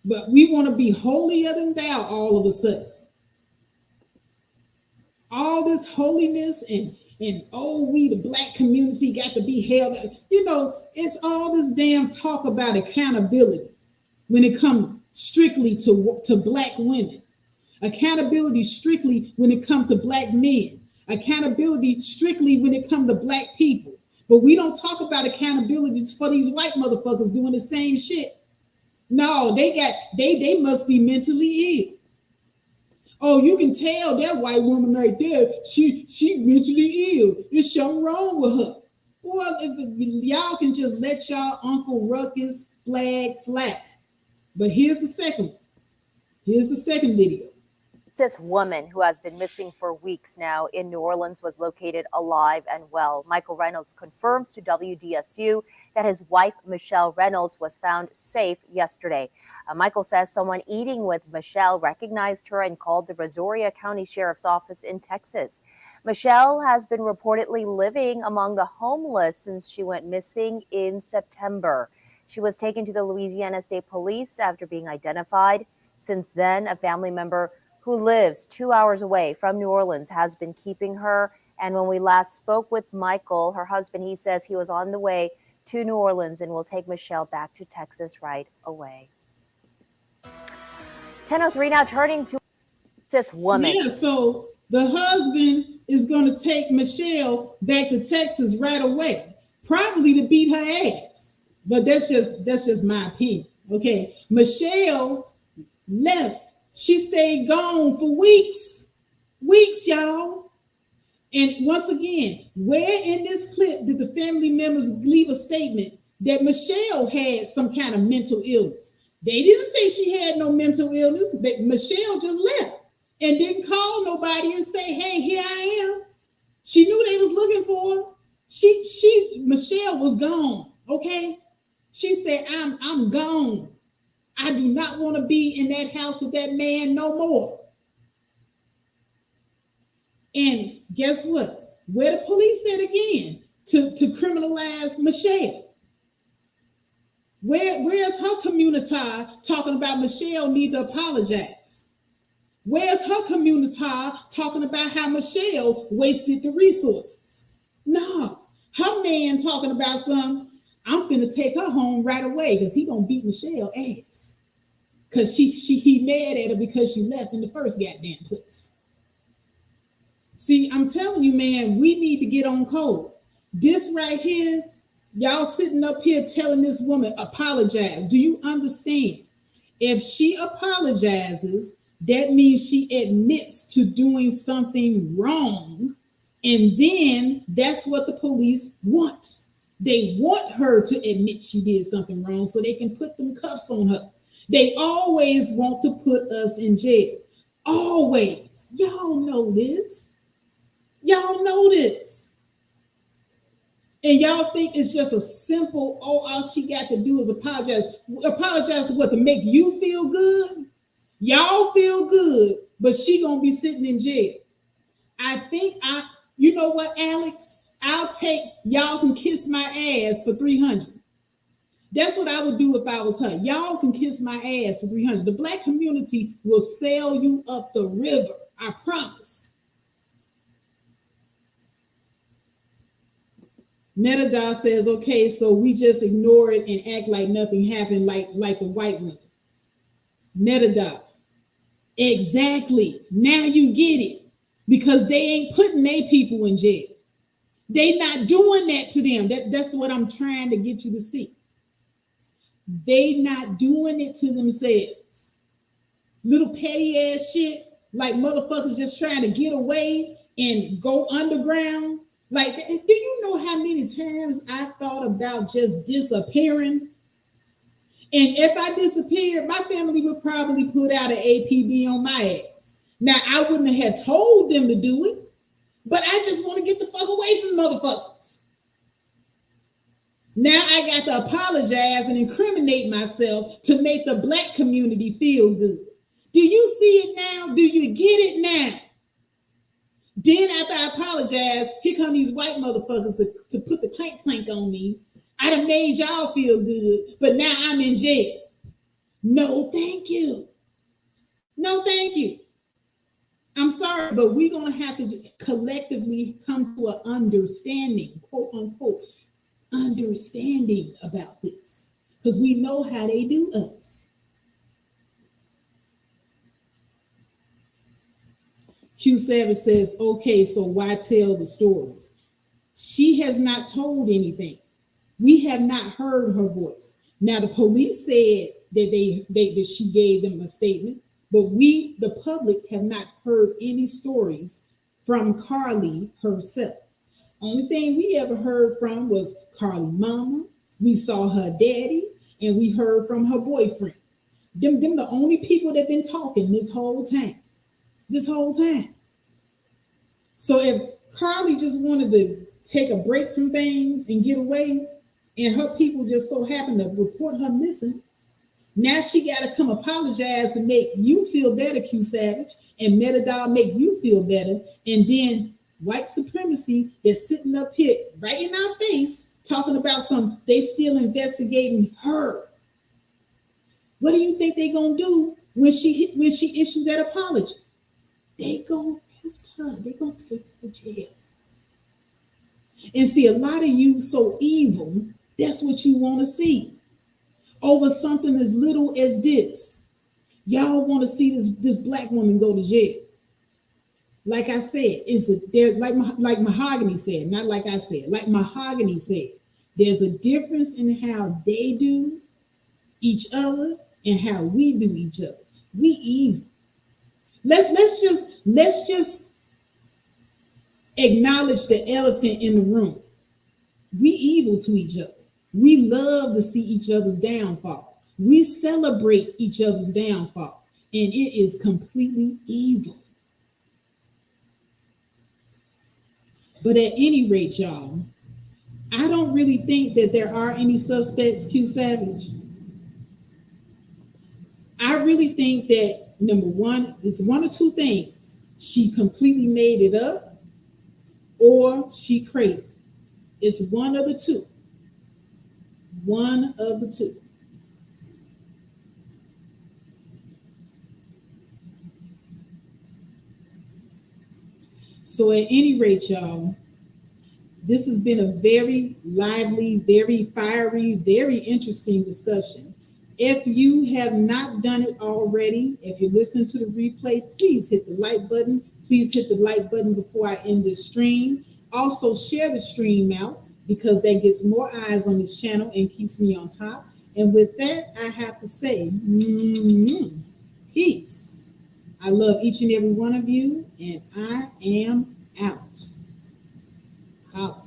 But we want to be holier than thou all of a sudden. All this holiness and we the black community got to be held. It's all this damn talk about accountability when it comes strictly to black women. Accountability strictly when it comes to black men. Accountability strictly when it comes to black people. But we don't talk about accountability for these white motherfuckers doing the same shit. No, they must be mentally ill. Oh, you can tell that white woman right there, she mentally ill. There's something wrong with her. Well, if y'all can just let y'all Uncle Ruckus flag fly. But here's the second one. Here's the second video. This woman who has been missing for weeks now in New Orleans was located alive and well. Michael Reynolds confirms to WDSU that his wife, Michelle Reynolds, was found safe yesterday. Michael says someone eating with Michelle recognized her and called the Brazoria County Sheriff's Office in Texas. Michelle has been reportedly living among the homeless since she went missing in September. She was taken to the Louisiana State Police after being identified. Since then, a family member who lives 2 hours away from New Orleans has been keeping her. And when we last spoke with Michael, her husband, he says he was on the way to New Orleans and will take Michelle back to Texas right away. 10:03 now, turning to this woman. Yeah, so the husband is going to take Michelle back to Texas right away, probably to beat her ass. But that's just my opinion. Okay, Michelle left. She stayed gone for weeks, y'all. And once again, where in this clip did the family members leave a statement that Michelle had some kind of mental illness? They didn't say she had no mental illness, but Michelle just left and didn't call nobody and say, hey, here I am. She knew they was looking for her. Michelle was gone, okay? She said, I'm gone. I do not want to be in that house with that man no more. And guess what? Where the police said again to criminalize Michelle. Where's her community talking about Michelle needs to apologize? Where's her community talking about how Michelle wasted the resources? No, her man talking about I'm finna take her home right away because he gonna beat Michelle ass. Cause he mad at her because she left in the first goddamn place. See, I'm telling you, man, we need to get on code. This right here, y'all sitting up here telling this woman apologize. Do you understand? If she apologizes, that means she admits to doing something wrong. And then that's what the police want. They want her to admit she did something wrong so they can put them cuffs on her. They always want to put us in jail. Always. Y'all know this. Y'all know this. And y'all think it's just a simple, all she got to do is apologize. Apologize to what? To make you feel good? Y'all feel good, but she gonna be sitting in jail. You know what, Alex? I'll take, y'all can kiss my ass for $300. That's what I would do if I was her. Y'all can kiss my ass for $300. The Black community will sail you up the river. I promise. Metadog says, okay, so we just ignore it and act like nothing happened like the white women. Metadog. Exactly. Now you get it. Because they ain't putting their people in jail. They not doing that to them. That's what I'm trying to get you to see. They not doing it to themselves. Little petty ass shit, like motherfuckers just trying to get away and go underground. Like, do you know how many times I thought about just disappearing? And if I disappeared, my family would probably put out an APB on my ass. Now, I wouldn't have told them to do it, but I just want to get the fuck away from motherfuckers. Now I got to apologize and incriminate myself to make the Black community feel good. Do you see it now? Do you get it now? Then after I apologize, here come these white motherfuckers to put the clank on me. I done made y'all feel good, but now I'm in jail. No, thank you. No, thank you. I'm sorry, but we're going to have to collectively come to an understanding, quote unquote, understanding about this, because we know how they do us. Q Savage says, okay, so why tell the stories? She has not told anything. We have not heard her voice. Now, the police said that that she gave them a statement, but we, the public, have not heard any stories from Carlee herself. Only thing we ever heard from was Carlee mama. We saw her daddy, and we heard from her boyfriend. Them the only people that been talking this whole time. this whole time. So if Carlee just wanted to take a break from things and get away, and her people just so happened to report her missing, now she got to come apologize to make you feel better, Q Savage, and Metadol make you feel better, and then white supremacy that's sitting up here right in our face talking about they still investigating her. What do you think they gonna do when she issues that apology? They gonna arrest her. They gonna take her to jail. And see, a lot of you so evil, that's what you want to see. Over something as little as this. Y'all want to see this black woman go to jail. Like I said, like Mahogany said, not like I said, like Mahogany said, there's a difference in how they do each other and how we do each other. We evil. Let's just acknowledge the elephant in the room. We evil to each other. We love to see each other's downfall. We celebrate each other's downfall, and it is completely evil. But at any rate, y'all, I don't really think that there are any suspects, Q Savage. I really think that, number one, it's one or two things. She completely made it up, or she crazy. It's one of the two. One of the two. So at any rate, y'all, this has been a very lively, very fiery, very interesting discussion. If you have not done it already, if you're listening to the replay, please hit the like button. Please hit the like button before I end this stream. Also, share the stream out because that gets more eyes on this channel and keeps me on top. And with that, I have to say, peace. I love each and every one of you, and I am out. Out.